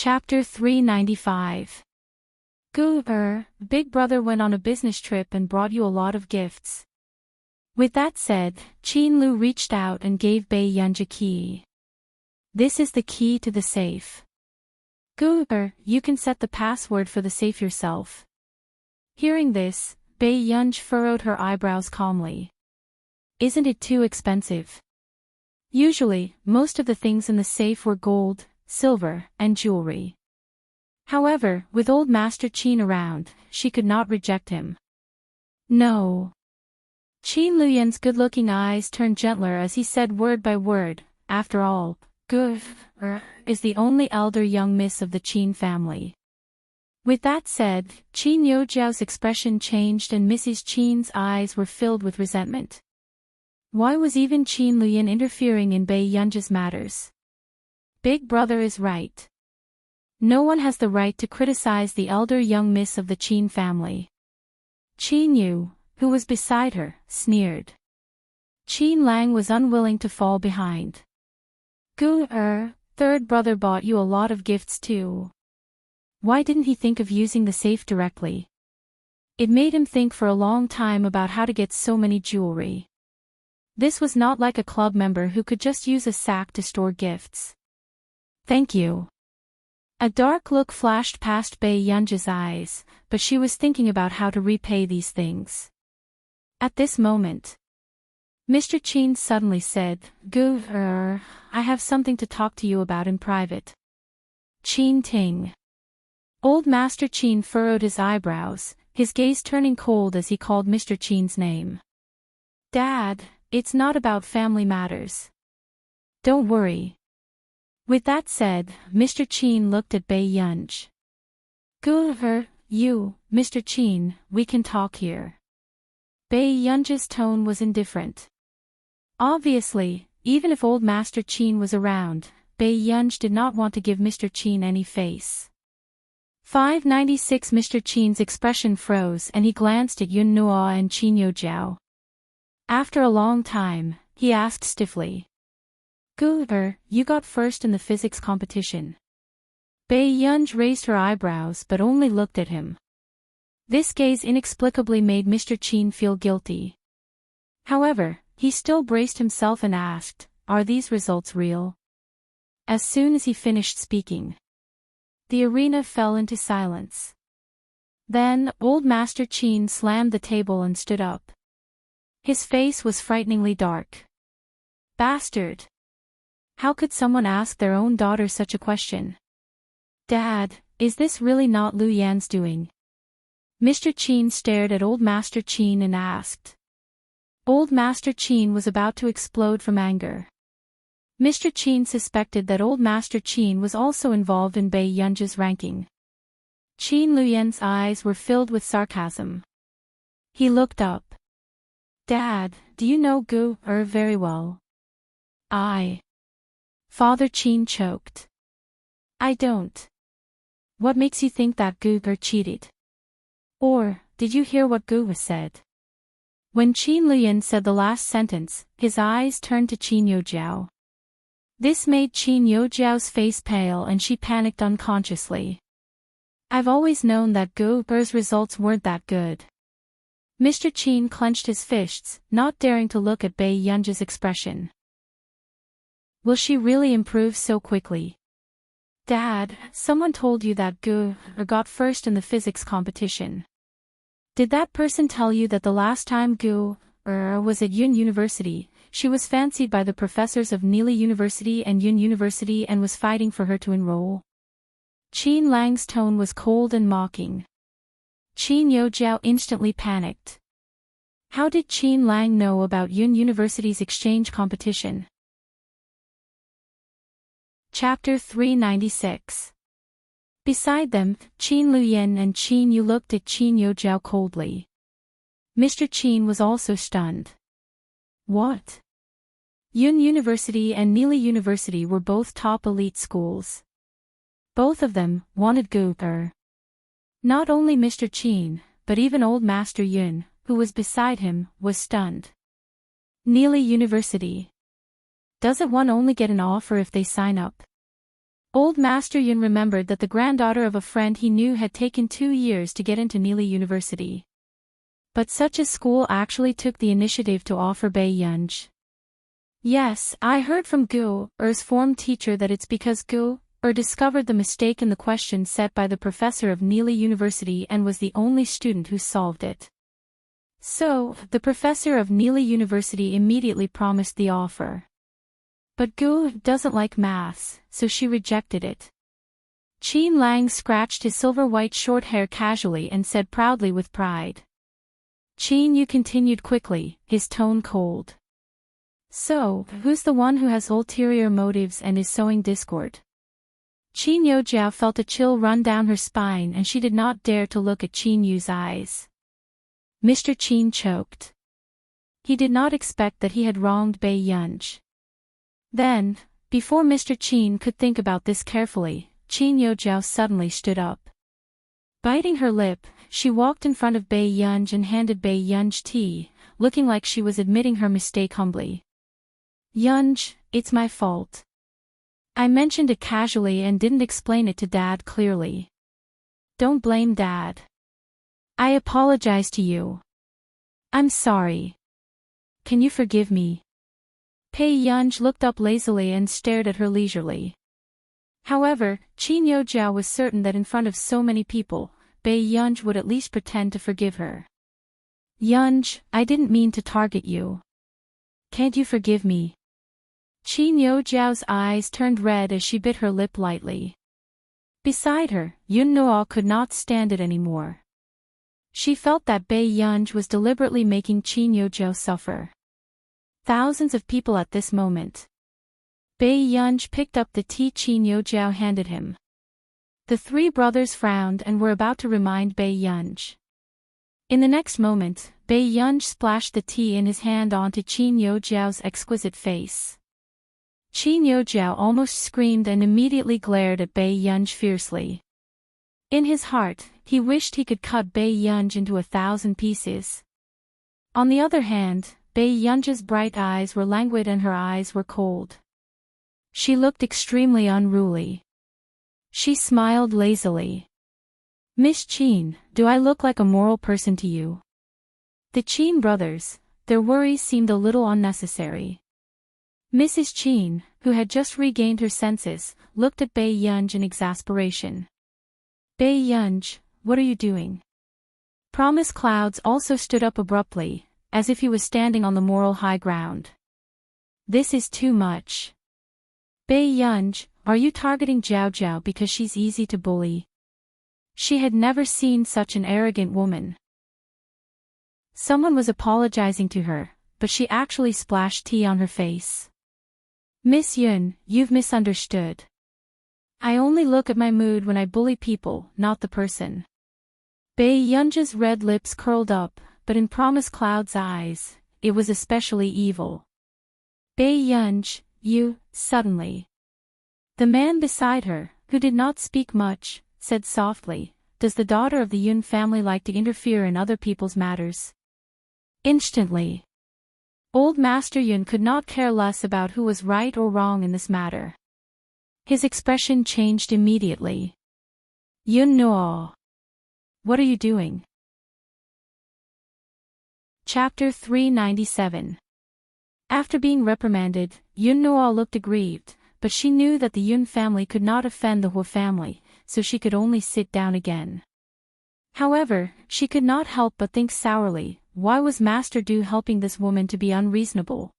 Chapter 395. Big brother went on a business trip and brought you a lot of gifts. With that said, Qin Lu reached out and gave Bei Yunj a key. This is the key to the safe. You can set the password for the safe yourself. Hearing this, Bei Yunj furrowed her eyebrows calmly. Isn't it too expensive? Usually, most of the things in the safe were gold, silver, and jewelry. However, with old Master Qin around, she could not reject him. No. Qin Luyan's good-looking eyes turned gentler as he said word by word, after all, is the only elder young miss of the Qin family. With that said, Qin Youjiao's expression changed and Mrs. Qin's eyes were filled with resentment. Why was even Qin Luyan interfering in Bei Yunj's matters? Big brother is right. No one has the right to criticize the elder young miss of the Qin family. Qin Yu, who was beside her, sneered. Qin Lang was unwilling to fall behind. Third brother bought you a lot of gifts too. Why didn't he think of using the safe directly? It made him think for a long time about how to get so many jewelry. This was not like a club member who could just use a sack to store gifts. Thank you. A dark look flashed past Bei Yunj's eyes, but she was thinking about how to repay these things. At this moment, Mr. Qin suddenly said, I have something to talk to you about in private. Qin Ting. Old Master Qin furrowed his eyebrows, his gaze turning cold as he called Mr. Qin's name. Dad, it's not about family matters. Don't worry. With that said, Mr. Qin looked at Bei Yunj. You, Mr. Qin, we can talk here. Bei Yunj's tone was indifferent. Obviously, even if old Master Qin was around, Bei Yunj did not want to give Mr. Qin any face. 596 Mr. Qin's expression froze and he glanced at Yun Nuo and Qin Youjiao. After a long time, he asked stiffly. You got first in the physics competition. Bei Yunj raised her eyebrows but only looked at him. This gaze inexplicably made Mr. Qin feel guilty. However, he still braced himself and asked, are these results real? As soon as he finished speaking, the arena fell into silence. Then, old Master Qin slammed the table and stood up. His face was frighteningly dark. Bastard! How could someone ask their own daughter such a question? Dad, is this really not Lu Yan's doing? Mr. Qin stared at old Master Qin and asked. Old Master Qin was about to explode from anger. Mr. Qin suspected that old Master Qin was also involved in Bei Yunj's ranking. Qin Luyan's eyes were filled with sarcasm. He looked up. Dad, do you know very well? Father Qin choked. I don't. What makes you think that cheated? Or, did you hear what Gu said? When Qin Luyan said the last sentence, his eyes turned to Qin Youjiao. This made Qin Youjiao's face pale and she panicked unconsciously. I've always known that Gu's results weren't that good. Mr. Qin clenched his fists, not daring to look at Bei Yunj's expression. Will she really improve so quickly? Dad, someone told you that Gu got first in the physics competition. Did that person tell you that the last time Gu was at Yun University, she was fancied by the professors of Nili University and Yun University and was fighting for her to enroll? Qin Lang's tone was cold and mocking. Qin Youjiao instantly panicked. How did Qin Lang know about Yun University's exchange competition? Chapter 396. Beside them, Qin Luyan and Qin Yu looked at Qin Youjiao coldly. Mr. Qin was also stunned. What? Yun University and Nili University were both top elite schools. Both of them wanted Gu. Not only Mr. Qin, but even old Master Yun, who was beside him, was stunned. Nili University. Doesn't one only get an offer if they sign up? Old Master Yun remembered that the granddaughter of a friend he knew had taken 2 years to get into Neely University. But such a school actually took the initiative to offer Bei Yunj. Yes, I heard from Gu Er's form teacher that it's because Gu Er discovered the mistake in the question set by the professor of Neely University and was the only student who solved it. So, the professor of Neely University immediately promised the offer. But Gu doesn't like maths, so she rejected it. Qin Lang scratched his silver-white short hair casually and said proudly with pride. Qin Yu continued quickly, his tone cold. So, who's the one who has ulterior motives and is sowing discord? Qin Yojiao felt a chill run down her spine and she did not dare to look at Qin Yu's eyes. Mr. Qin choked. He did not expect that he had wronged Bei Yunj. Then, before Mr. Qin could think about this carefully, Qin Yojiao suddenly stood up. Biting her lip, she walked in front of Bei Yunj and handed Bei Yunj tea, looking like she was admitting her mistake humbly. Yunj, it's my fault. I mentioned it casually and didn't explain it to Dad clearly. Don't blame Dad. I apologize to you. I'm sorry. Can you forgive me? Bei Yunj looked up lazily and stared at her leisurely. However, Qin Yojiao was certain that in front of so many people, Bei Yunj would at least pretend to forgive her. Yunj, I didn't mean to target you. Can't you forgive me? Qin Yojiao's eyes turned red as she bit her lip lightly. Beside her, Yun Noa could not stand it anymore. She felt that Bei Yunj was deliberately making Qin Yojiao suffer. Thousands of people at this moment. Bei Yunj picked up the tea Qin Yojiao handed him. The 3 brothers frowned and were about to remind Bei Yunj. In the next moment, Bei Yunj splashed the tea in his hand onto Qin Yojiao's exquisite face. Qin Yojiao almost screamed and immediately glared at Bei Yunj fiercely. In his heart, he wished he could cut Bei Yunj into 1,000 pieces. On the other hand, Bei Yunj's bright eyes were languid and her eyes were cold. She looked extremely unruly. She smiled lazily. Miss Qin, do I look like a moral person to you? The Qin brothers, their worries seemed a little unnecessary. Mrs. Qin, who had just regained her senses, looked at Bei Yunj in exasperation. Bei Yunj, what are you doing? Promise Clouds also stood up abruptly, as if he was standing on the moral high ground. This is too much. Bei Yunj, are you targeting Jiao Jiao because she's easy to bully? She had never seen such an arrogant woman. Someone was apologizing to her, but she actually splashed tea on her face. Miss Yun, you've misunderstood. I only look at my mood when I bully people, not the person. Bei Yunj's red lips curled up, but in Promise Cloud's eyes, it was especially evil. Bei Yunj, you, suddenly. The man beside her, who did not speak much, said softly, does the daughter of the Yun family like to interfere in other people's matters? Instantly. Old Master Yun could not care less about who was right or wrong in this matter. His expression changed immediately. Yun Noa. What are you doing? Chapter 397. After being reprimanded, Yun Noa looked aggrieved, but she knew that the Yun family could not offend the Hua family, so she could only sit down again. However, she could not help but think sourly, why was Master Du helping this woman to be unreasonable?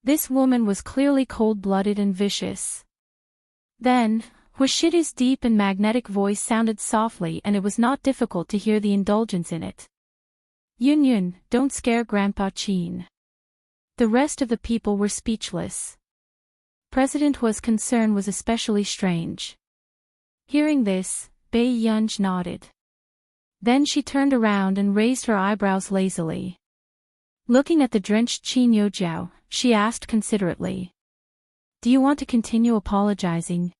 This woman was clearly cold-blooded and vicious. Then, Huashidu's deep and magnetic voice sounded softly and it was not difficult to hear the indulgence in it. Yun Yun, don't scare Grandpa Qin. The rest of the people were speechless. President Hua's concern was especially strange. Hearing this, Bei Yunj nodded. Then she turned around and raised her eyebrows lazily. Looking at the drenched Qin Yojiao, she asked considerately. Do you want to continue apologizing?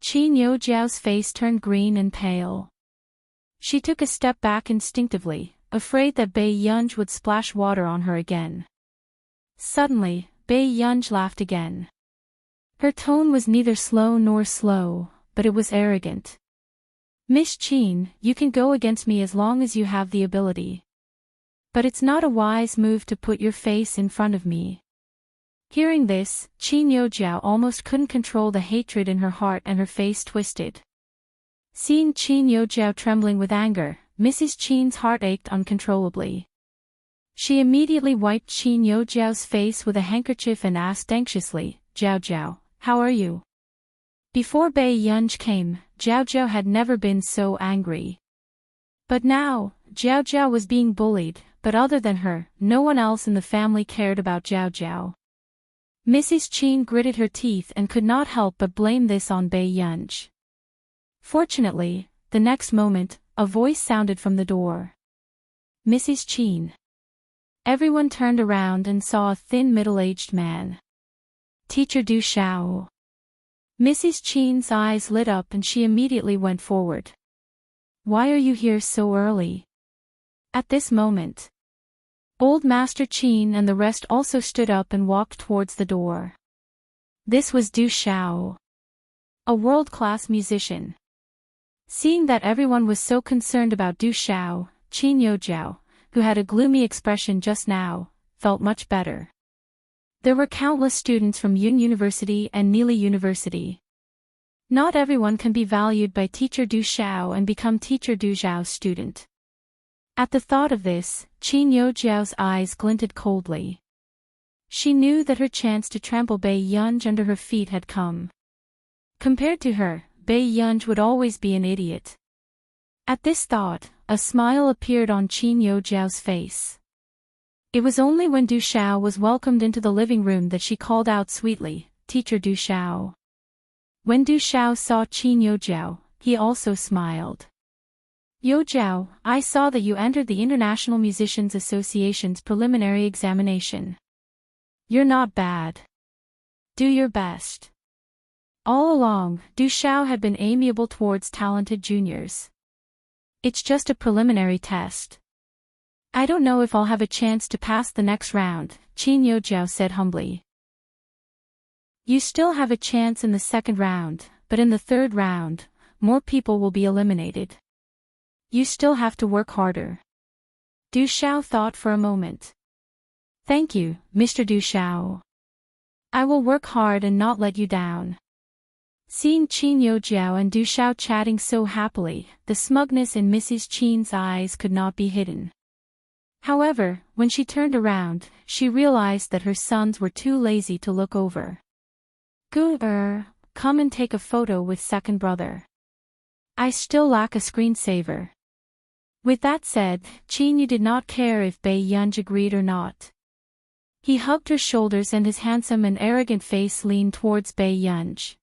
Qin Yojiao's face turned green and pale. She took a step back instinctively, afraid that Bei Yunj would splash water on her again. Suddenly, Bei Yunj laughed again. Her tone was neither slow nor slow, but it was arrogant. Miss Qin, you can go against me as long as you have the ability. But it's not a wise move to put your face in front of me. Hearing this, Qin Yojiao almost couldn't control the hatred in her heart and her face twisted. Seeing Qin Yojiao trembling with anger, Mrs. Qin's heart ached uncontrollably. She immediately wiped Qin Yojiao's face with a handkerchief and asked anxiously, Jiao Jiao, how are you? Before Bai Yunj came, Jiao Jiao had never been so angry. But now, Jiao Jiao was being bullied, but other than her, no one else in the family cared about Jiao Jiao. Mrs. Qin gritted her teeth and could not help but blame this on Bai Yunj. Fortunately, the next moment, a voice sounded from the door. Mrs. Qin. Everyone turned around and saw a thin middle-aged man. Teacher Du Xiao. Mrs. Qin's eyes lit up and she immediately went forward. Why are you here so early? At this moment, Old Master Qin and the rest also stood up and walked towards the door. This was Du Xiao, a world-class musician. Seeing that everyone was so concerned about Du Xiao, Qin Yojiao, who had a gloomy expression just now, felt much better. There were countless students from Yun University and Nili University. Not everyone can be valued by Teacher Du Xiao and become Teacher Du Xiao's student. At the thought of this, Qin Yojiao's eyes glinted coldly. She knew that her chance to trample Bai Yunj under her feet had come. Compared to her, Bai Yunj would always be an idiot. At this thought, a smile appeared on Qin Yojiao's face. It was only when Du Xiao was welcomed into the living room that she called out sweetly, Teacher Du Xiao. When Du Xiao saw Qin Yojiao, he also smiled. Yojiao, I saw that you entered the International Musicians Association's preliminary examination. You're not bad. Do your best. All along, Du Xiao had been amiable towards talented juniors. It's just a preliminary test. I don't know if I'll have a chance to pass the next round, Qin Yojiao said humbly. You still have a chance in the second round, but in the third round, more people will be eliminated. You still have to work harder. Du Xiao thought for a moment. Thank you, Mr. Du Xiao. I will work hard and not let you down. Seeing Qin Yojiao and Du Xiao chatting so happily, the smugness in Mrs. Qin's eyes could not be hidden. However, when she turned around, she realized that her sons were too lazy to look over. Come and take a photo with second brother. I still lack a screensaver. With that said, Qin Yu did not care if Bai Yunj agreed or not. He hugged her shoulders and his handsome and arrogant face leaned towards Bai Yunj.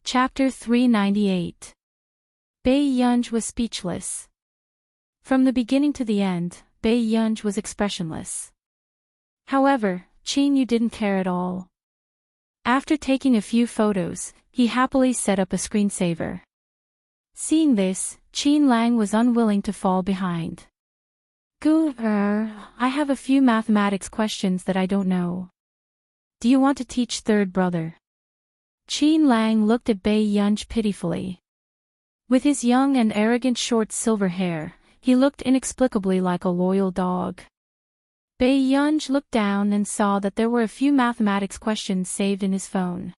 Chapter 398. Bai Yunj was speechless. From the beginning to the end, Bai Yunj was expressionless. However, Qin Yu didn't care at all. After taking a few photos, he happily set up a screensaver. Seeing this, Qin Lang was unwilling to fall behind. I have a few mathematics questions that I don't know. Do you want to teach third brother? Qin Lang looked at Bai Yunj pitifully. With his young and arrogant short silver hair, he looked inexplicably like a loyal dog. Bai Yunj looked down and saw that there were a few mathematics questions saved in his phone.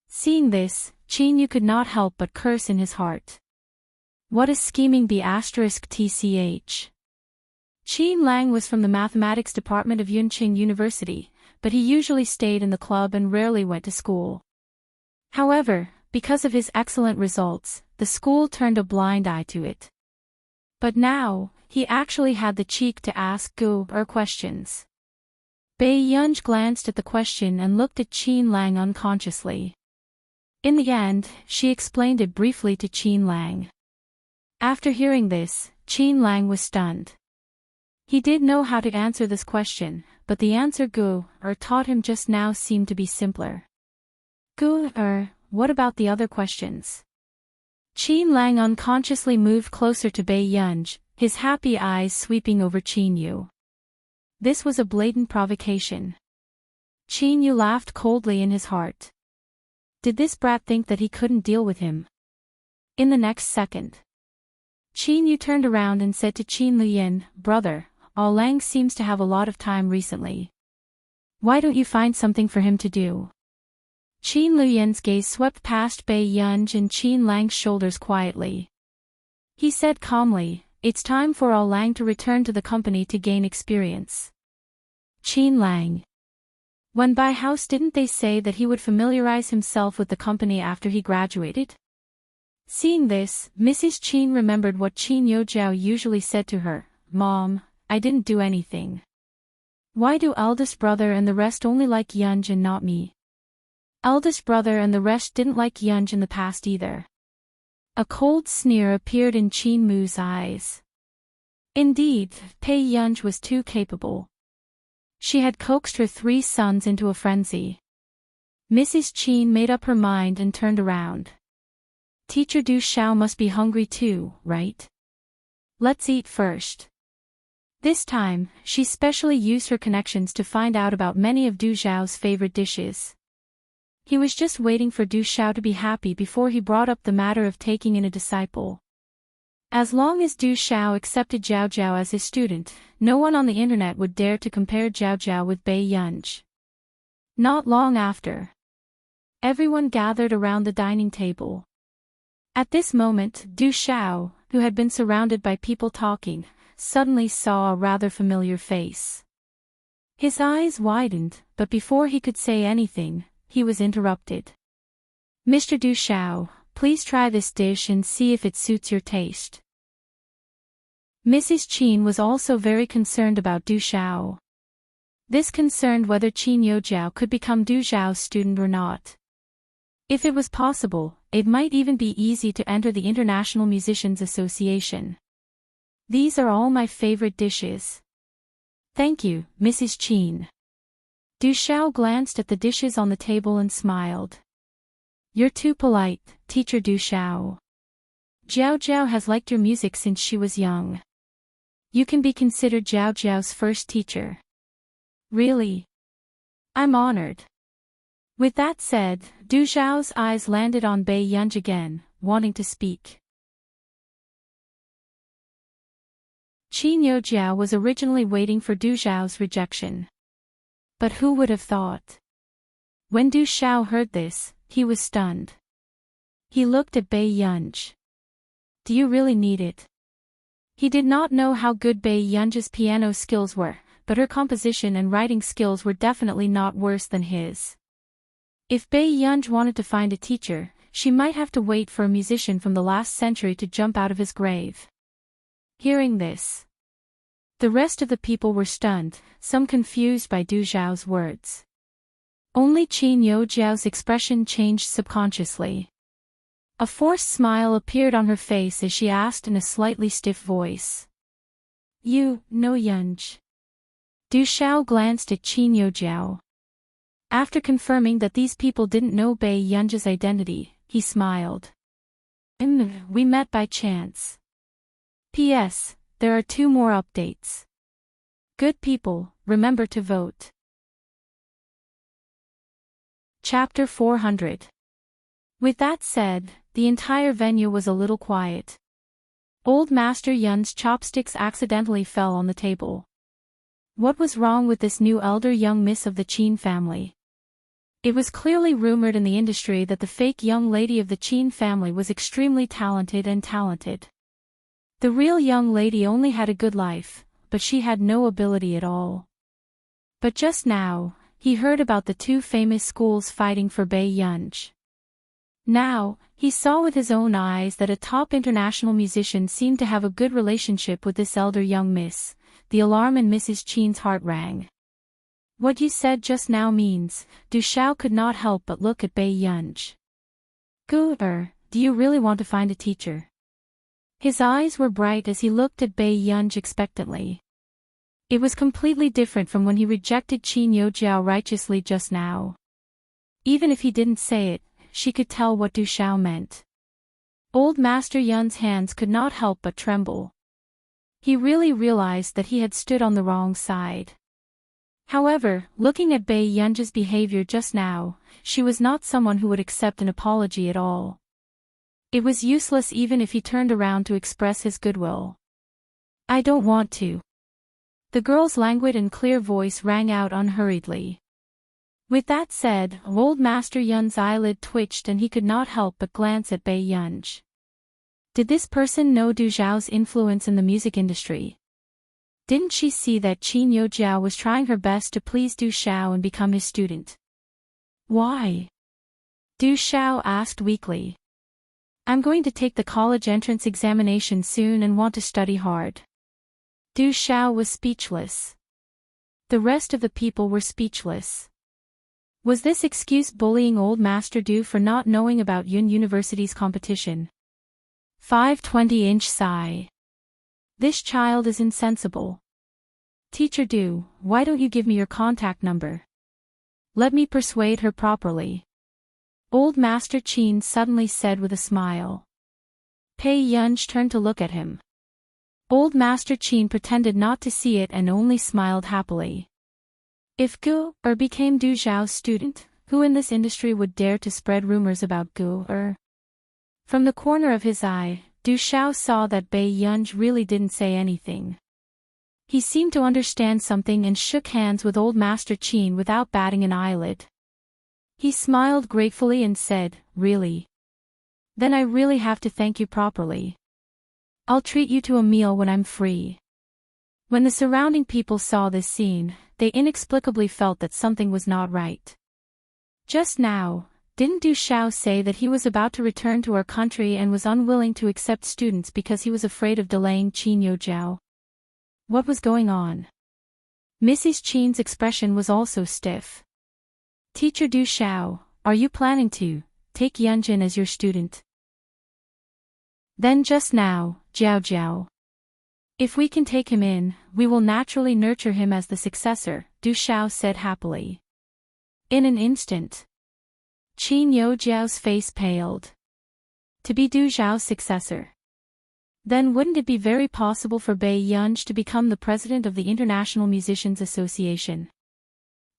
Seeing this, Qin Yu could not help but curse in his heart. What is scheming B*TCH? Qin Lang was from the mathematics department of Yunqing University, but he usually stayed in the club and rarely went to school. However, because of his excellent results, the school turned a blind eye to it. But now, he actually had the cheek to ask questions. Bai Yunj glanced at the question and looked at Qin Lang unconsciously. In the end, she explained it briefly to Qin Lang. After hearing this, Qin Lang was stunned. He did know how to answer this question, but the answer taught him just now seemed to be simpler. What about the other questions? Qin Lang unconsciously moved closer to Bai Yunj, his happy eyes sweeping over Qin Yu. This was a blatant provocation. Qin Yu laughed coldly in his heart. Did this brat think that he couldn't deal with him? In the next second, Qin Yu turned around and said to Qin Luyin, "Brother, Ao Lang seems to have a lot of time recently. Why don't you find something for him to do?" Qin Luyin's gaze swept past Bai Yunj and Qin Lang's shoulders quietly. He said calmly, "It's time for Ao Lang to return to the company to gain experience." Qin Lang. When Bai House, didn't they say that he would familiarize himself with the company after he graduated? Seeing this, Mrs. Qin remembered what Qin Yojiao usually said to her, "Mom, I didn't do anything. Why do eldest brother and the rest only like Yunj and not me?" Eldest brother and the rest didn't like Yunj in the past either. A cold sneer appeared in Qin Mu's eyes. Indeed, Pei Yunj was too capable. She had coaxed her 3 sons into a frenzy. Mrs. Qin made up her mind and turned around. "Teacher Du Xiao must be hungry too, right? Let's eat first." This time, she specially used her connections to find out about many of Du Xiao's favorite dishes. He was just waiting for Du Xiao to be happy before he brought up the matter of taking in a disciple. As long as Du Xiao accepted Zhao Zhao as his student, no one on the internet would dare to compare Zhao Zhao with Bai Yunj. Not long after, everyone gathered around the dining table. At this moment, Du Xiao, who had been surrounded by people talking, suddenly saw a rather familiar face. His eyes widened, but before he could say anything, he was interrupted. "Mr. Du Xiao, please try this dish and see if it suits your taste." Mrs. Qin was also very concerned about Du Xiao. This concerned whether Qin Yojiao could become Du Xiao's student or not. If it was possible, it might even be easy to enter the International Musicians Association. "These are all my favorite dishes." "Thank you, Mrs. Qin." Du Xiao glanced at the dishes on the table and smiled. "You're too polite, Teacher Du Xiao. Zhao Zhao has liked your music since she was young. You can be considered Zhao Zhao's first teacher." "Really? I'm honored." With that said, Du Xiao's eyes landed on Bai Yunj again, wanting to speak. Qin Yojiao was originally waiting for Du Xiao's rejection. But who would have thought? When Du Xiao heard this, he was stunned. He looked at Bai Yunj. "Do you really need it?" He did not know how good Bai Yunj's piano skills were, but her composition and writing skills were definitely not worse than his. If Bai Yunj wanted to find a teacher, she might have to wait for a musician from the last century to jump out of his grave. Hearing this, the rest of the people were stunned, some confused by Du Xiao's words. Only Qin Yojiao's expression changed subconsciously. A forced smile appeared on her face as she asked in a slightly stiff voice. "You know Yunj?" Du Xiao glanced at Qin Yojiao. After confirming that these people didn't know Bai Yunj's identity, he smiled. We met by chance. P.S. There are 2 more updates. Good people, remember to vote." Chapter 400. With that said, the entire venue was a little quiet. Old Master Yun's chopsticks accidentally fell on the table. What was wrong with this new elder young miss of the Qin family? It was clearly rumored in the industry that the fake young lady of the Qin family was extremely talented. The real young lady only had a good life, but she had no ability at all. But just now, he heard about the 2 famous schools fighting for Bai Yunj. Now, he saw with his own eyes that a top international musician seemed to have a good relationship with this elder young miss. The alarm in Mrs. Qin's heart rang. "What you said just now means," Du Xiao could not help but look at Bai Yunj. Do you really want to find a teacher?" His eyes were bright as he looked at Bai Yunj expectantly. It was completely different from when he rejected Qin Yojiao righteously just now. Even if he didn't say it, she could tell what Du Xiao meant. Old Master Yun's hands could not help but tremble. He really realized that he had stood on the wrong side. However, looking at Bei Yunji's behavior just now, she was not someone who would accept an apology at all. It was useless even if he turned around to express his goodwill. I don't want to. The girl's languid and clear voice rang out unhurriedly. With that said, old Master Yun's eyelid twitched and he could not help but glance at Bei Yunji. Did this person know Du Zhao's influence in the music industry? Didn't she see that Qin Youjiao was trying her best to please Du Zhao and become his student? Why? Du Zhao asked weakly. I'm going to take the college entrance examination soon and want to study hard. Du Zhao was speechless. The rest of the people were speechless. Was this excuse bullying old Master Du for not knowing about Yun University's competition? 520-inch sigh. This child is insensible. Teacher Du, why don't you give me your contact number? Let me persuade her properly. Old Master Qin suddenly said with a smile. Bei Yunji turned to look at him. Old Master Qin pretended not to see it and only smiled happily. If Gu became Du Zhao's student, who in this industry would dare to spread rumors about Gu? From the corner of his eye, Du Zhao saw that Bei Yunji really didn't say anything. He seemed to understand something and shook hands with old Master Qin without batting an eyelid. He smiled gratefully and said, Really? Then I really have to thank you properly. I'll treat you to a meal when I'm free. When the surrounding people saw this scene, they inexplicably felt that something was not right. Just now, didn't Du Zhao say that he was about to return to our country and was unwilling to accept students because he was afraid of delaying Qin Youjiao? What was going on? Mrs. Qin's expression was also stiff. Teacher Du Zhao, are you planning to take Yunjin as your student? Then just now, Jiao Jiao. If we can take him in, we will naturally nurture him as the successor, Du Zhao said happily. In an instant, Qin Youjiao's face paled. To be Du Zhao's successor. Then wouldn't it be very possible for Bei Yunji to become the president of the International Musicians Association?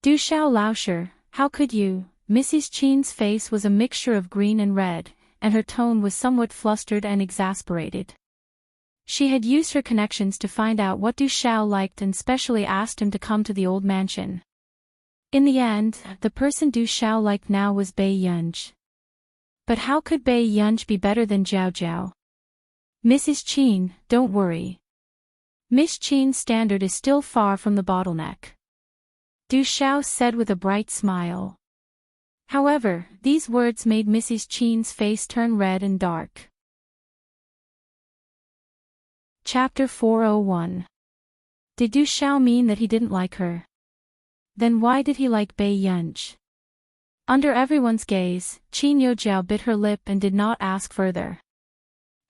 Du Zhao Laosher, how could you? Mrs. Qin's face was a mixture of green and red, and her tone was somewhat flustered and exasperated. She had used her connections to find out what Du Zhao liked and specially asked him to come to the old mansion. In the end, the person Du Zhao liked now was Bei Yunji. But how could Bei Yunji be better than Jiao Jiao? Mrs. Qin, don't worry. Miss Qin's standard is still far from the bottleneck. Du Zhao said with a bright smile. However, these words made Mrs. Qin's face turn red and dark. Chapter 401. Did Du Zhao mean that he didn't like her? Then why did he like Bei Yunji? Under everyone's gaze, Qin Youjiao bit her lip and did not ask further.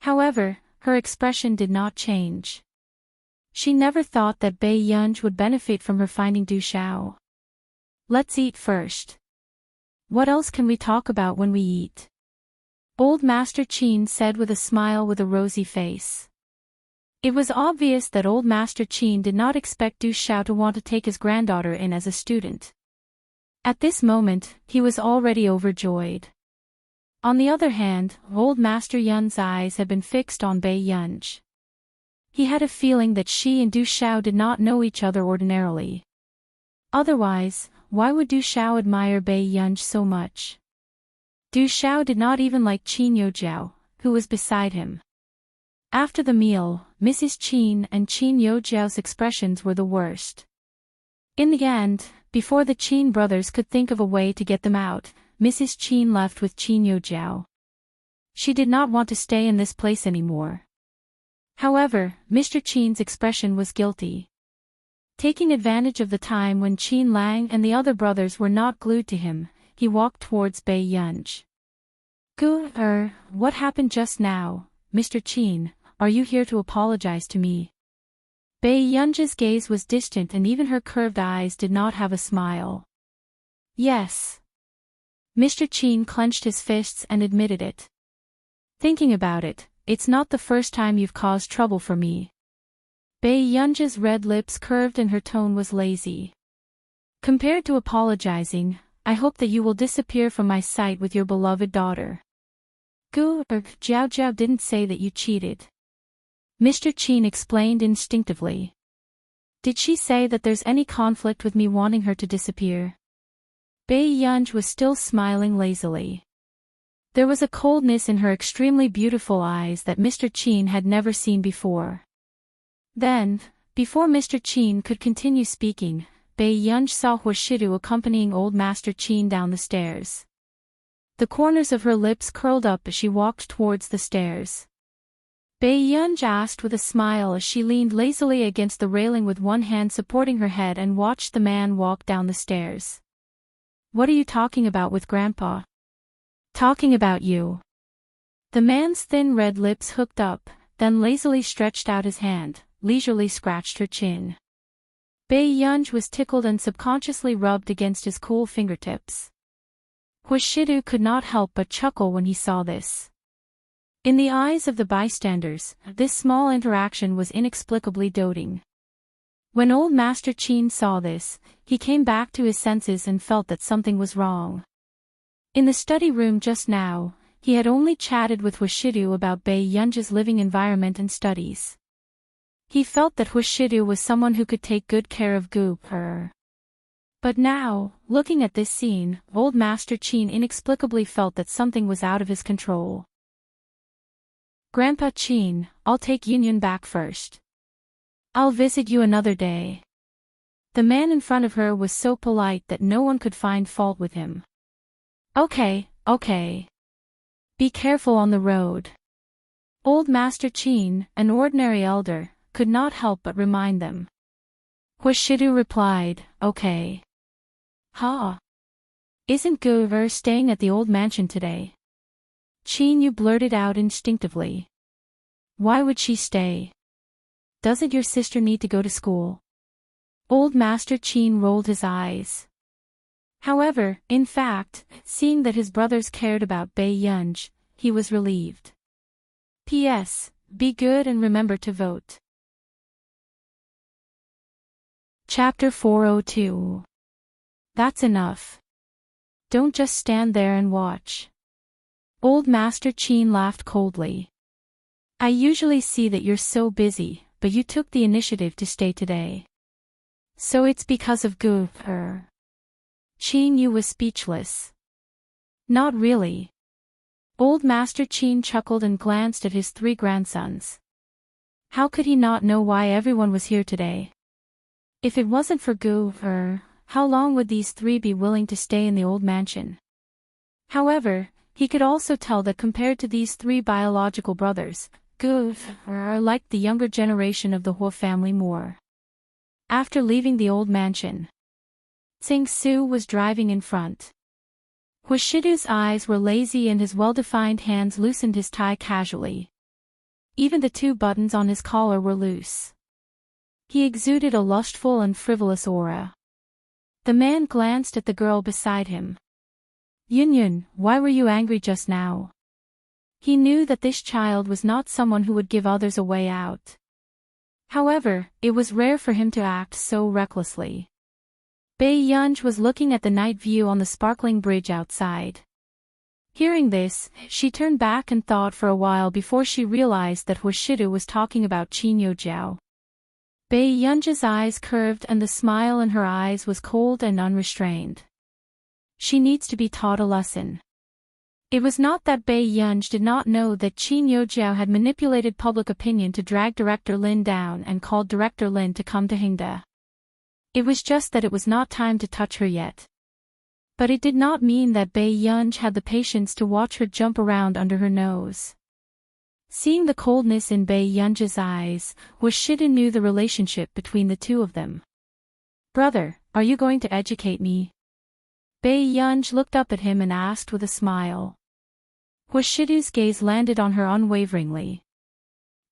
However, her expression did not change. She never thought that Bei Yunji would benefit from her finding Du Zhao. Let's eat first. What else can we talk about when we eat? Old Master Qin said with a smile with a rosy face. It was obvious that old Master Qin did not expect Du Zhao to want to take his granddaughter in as a student. At this moment, he was already overjoyed. On the other hand, old Master Yun's eyes had been fixed on Bei Yunji. He had a feeling that she and Du Zhao did not know each other ordinarily. Otherwise, why would Du Zhao admire Bei Yunji so much? Du Zhao did not even like Qin Youjiao, who was beside him. After the meal, Mrs. Qin and Qin Youjiao's expressions were the worst. In the end, before the Qin brothers could think of a way to get them out, Mrs. Qin left with Qin Youjiao. She did not want to stay in this place anymore. However, Mr. Qin's expression was guilty. Taking advantage of the time when Qin Lang and the other brothers were not glued to him, he walked towards Bei Yunji. What happened just now, Mr. Qin? Are you here to apologize to me? Bei Yunji's gaze was distant and even her curved eyes did not have a smile. Yes. Mr. Qin clenched his fists and admitted it. Thinking about it, it's not the first time you've caused trouble for me. Bei Yunji's red lips curved and her tone was lazy. Compared to apologizing, I hope that you will disappear from my sight with your beloved daughter. Jiao Jiao didn't say that you cheated. Mr. Qin explained instinctively. Did she say that there's any conflict with me wanting her to disappear? Bei Yunj was still smiling lazily. There was a coldness in her extremely beautiful eyes that Mr. Qin had never seen before. Then, before Mr. Qin could continue speaking, Bei Yunj saw Huashidu accompanying old Master Qin down the stairs. The corners of her lips curled up as she walked towards the stairs. Bei Yunj asked with a smile as she leaned lazily against the railing with one hand supporting her head and watched the man walk down the stairs. What are you talking about with Grandpa? Talking about you. The man's thin red lips hooked up, then lazily stretched out his hand, leisurely scratched her chin. Bei Yunj was tickled and subconsciously rubbed against his cool fingertips. Huashidu could not help but chuckle when he saw this. In the eyes of the bystanders, this small interaction was inexplicably doting. When old Master Qin saw this, he came back to his senses and felt that something was wrong. In the study room just now, he had only chatted with Huashidu about Bei Yunj's living environment and studies. He felt that Huashidu was someone who could take good care of her. But now, looking at this scene, old Master Qin inexplicably felt that something was out of his control. Grandpa Qin, I'll take Yunyun back first. I'll visit you another day. The man in front of her was so polite that no one could find fault with him. Okay. Be careful on the road. Old Master Qin, an ordinary elder, could not help but remind them. Huashidu replied, okay. Isn't Gu staying at the old mansion today? Qin Yu blurted out instinctively. Why would she stay? Doesn't your sister need to go to school? Old Master Qin rolled his eyes. However, in fact, seeing that his brothers cared about Bei Yunj, he was relieved. P.S. Be good and remember to vote. Chapter 402. That's enough. Don't just stand there and watch. Old Master Qin laughed coldly. I usually see that you're so busy, but you took the initiative to stay today. So it's because of Gu. Qin Yu was speechless. Not really. Old Master Qin chuckled and glanced at his three grandsons. How could he not know why everyone was here today? If it wasn't for Gu, how long would these three be willing to stay in the old mansion? However, he could also tell that compared to these three biological brothers, Gu liked the younger generation of the Hua family more. After leaving the old mansion, Tsing Su was driving in front. Huashidu's eyes were lazy and his well-defined hands loosened his tie casually. Even the two buttons on his collar were loose. He exuded a lustful and frivolous aura. The man glanced at the girl beside him. Yunyun, why were you angry just now? He knew that this child was not someone who would give others a way out. However, it was rare for him to act so recklessly. Bei Yunj was looking at the night view on the sparkling bridge outside. Hearing this, she turned back and thought for a while before she realized that Huashidu was talking about Qin Youjiao. Bei Yunj's eyes curved and the smile in her eyes was cold and unrestrained. She needs to be taught a lesson. It was not that Bei Yunj did not know that Qin Youjiao had manipulated public opinion to drag Director Lin down and called Director Lin to come to Hingda. It was just that it was not time to touch her yet. But it did not mean that Bei Yunj had the patience to watch her jump around under her nose. Seeing the coldness in Bei Yunj's eyes, Huashidu knew the relationship between the two of them. Brother, are you going to educate me? Bei Yunj looked up at him and asked with a smile. Huashidu's gaze landed on her unwaveringly.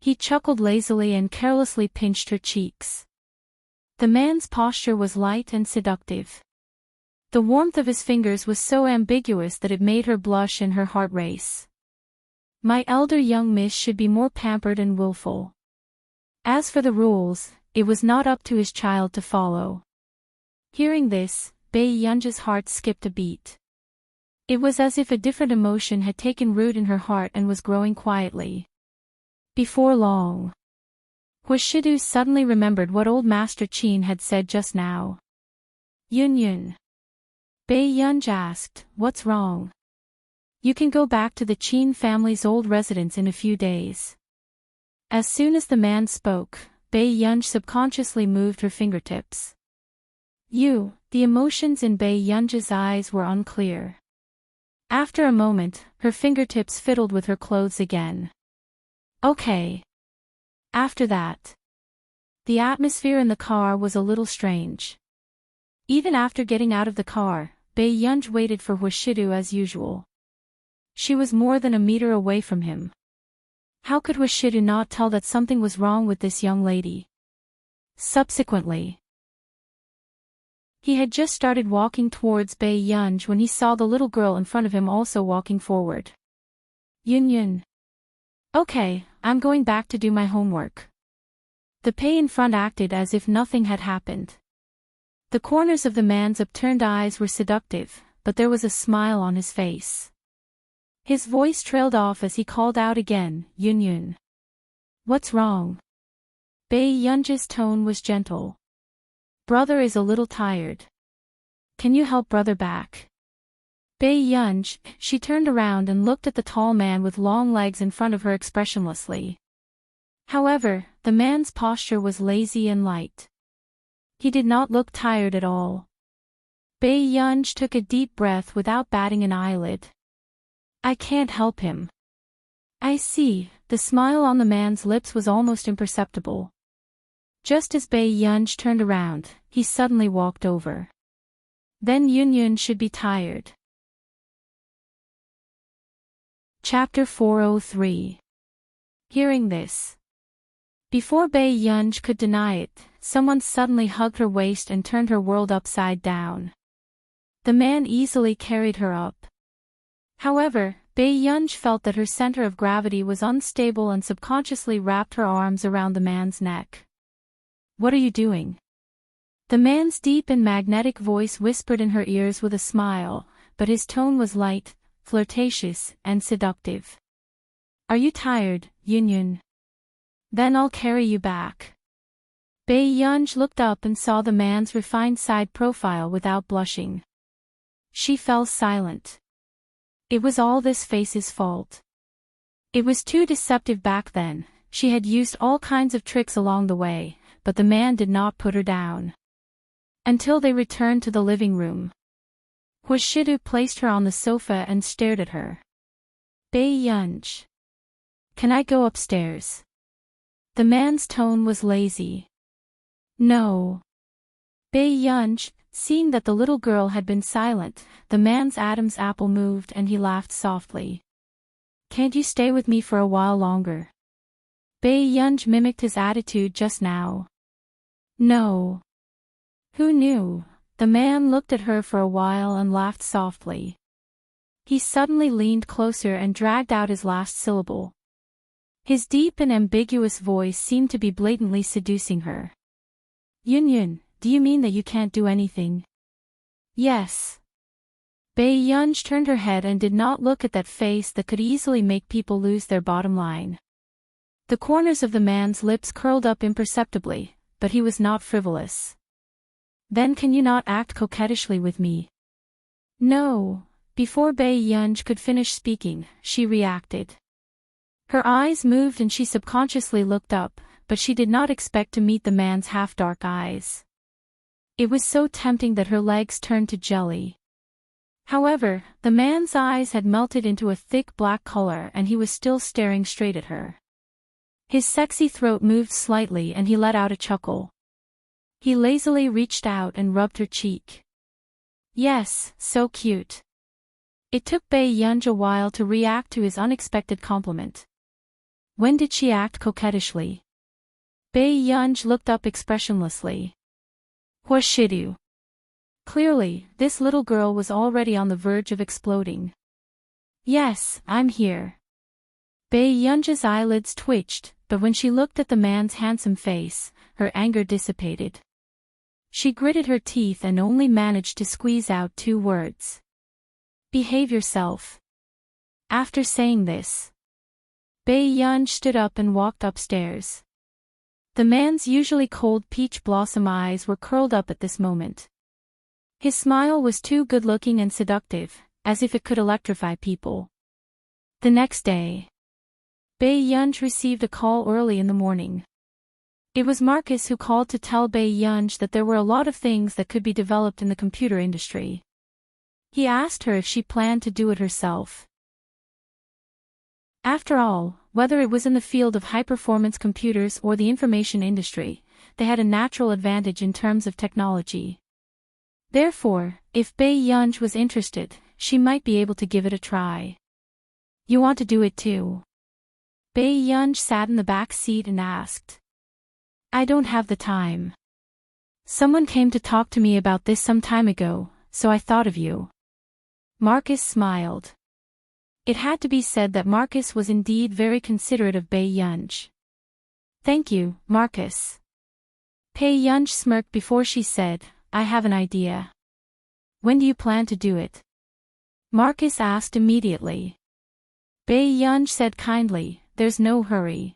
He chuckled lazily and carelessly pinched her cheeks. The man's posture was light and seductive. The warmth of his fingers was so ambiguous that it made her blush and her heart race. My elder young miss should be more pampered and willful. As for the rules, it was not up to his child to follow. Hearing this, Bei Yunji's heart skipped a beat. It was as if a different emotion had taken root in her heart and was growing quietly. Before long, Huashidu suddenly remembered what old Master Qin had said just now. Yun. Bei Yunji asked, "What's wrong?" "You can go back to the Qin family's old residence in a few days." As soon as the man spoke, Bei Yunji subconsciously moved her fingertips. The emotions in Bei Yunji's eyes were unclear. After a moment, her fingertips fiddled with her clothes again. Okay. After that, the atmosphere in the car was a little strange. Even after getting out of the car, Bei Yunji waited for Huashidu as usual. She was more than a meter away from him. How could Huashidu not tell that something was wrong with this young lady? Subsequently, he had just started walking towards Bei Yunji when he saw the little girl in front of him also walking forward. Yun. Okay, I'm going back to do my homework. The Pei in front acted as if nothing had happened. The corners of the man's upturned eyes were seductive, but there was a smile on his face. His voice trailed off as he called out again, Yun. What's wrong? Bei Yunji's tone was gentle. Brother is a little tired. Can you help brother back? Bei Yunji, she turned around and looked at the tall man with long legs in front of her expressionlessly. However, the man's posture was lazy and light. He did not look tired at all. Bei Yunji took a deep breath without batting an eyelid. I can't help him. I see, the smile on the man's lips was almost imperceptible. Just as Bei Yunji turned around, he suddenly walked over. Then Yun should be tired. Chapter 403. Hearing this. Before Bei Yunji could deny it, someone suddenly hugged her waist and turned her world upside down. The man easily carried her up. However, Bei Yunji felt that her center of gravity was unstable and subconsciously wrapped her arms around the man's neck. What are you doing? The man's deep and magnetic voice whispered in her ears with a smile, but his tone was light, flirtatious, and seductive. Are you tired, Yun? Then I'll carry you back. Bei Yunji looked up and saw the man's refined side profile without blushing. She fell silent. It was all this face's fault. It was too deceptive back then. She had used all kinds of tricks along the way, but the man did not put her down. Until they returned to the living room. Huashidu placed her on the sofa and stared at her. Bei Yunji. Can I go upstairs? The man's tone was lazy. No. Bei Yunji, seeing that the little girl had been silent, the man's Adam's apple moved and he laughed softly. Can't you stay with me for a while longer? Bei Yunji mimicked his attitude just now. No. Who knew? The man looked at her for a while and laughed softly. He suddenly leaned closer and dragged out his last syllable. His deep and ambiguous voice seemed to be blatantly seducing her. Yun, do you mean that you can't do anything? Yes. Bei Yunji turned her head and did not look at that face that could easily make people lose their bottom line. The corners of the man's lips curled up imperceptibly, but he was not frivolous. Then can you not act coquettishly with me? No. Before Bei Yunji could finish speaking, she reacted. Her eyes moved and she subconsciously looked up, but she did not expect to meet the man's half-dark eyes. It was so tempting that her legs turned to jelly. However, the man's eyes had melted into a thick black color and he was still staring straight at her. His sexy throat moved slightly and he let out a chuckle. He lazily reached out and rubbed her cheek. Yes, so cute. It took Bei Yunji a while to react to his unexpected compliment. When did she act coquettishly? Bei Yunji looked up expressionlessly. Huashidu. Clearly, this little girl was already on the verge of exploding. Yes, I'm here. Bei Yunji's eyelids twitched, but when she looked at the man's handsome face, her anger dissipated. She gritted her teeth and only managed to squeeze out 2 words. Behave yourself. After saying this, Bae Yunj stood up and walked upstairs. The man's usually cold peach blossom eyes were curled up at this moment. His smile was too good-looking and seductive, as if it could electrify people. The next day, Bae Yunj received a call early in the morning. It was Marcus who called to tell Bae Yunj that there were a lot of things that could be developed in the computer industry. He asked her if she planned to do it herself. After all, whether it was in the field of high-performance computers or the information industry, they had a natural advantage in terms of technology. Therefore, if Bae Yunj was interested, she might be able to give it a try. You want to do it too? Bae Yunj sat in the back seat and asked. I don't have the time. Someone came to talk to me about this some time ago, so I thought of you. Marcus smiled. It had to be said that Marcus was indeed very considerate of Bae Yunj. Thank you, Marcus. Bae Yunj smirked before she said, I have an idea. When do you plan to do it? Marcus asked immediately. Bae Yunj said kindly, there's no hurry.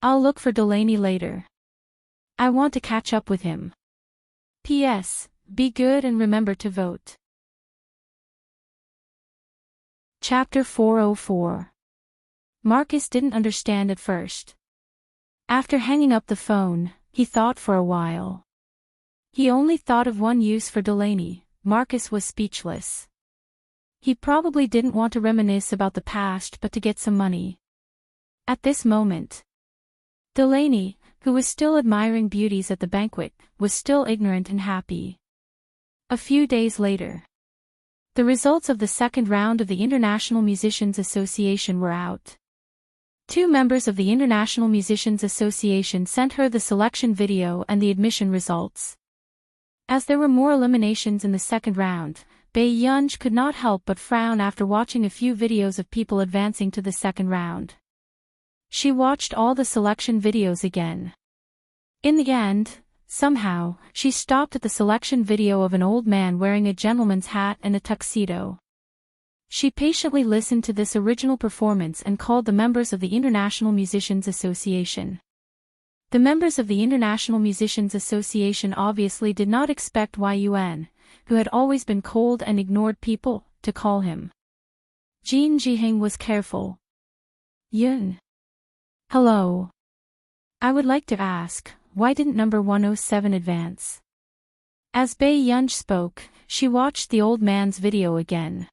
I'll look for Delaney later. I want to catch up with him. P.S. Be good and remember to vote. Chapter 404. Marcus didn't understand at first. After hanging up the phone, he thought for a while. He only thought of one use for Delaney. Marcus was speechless. He probably didn't want to reminisce about the past but to get some money. At this moment, Delaney, who was still admiring beauties at the banquet, was still ignorant and happy. A few days later, the results of the second round of the International Musicians Association were out. 2 members of the International Musicians Association sent her the selection video and the admission results. As there were more eliminations in the second round, Bae Yunj could not help but frown after watching a few videos of people advancing to the second round. She watched all the selection videos again. In the end, somehow, she stopped at the selection video of an old man wearing a gentleman's hat and a tuxedo. She patiently listened to this original performance and called the members of the International Musicians Association. The members of the International Musicians Association obviously did not expect Yun, who had always been cold and ignored people, to call him. Jin Jiheng was careful. Yun. Hello. I would like to ask, why didn't number 107 advance? As Bae Yunj spoke, she watched the old man's video again.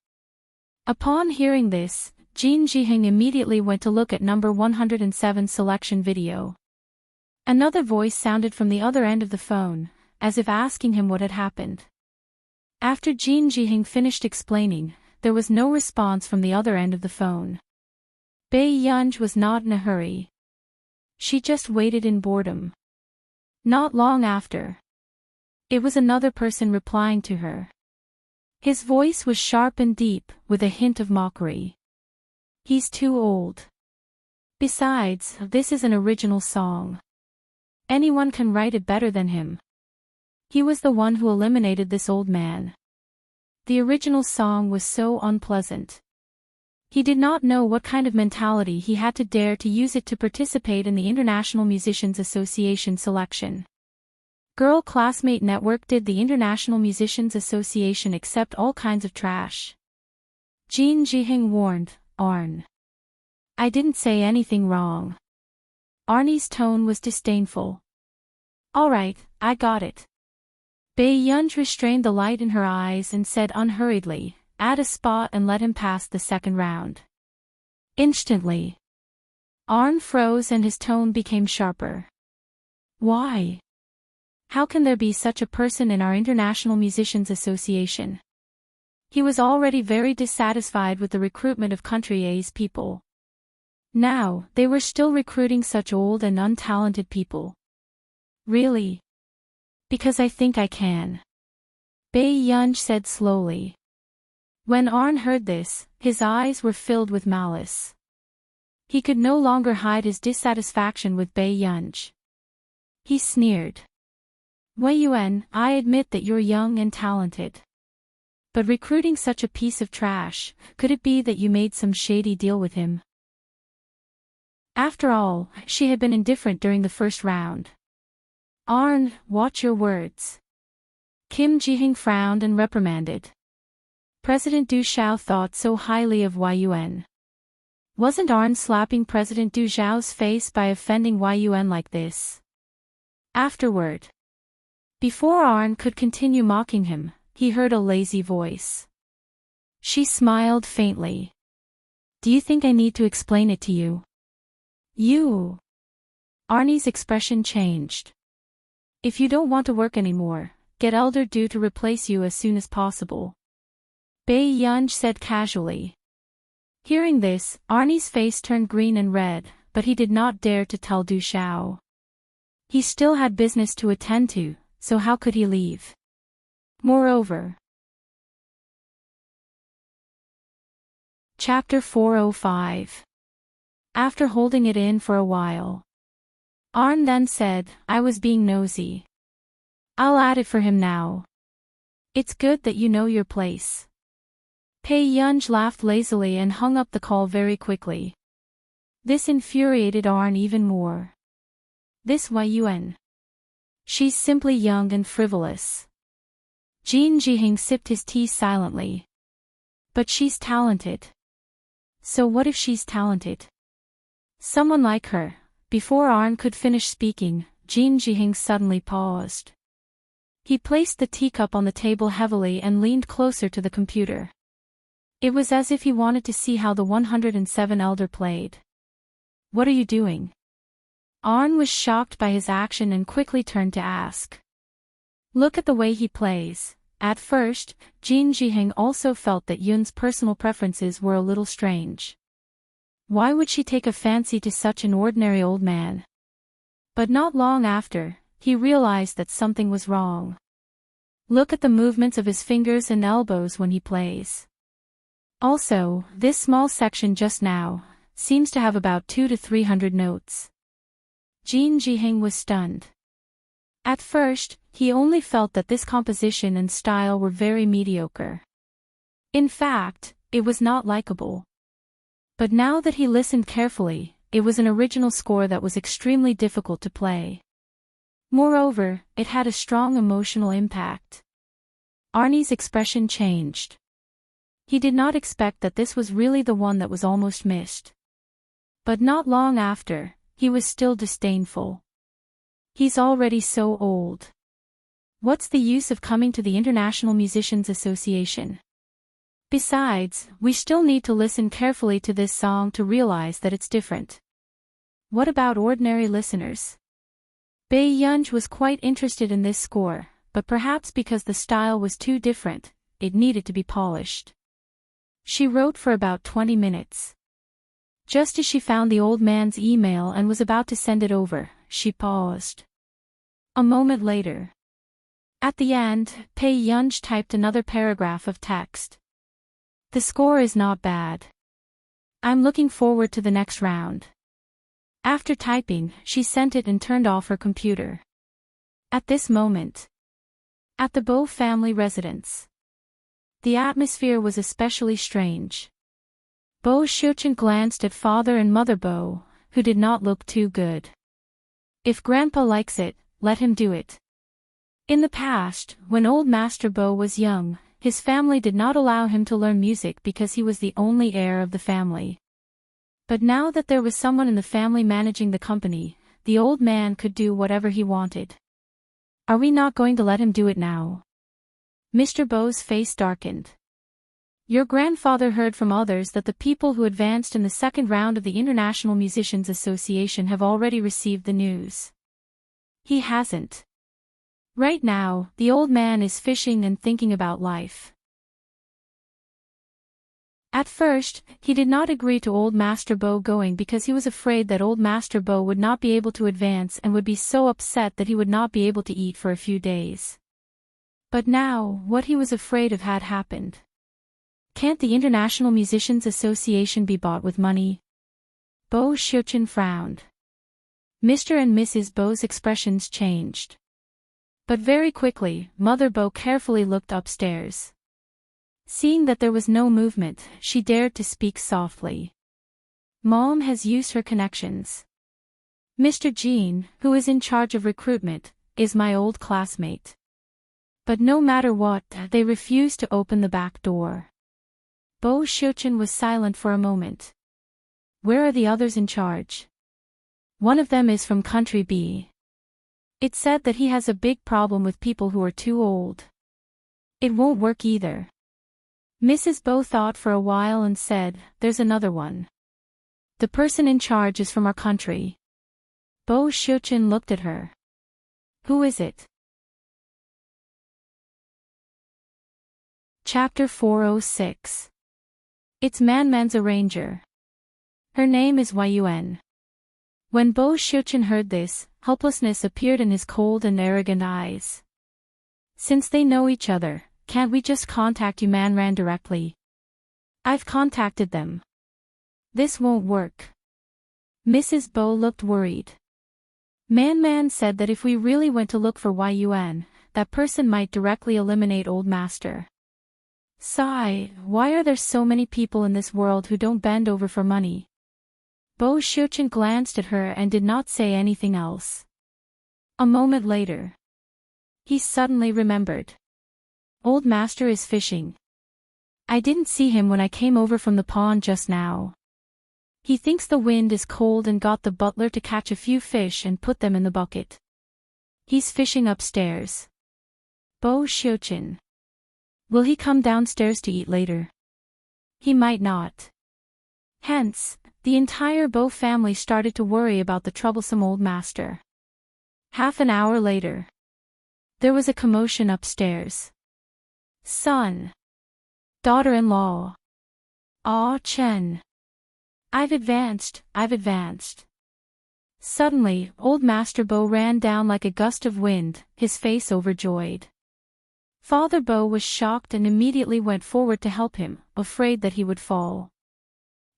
Upon hearing this, Jin Jiheng immediately went to look at number 107's selection video. Another voice sounded from the other end of the phone, as if asking him what had happened. After Jin Jiheng finished explaining, there was no response from the other end of the phone. Bae Yunj was not in a hurry. She just waited in boredom. Not long after, it was another person replying to her. His voice was sharp and deep, with a hint of mockery. He's too old. Besides, this is an original song. Anyone can write it better than him. He was the one who eliminated this old man. The original song was so unpleasant. He did not know what kind of mentality he had to dare to use it to participate in the International Musicians Association selection. Girl Classmate Network did the International Musicians Association accept all kinds of trash. Jin Jiheng warned, Arn. I didn't say anything wrong. Arnie's tone was disdainful. Alright, I got it. Bae Yunj restrained the light in her eyes and said unhurriedly, add a spot and let him pass the second round. Instantly, Arn froze and his tone became sharper. Why? How can there be such a person in our International Musicians Association? He was already very dissatisfied with the recruitment of Country A's people. Now, they were still recruiting such old and untalented people. Really? Because I think I can. Bae Yunj said slowly. When Arn heard this, his eyes were filled with malice. He could no longer hide his dissatisfaction with Bae Yunj. He sneered. Wei Yuan, I admit that you're young and talented. But recruiting such a piece of trash, could it be that you made some shady deal with him? After all, she had been indifferent during the first round. Arn, watch your words. Kim Jiheng frowned and reprimanded. President Du Xiao thought so highly of Wei Yuan. Wasn't Arn slapping President Du Xiao's face by offending Wei Yuan like this? Afterward, before Arn could continue mocking him, he heard a lazy voice. She smiled faintly. Do you think I need to explain it to you? You. Arnie's expression changed. If you don't want to work anymore, get Elder Du to replace you as soon as possible. Bei Yunj said casually. Hearing this, Arnie's face turned green and red, but he did not dare to tell Du Xiao. He still had business to attend to, so how could he leave? Moreover. Chapter 405. After holding it in for a while, Arn then said, I was being nosy. I'll add it for him now. It's good that you know your place. Pei Yunj laughed lazily and hung up the call very quickly. This infuriated Arn even more. This Wei Yuan. She's simply young and frivolous. Jin Jiheng sipped his tea silently. But she's talented. So what if she's talented? Someone like her. Before Arn could finish speaking, Jin Jiheng suddenly paused. He placed the teacup on the table heavily and leaned closer to the computer. It was as if he wanted to see how the 107 elder played. What are you doing? Arn was shocked by his action and quickly turned to ask. Look at the way he plays. At first, Jin Jiheng also felt that Yun's personal preferences were a little strange. Why would she take a fancy to such an ordinary old man? But not long after, he realized that something was wrong. Look at the movements of his fingers and elbows when he plays. Also, this small section just now seems to have about 200 to 300 notes. Jin Jiheng was stunned. At first, he only felt that this composition and style were very mediocre. In fact, it was not likable. But now that he listened carefully, it was an original score that was extremely difficult to play. Moreover, it had a strong emotional impact. Arnie's expression changed. He did not expect that this was really the one that was almost missed. But not long after, he was still disdainful. He's already so old. What's the use of coming to the International Musicians Association? Besides, we still need to listen carefully to this song to realize that it's different. What about ordinary listeners? Bei Yunj was quite interested in this score, but perhaps because the style was too different, it needed to be polished. She wrote for about 20 minutes. Just as she found the old man's email and was about to send it over, she paused. A moment later. At the end, Pei Yunj typed another paragraph of text. The score is not bad. I'm looking forward to the next round. After typing, she sent it and turned off her computer. At this moment, at the Bo family residence, the atmosphere was especially strange. Bo Xiuchen glanced at father and mother Bo, who did not look too good. If Grandpa likes it, let him do it. In the past, when old Master Bo was young, his family did not allow him to learn music because he was the only heir of the family. But now that there was someone in the family managing the company, the old man could do whatever he wanted. Are we not going to let him do it now? Mr. Bo's face darkened. Your grandfather heard from others that the people who advanced in the second round of the International Musicians Association have already received the news. He hasn't. Right now, the old man is fishing and thinking about life. At first, he did not agree to old Master Bo going because he was afraid that old Master Bo would not be able to advance and would be so upset that he would not be able to eat for a few days. But now, what he was afraid of had happened. Can't the International Musicians Association be bought with money? Bo Xiuchen frowned. Mr. and Mrs. Bo's expressions changed. But very quickly, Mother Bo carefully looked upstairs. Seeing that there was no movement, she dared to speak softly. Mom has used her connections. Mr. Jean, who is in charge of recruitment, is my old classmate. But no matter what, they refuse to open the back door. Bo Xiuqun was silent for a moment. Where are the others in charge? One of them is from Country B. It said that he has a big problem with people who are too old. It won't work either. Mrs. Bo thought for a while and said, there's another one. The person in charge is from our country. Bo Xiuqun looked at her. Who is it? Chapter 406. It's Man's arranger. Her name is Yun. When Bo Xiuqun heard this, helplessness appeared in his cold and arrogant eyes. Since they know each other, can't we just contact Manran directly? I've contacted them. This won't work. Mrs. Bo looked worried. Man said that if we really went to look for Yun, that person might directly eliminate Old Master. Sigh, why are there so many people in this world who don't bend over for money? Bo Xiuqun glanced at her and did not say anything else. A moment later, he suddenly remembered. Old Master is fishing. I didn't see him when I came over from the pond just now. He thinks the wind is cold and got the butler to catch a few fish and put them in the bucket. He's fishing upstairs. Bo Xiuqun. Will he come downstairs to eat later? He might not. Hence, the entire Bo family started to worry about the troublesome Old Master. Half an hour later, there was a commotion upstairs. Son. Daughter-in-law. Ah Chen. I've advanced. Suddenly, Old Master Bo ran down like a gust of wind, his face overjoyed. Father Bo was shocked and immediately went forward to help him, afraid that he would fall.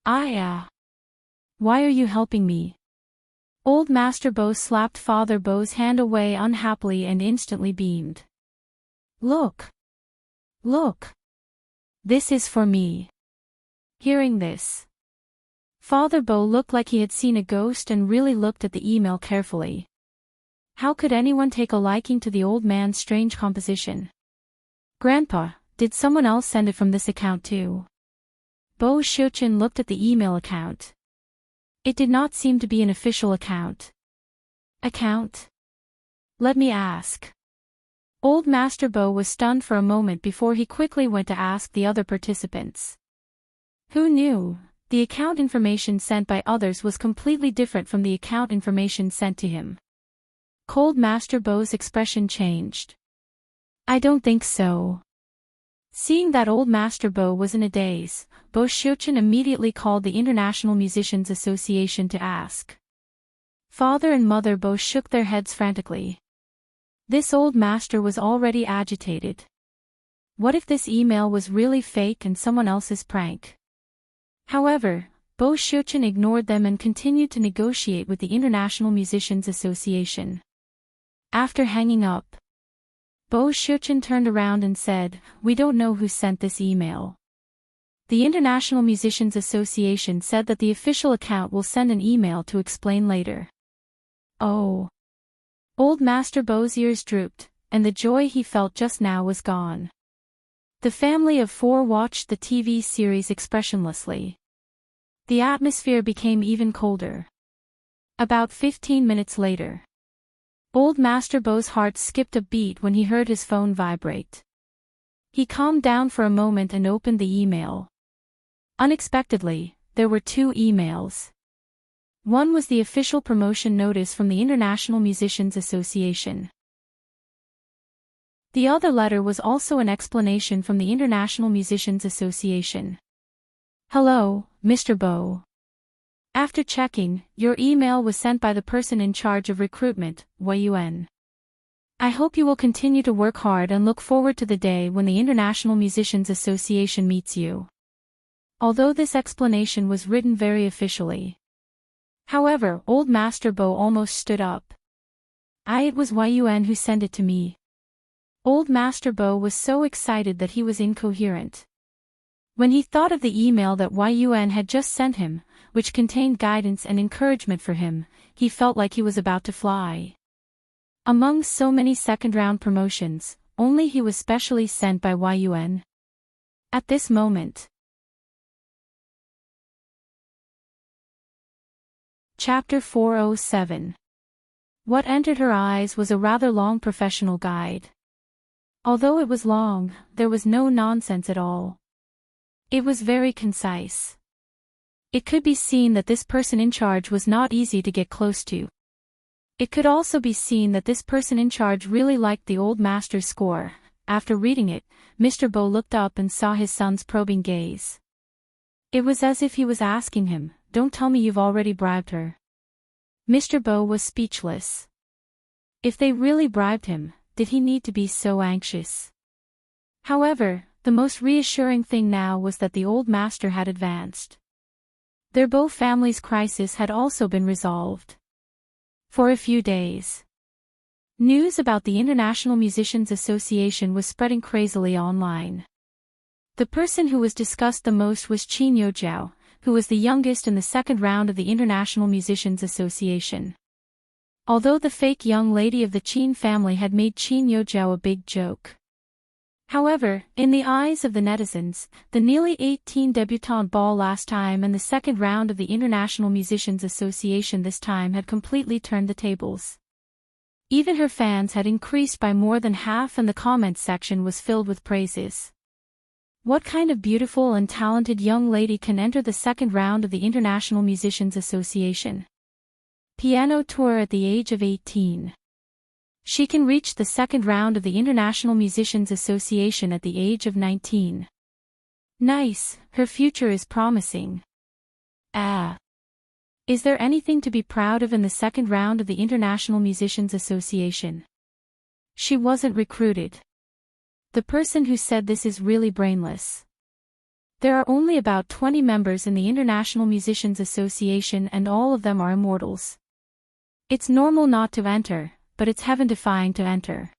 Why are you helping me? Old Master Bo slapped Father Bo's hand away unhappily and instantly beamed. Look! This is for me. Hearing this, Father Bo looked like he had seen a ghost and really looked at the email carefully. How could anyone take a liking to the old man's strange composition? Grandpa, did someone else send it from this account too? Bo Xiuqun looked at the email account. It did not seem to be an official account. Account? Let me ask. Old Master Bo was stunned for a moment before he quickly went to ask the other participants. Who knew? The account information sent by others was completely different from the account information sent to him. Cold Master Bo's expression changed. I don't think so. Seeing that Old Master Bo was in a daze, Bo Xiuqun immediately called the International Musicians Association to ask. Father and Mother Bo shook their heads frantically. This old master was already agitated. What if this email was really fake and someone else's prank? However, Bo Xiuqun ignored them and continued to negotiate with the International Musicians Association. After hanging up, Bo Xiuqun turned around and said, we don't know who sent this email. The International Musicians Association said that the official account will send an email to explain later. Oh. Old Master Bo's ears drooped, and the joy he felt just now was gone. The family of four watched the TV series expressionlessly. The atmosphere became even colder. About 15 minutes later, Old Master Bo's heart skipped a beat when he heard his phone vibrate. He calmed down for a moment and opened the email. Unexpectedly, there were two emails. One was the official promotion notice from the International Musicians Association. The other letter was also an explanation from the International Musicians Association. Hello, Mr. Bo. After checking, your email was sent by the person in charge of recruitment, Yun. I hope you will continue to work hard and look forward to the day when the International Musicians Association meets you. Although this explanation was written very officially. However, Old Master Bo almost stood up. It was Yun who sent it to me. Old Master Bo was so excited that he was incoherent. When he thought of the email that Yun had just sent him, which contained guidance and encouragement for him, he felt like he was about to fly. Among so many second-round promotions, only he was specially sent by Yun. At this moment. Chapter 407. What entered her eyes was a rather long professional guide. Although it was long, there was no nonsense at all. It was very concise. It could be seen that this person in charge was not easy to get close to. It could also be seen that this person in charge really liked the old master's score. After reading it, Mr. Bo looked up and saw his son's probing gaze. It was as if he was asking him, "Don't tell me you've already bribed her." Mr. Bo was speechless. If they really bribed him, did he need to be so anxious? However, the most reassuring thing now was that the old master had advanced. Their Bo family's crisis had also been resolved. For a few days, news about the International Musicians Association was spreading crazily online. The person who was discussed the most was Qin Yojiao, who was the youngest in the second round of the International Musicians Association. Although the fake young lady of the Qin family had made Qin Yojiao a big joke. However, in the eyes of the netizens, the nearly 18 debutante ball last time and the second round of the International Musicians Association this time had completely turned the tables. Even her fans had increased by more than half and the comments section was filled with praises. What kind of beautiful and talented young lady can enter the second round of the International Musicians Association? Piano tour at the age of 18. She can reach the second round of the International Musicians Association at the age of 19. Nice, her future is promising. Is there anything to be proud of in the second round of the International Musicians Association? She wasn't recruited. The person who said this is really brainless. There are only about 20 members in the International Musicians Association and all of them are immortals. It's normal not to enter, but it's heaven-defying to enter.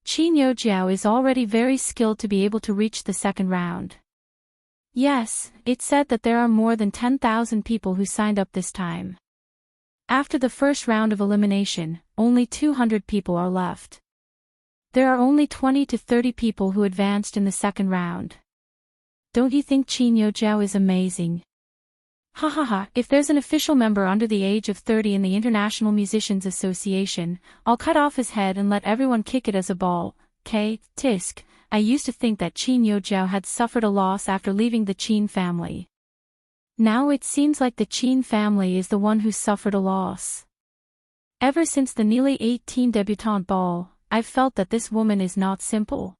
Qin Yojiao is already very skilled to be able to reach the second round. Yes, it said that there are more than 10,000 people who signed up this time. After the first round of elimination, only 200 people are left. There are only 20 to 30 people who advanced in the second round. Don't you think Qin Yojiao is amazing? If there's an official member under the age of 30 in the International Musicians Association, I'll cut off his head and let everyone kick it as a ball. Tisk, I used to think that Qin Yojiao had suffered a loss after leaving the Qin family. Now it seems like the Qin family is the one who suffered a loss. Ever since the nearly 18 debutante ball, I've felt that this woman is not simple.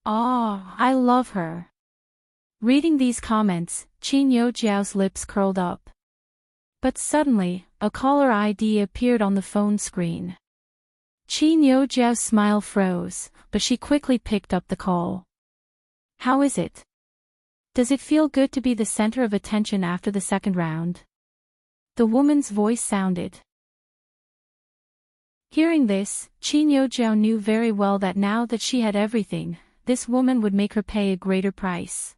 I love her. Reading these comments, Qin Yojiao's lips curled up. But suddenly, a caller ID appeared on the phone screen. Qin Yojiao's smile froze, but she quickly picked up the call. How is it? Does it feel good to be the center of attention after the second round? The woman's voice sounded. Hearing this, Qin Yojiao knew very well that now that she had everything, this woman would make her pay a greater price.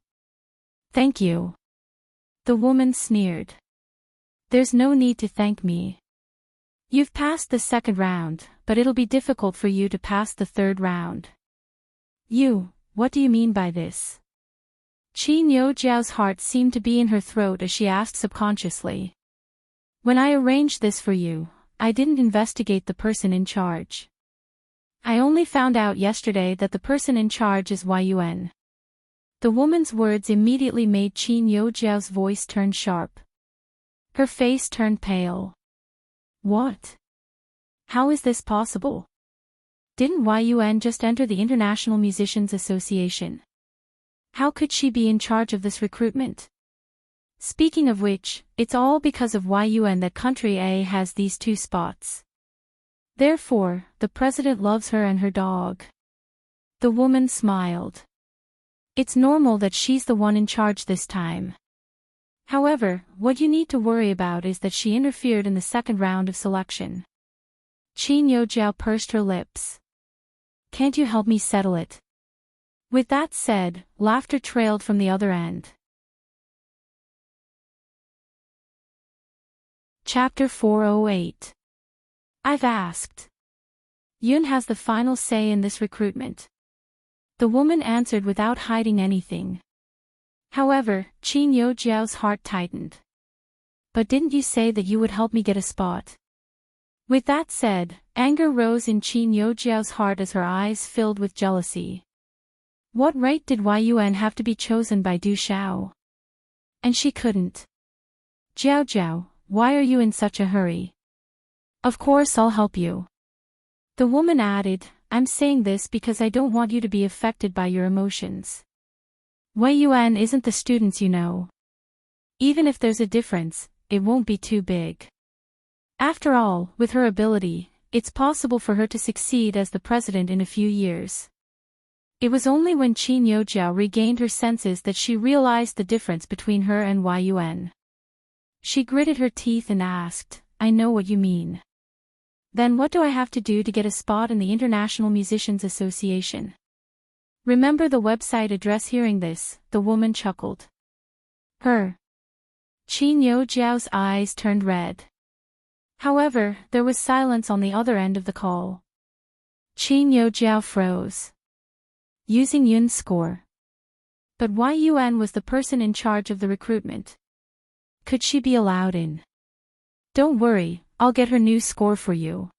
Thank you. The woman sneered. There's no need to thank me. You've passed the second round, but it'll be difficult for you to pass the third round. What do you mean by this? Qin Yojiao's heart seemed to be in her throat as she asked subconsciously. When I arranged this for you, I didn't investigate the person in charge. I only found out yesterday that the person in charge is Yun. The woman's words immediately made Qin Yojiao's voice turn sharp. Her face turned pale. What? How is this possible? Didn't Yun just enter the International Musicians Association? How could she be in charge of this recruitment? Speaking of which, it's all because of Yun that Country A has these 2 spots. Therefore, the president loves her and her dog. The woman smiled. It's normal that she's the one in charge this time. However, what you need to worry about is that she interfered in the second round of selection. Qin Yojiao pursed her lips. Can't you help me settle it? With that said, laughter trailed from the other end. Chapter 408. I've asked. Yun has the final say in this recruitment. The woman answered without hiding anything. However, Qin Yojiao's heart tightened. But didn't you say that you would help me get a spot? With that said, anger rose in Qin Yojiao's heart as her eyes filled with jealousy. What right did Yun have to be chosen by Du Xiao? And she couldn't. Jiao Jiao, why are you in such a hurry? Of course I'll help you. The woman added, I'm saying this because I don't want you to be affected by your emotions. Yun isn't the students you know. Even if there's a difference, it won't be too big. After all, with her ability, it's possible for her to succeed as the president in a few years. It was only when Qin Yojiao regained her senses that she realized the difference between her and Yun. She gritted her teeth and asked, I know what you mean. Then what do I have to do to get a spot in the International Musicians Association? Remember the website address. Hearing this, the woman chuckled. Her. Qin Yojiao's eyes turned red. However, there was silence on the other end of the call. Qin Yojiao froze. Using Yun's score. But Yun was the person in charge of the recruitment. Could she be allowed in? Don't worry, I'll get her new score for you.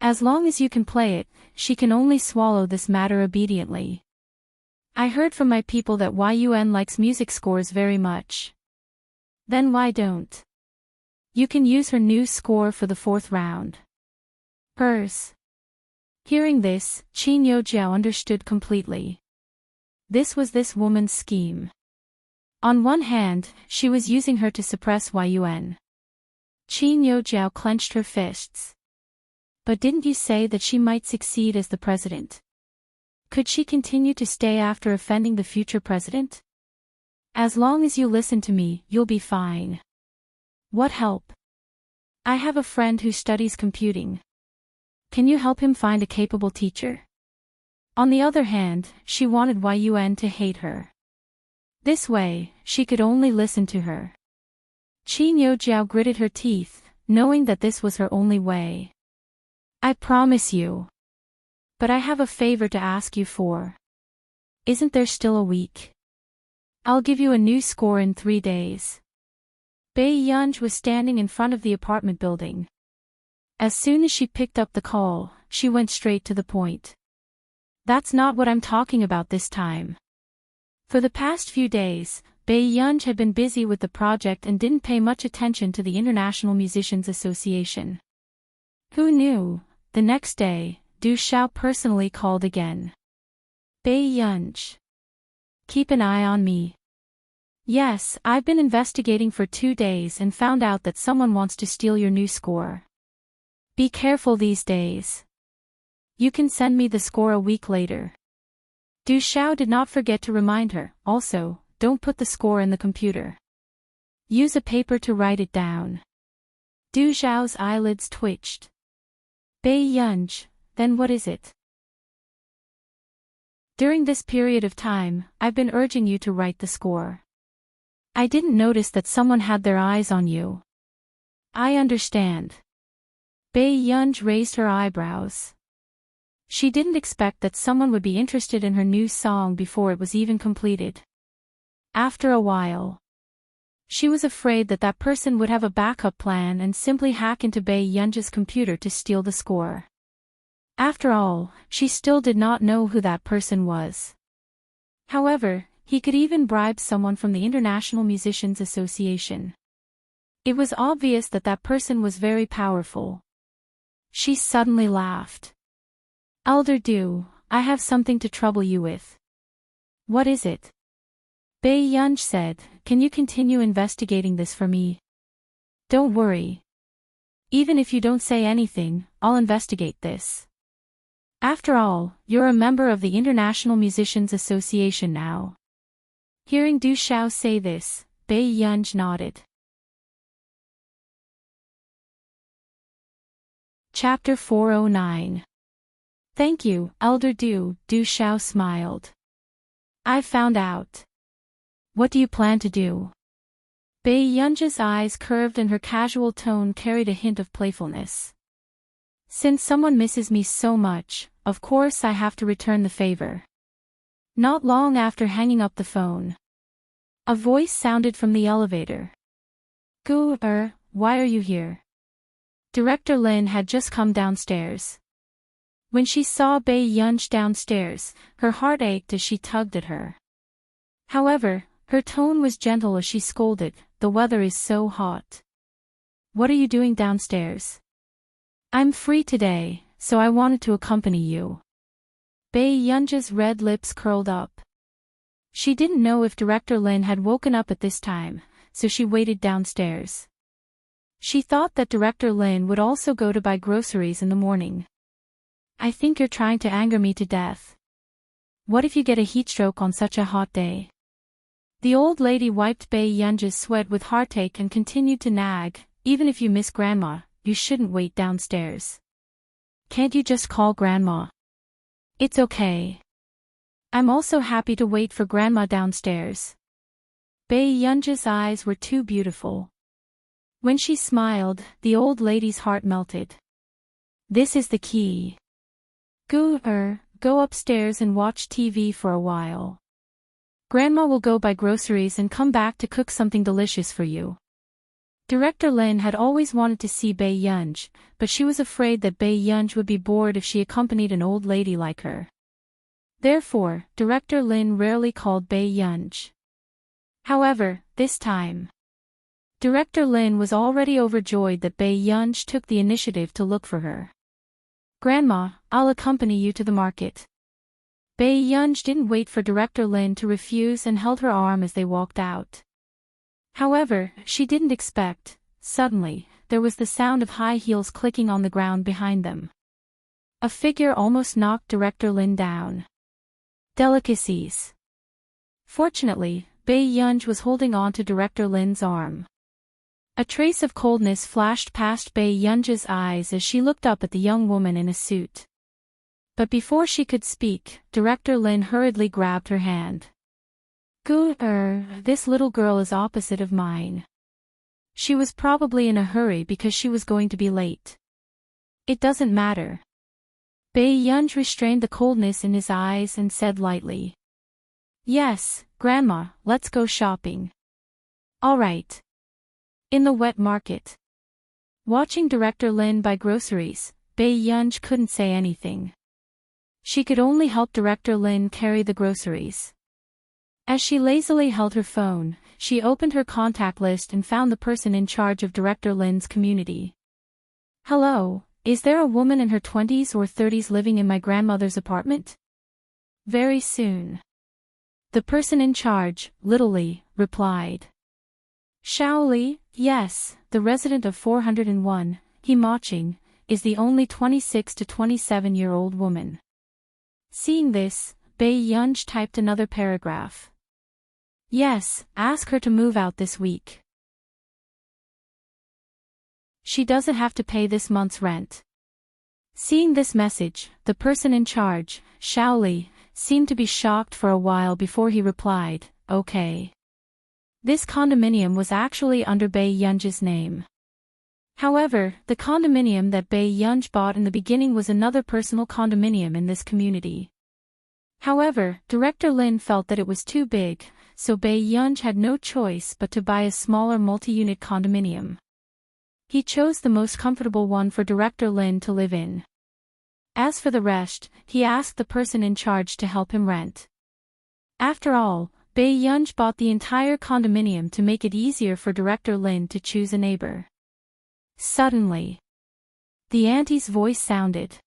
As long as you can play it, she can only swallow this matter obediently. I heard from my people that Yun likes music scores very much. Then why don't? You can use her new score for the 4th round. Hers. Hearing this, Qin Yojiao understood completely. This was this woman's scheme. On one hand, she was using her to suppress Yun. Qin Yojiao clenched her fists. But didn't you say that she might succeed as the president? Could she continue to stay after offending the future president? As long as you listen to me, you'll be fine. What help? I have a friend who studies computing. Can you help him find a capable teacher? On the other hand, she wanted Yun to hate her. This way, she could only listen to her. Qin Yojiao gritted her teeth, knowing that this was her only way. I promise you. But I have a favor to ask you for. Isn't there still a week? I'll give you a new score in 3 days. Bei Yunj was standing in front of the apartment building. As soon as she picked up the call, she went straight to the point. That's not what I'm talking about this time. For the past few days, Bei Yunj had been busy with the project and didn't pay much attention to the International Musicians Association. Who knew? The next day, Du Xiao personally called again. Bei Yunj. Keep an eye on me. Yes, I've been investigating for 2 days and found out that someone wants to steal your new score. Be careful these days. You can send me the score a week later. Du Xiao did not forget to remind her. Also, don't put the score in the computer. Use a paper to write it down. Du Xiao's eyelids twitched. Bei Yunj, then what is it? During this period of time, I've been urging you to write the score. I didn't notice that someone had their eyes on you. I understand. Bei Yunj raised her eyebrows. She didn't expect that someone would be interested in her new song before it was even completed. After a while, she was afraid that that person would have a backup plan and simply hack into Bei Yunj's computer to steal the score. After all, she still did not know who that person was. However, he could even bribe someone from the International Musicians Association. It was obvious that that person was very powerful. She suddenly laughed. Elder Du, I have something to trouble you with. What is it? Bei Yunj said, can you continue investigating this for me? Don't worry. Even if you don't say anything, I'll investigate this. After all, you're a member of the International Musicians Association now. Hearing Du Xiao say this, Bei Yunj nodded. Chapter 409. Thank you, Elder Du Shao smiled. I've found out. What do you plan to do? Bei Yunji's eyes curved and her casual tone carried a hint of playfulness. Since someone misses me so much, of course I have to return the favor. Not long after hanging up the phone, a voice sounded from the elevator. Why are you here? Director Lin had just come downstairs. When she saw Bei Yunji downstairs, her heart ached as she tugged at her. However, her tone was gentle as she scolded, "The weather is so hot. What are you doing downstairs?" "I'm free today, so I wanted to accompany you." Bei Yunji's red lips curled up. She didn't know if Director Lin had woken up at this time, so she waited downstairs. She thought that Director Lin would also go to buy groceries in the morning. "I think you're trying to anger me to death. What if you get a heatstroke on such a hot day?" The old lady wiped Bei Yunji's sweat with heartache and continued to nag, "Even if you miss Grandma, you shouldn't wait downstairs. Can't you just call Grandma?" "It's okay. I'm also happy to wait for Grandma downstairs." Bei Yunji's eyes were too beautiful. When she smiled, the old lady's heart melted. "This is the key. Go upstairs and watch TV for a while. Grandma will go buy groceries and come back to cook something delicious for you." Director Lin had always wanted to see Bei Yunji, but she was afraid that Bei Yunji would be bored if she accompanied an old lady like her. Therefore, Director Lin rarely called Bei Yunji. However, this time, Director Lin was already overjoyed that Bei Yunji took the initiative to look for her. "Grandma, I'll accompany you to the market." Bei Yunji didn't wait for Director Lin to refuse and held her arm as they walked out. However, she didn't expect, suddenly, there was the sound of high heels clicking on the ground behind them. A figure almost knocked Director Lin down. Delicacies. Fortunately, Bei Yunji was holding on to Director Lin's arm. A trace of coldness flashed past Bei Yunji's eyes as she looked up at the young woman in a suit. But before she could speak, Director Lin hurriedly grabbed her hand. This little girl is opposite of mine. She was probably in a hurry because she was going to be late. It doesn't matter. Bei Yunji restrained the coldness in his eyes and said lightly. "Yes, Grandma, let's go shopping." "All right." In the wet market. Watching Director Lin buy groceries, Bei Yunji couldn't say anything. She could only help Director Lin carry the groceries. As she lazily held her phone, she opened her contact list and found the person in charge of Director Lin's community. "Hello, is there a woman in her 20s or 30s living in my grandmother's apartment?" "Very soon." The person in charge, Li, replied. Shaoli, yes, the resident of 401, Himaching, is the only 26 to 27-year-old woman. Seeing this, Bei Yunji typed another paragraph. "Yes, ask her to move out this week. She doesn't have to pay this month's rent." Seeing this message, the person in charge, Shaoli, seemed to be shocked for a while before he replied, "Okay." This condominium was actually under Bei Yunji's name. However, the condominium that Bei Yunji bought in the beginning was another personal condominium in this community. However, Director Lin felt that it was too big, so Bei Yunji had no choice but to buy a smaller multi-unit condominium. He chose the most comfortable one for Director Lin to live in. As for the rest, he asked the person in charge to help him rent. After all, Bei Yunji bought the entire condominium to make it easier for Director Lin to choose a neighbor. Suddenly, the auntie's voice sounded.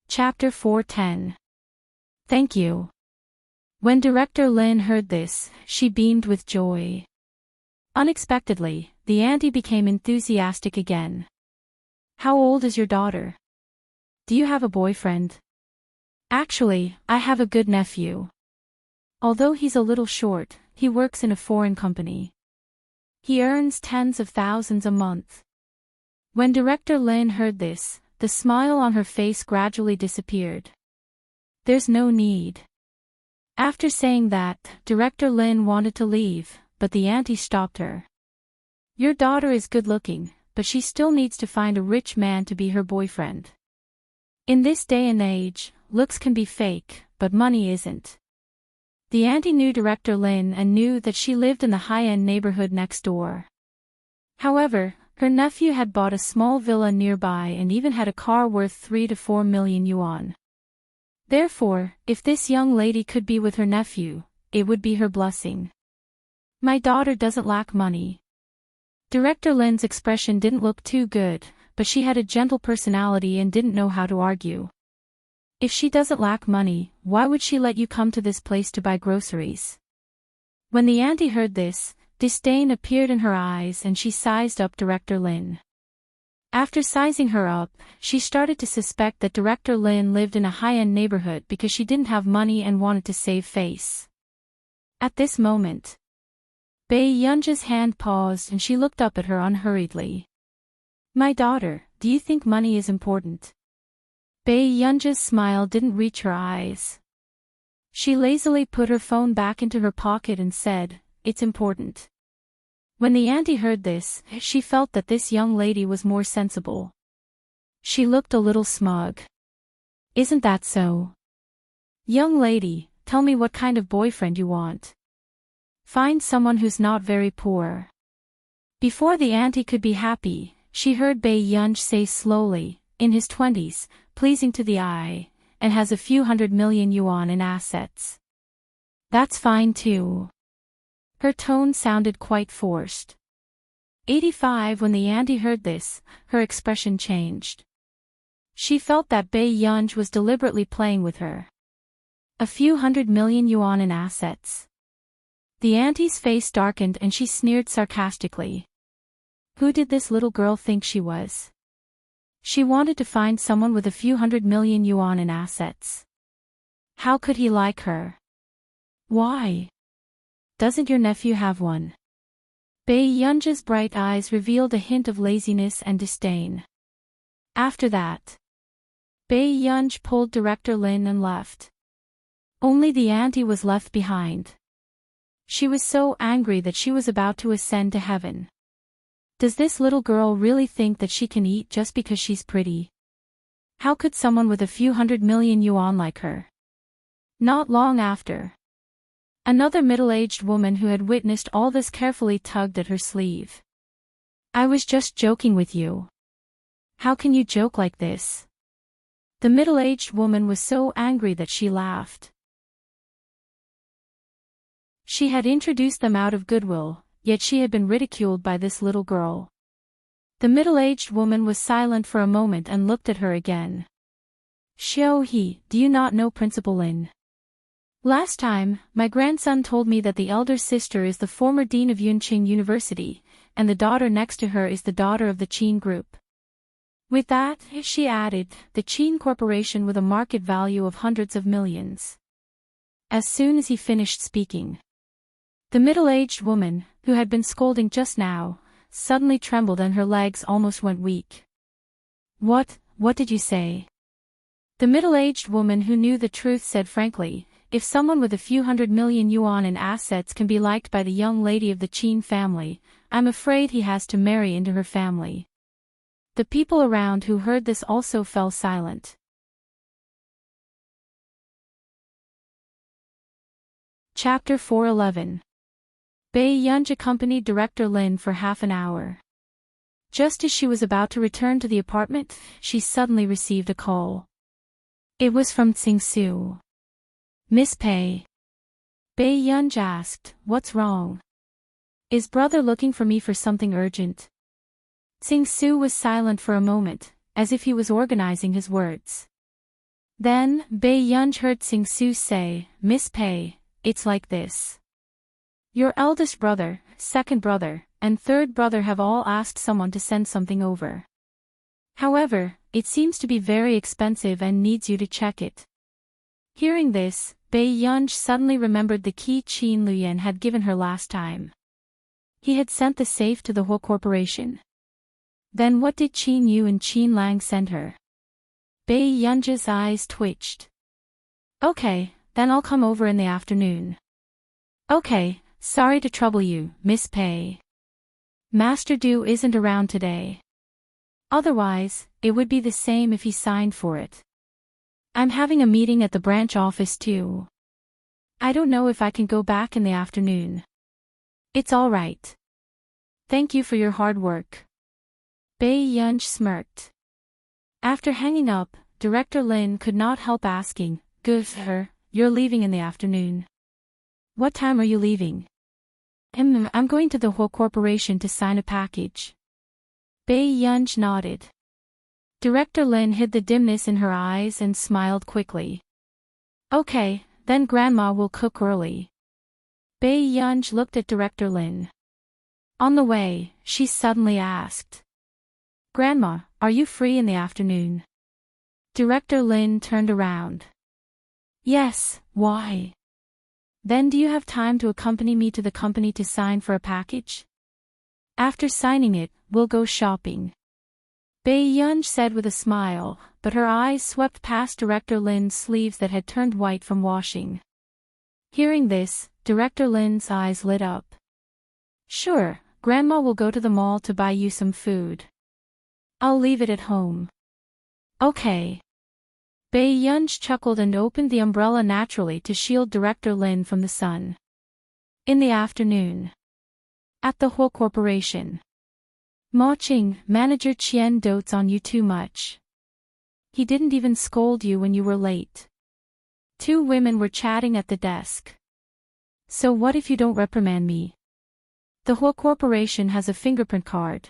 Chapter 410. Thank you. When Director Lin heard this, she beamed with joy. Unexpectedly, the auntie became enthusiastic again. "How old is your daughter? Do you have a boyfriend?" "Actually, I have a good nephew. Although he's a little short, he works in a foreign company." He earns tens of thousands a month. When Director Lin heard this, the smile on her face gradually disappeared. There's no need. After saying that, Director Lin wanted to leave, but the auntie stopped her. Your daughter is good-looking, but she still needs to find a rich man to be her boyfriend. In this day and age, looks can be fake, but money isn't. The auntie knew Director Lin and knew that she lived in the high-end neighborhood next door. However, her nephew had bought a small villa nearby and even had a car worth 3 to 4 million yuan. Therefore, if this young lady could be with her nephew, it would be her blessing. My daughter doesn't lack money. Director Lin's expression didn't look too good, but she had a gentle personality and didn't know how to argue. If she doesn't lack money, why would she let you come to this place to buy groceries? When the auntie heard this, disdain appeared in her eyes and she sized up Director Lin. After sizing her up, she started to suspect that Director Lin lived in a high-end neighborhood because she didn't have money and wanted to save face. At this moment, Bei Yunja's hand paused and she looked up at her unhurriedly. My daughter, do you think money is important? Bei Yunja's smile didn't reach her eyes. She lazily put her phone back into her pocket and said, it's important. When the auntie heard this, she felt that this young lady was more sensible. She looked a little smug. Isn't that so? Young lady, tell me what kind of boyfriend you want. Find someone who's not very poor. Before the auntie could be happy, she heard Bei Yunj say slowly, in his 20s, pleasing to the eye, and has a few 100 million yuan in assets. That's fine too. Her tone sounded quite forced. 85. When the auntie heard this, her expression changed. She felt that Bei Yunj was deliberately playing with her. A few 100 million yuan in assets. The auntie's face darkened and she sneered sarcastically. Who did this little girl think she was? She wanted to find someone with a few 100 million yuan in assets. How could he like her? Why? Doesn't your nephew have one? Bei Yunja's bright eyes revealed a hint of laziness and disdain. After that, Bei Yunj pulled Director Lin and left. Only the auntie was left behind. She was so angry that she was about to ascend to heaven. Does this little girl really think that she can eat just because she's pretty? How could someone with a few 100 million yuan like her? Not long after, another middle-aged woman who had witnessed all this carefully tugged at her sleeve. I was just joking with you. How can you joke like this? The middle-aged woman was so angry that she laughed. She had introduced them out of goodwill, yet she had been ridiculed by this little girl. The middle-aged woman was silent for a moment and looked at her again. Xiao He, do you not know Principal Lin? Last time, my grandson told me that the elder sister is the former dean of Yunqing University, and the daughter next to her is the daughter of the Qin Group. With that, she added, the Qin Corporation with a market value of hundreds of millions. As soon as he finished speaking, the middle-aged woman, who had been scolding just now, suddenly trembled and her legs almost went weak. What did you say? The middle-aged woman who knew the truth said frankly, if someone with a few 100 million yuan in assets can be liked by the young lady of the Qin family, I'm afraid he has to marry into her family. The people around who heard this also fell silent. Chapter 411. Bei Yunj accompanied Director Lin for half an hour. Just as she was about to return to the apartment, she suddenly received a call. It was from Tsingsu. Miss Pei. Bei Yunj asked, what's wrong? Is brother looking for me for something urgent? Tsingsu was silent for a moment, as if he was organizing his words. Then, Bei Yunj heard Tsingsu say, Miss Pei, it's like this. Your eldest brother, second brother, and third brother have all asked someone to send something over. However, it seems to be very expensive and needs you to check it. Hearing this, Bei Yunj suddenly remembered the key Qin Luyan had given her last time. He had sent the safe to the whole corporation. Then what did Qin Yu and Qin Lang send her? Bei Yunji's eyes twitched. Okay, then I'll come over in the afternoon. Okay, sorry to trouble you, Miss Pei. Master Du isn't around today. Otherwise, it would be the same if he signed for it. I'm having a meeting at the branch office too. I don't know if I can go back in the afternoon. It's all right. Thank you for your hard work. Bei Yunj smirked. After hanging up, Director Lin could not help asking, "Good for her, you're leaving in the afternoon. What time are you leaving?" I'm going to the whole corporation to sign a package." Bei Yunj nodded. Director Lin hid the dimness in her eyes and smiled quickly. "Okay, then Grandma will cook early." Bei Yunj looked at Director Lin. On the way, she suddenly asked, "Grandma, are you free in the afternoon?" Director Lin turned around. "Yes, why?" "Then do you have time to accompany me to the company to sign for a package? After signing it, we'll go shopping." Bei Yunj said with a smile, but her eyes swept past Director Lin's sleeves that had turned white from washing. Hearing this, Director Lin's eyes lit up. "Sure, Grandma will go to the mall to buy you some food. I'll leave it at home." "Okay." Bei Yunj chuckled and opened the umbrella naturally to shield Director Lin from the sun. In the afternoon. At the whole corporation. "Ma Qing, Manager Qian dotes on you too much. He didn't even scold you when you were late." Two women were chatting at the desk. "So what if you don't reprimand me? The whole corporation has a fingerprint card.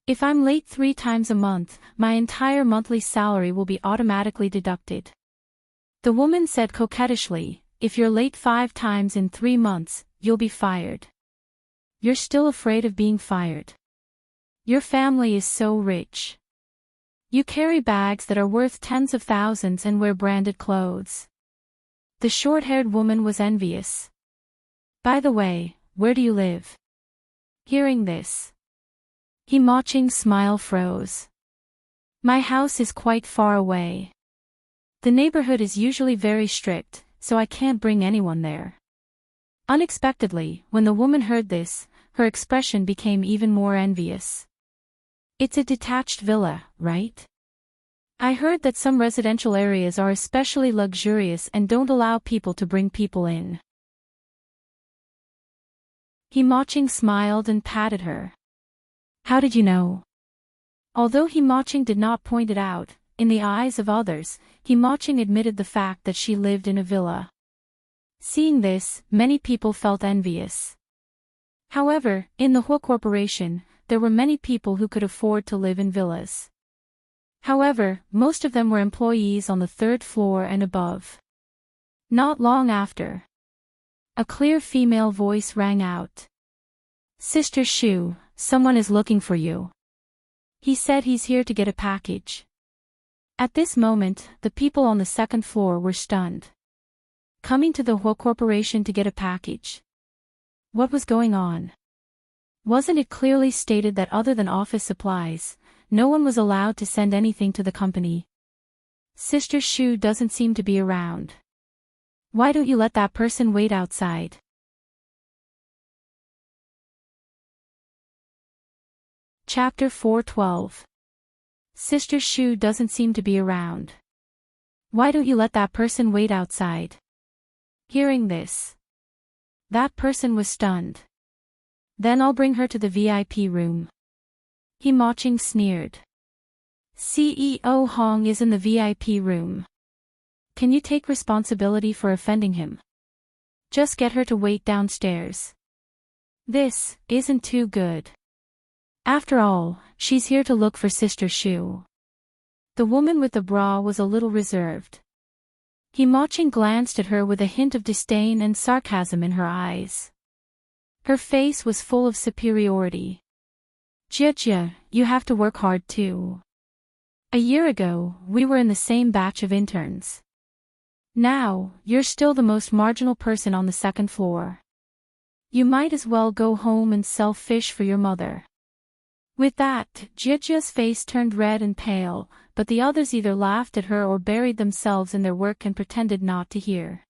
If I'm late 3 times a month, my entire monthly salary will be automatically deducted." The woman said coquettishly, "If you're late 5 times in 3 months, you'll be fired." "You're still afraid of being fired? Your family is so rich. You carry bags that are worth tens of thousands and wear branded clothes." The short-haired woman was envious. "By the way, where do you live?" Hearing this, Ma Qing's smile froze. "My house is quite far away. The neighborhood is usually very strict, so I can't bring anyone there." Unexpectedly, when the woman heard this, her expression became even more envious. "It's a detached villa, right? I heard that some residential areas are especially luxurious and don't allow people to bring people in." Ma Qing smiled and patted her. "How did you know?" Although Ma Qing did not point it out, in the eyes of others, Ma Qing admitted the fact that she lived in a villa. Seeing this, many people felt envious. However, in the whole corporation, there were many people who could afford to live in villas. However, most of them were employees on the 3rd floor and above. Not long after, a clear female voice rang out. "Sister Shu, someone is looking for you. He said he's here to get a package." At this moment, the people on the 2nd floor were stunned. Coming to the whole corporation to get a package. What was going on? Wasn't it clearly stated that other than office supplies, no one was allowed to send anything to the company? Sister Shu doesn't seem to be around. Why don't you let that person wait outside? Chapter 412. Sister Shu doesn't seem to be around. Why don't you let that person wait outside? Hearing this, that person was stunned. Then I'll bring her to the VIP room. Ma Qing sneered. CEO Hong is in the VIP room. Can you take responsibility for offending him? Just get her to wait downstairs. This isn't too good. After all, she's here to look for Sister Shu. The woman with the bra was a little reserved. Ma Qing glanced at her with a hint of disdain and sarcasm in her eyes. Her face was full of superiority. "Jia, you have to work hard too. A year ago, we were in the same batch of interns. Now, you're still the most marginal person on the 2nd floor. You might as well go home and sell fish for your mother. With that, Jijia's face turned red and pale, but the others either laughed at her or buried themselves in their work and pretended not to hear.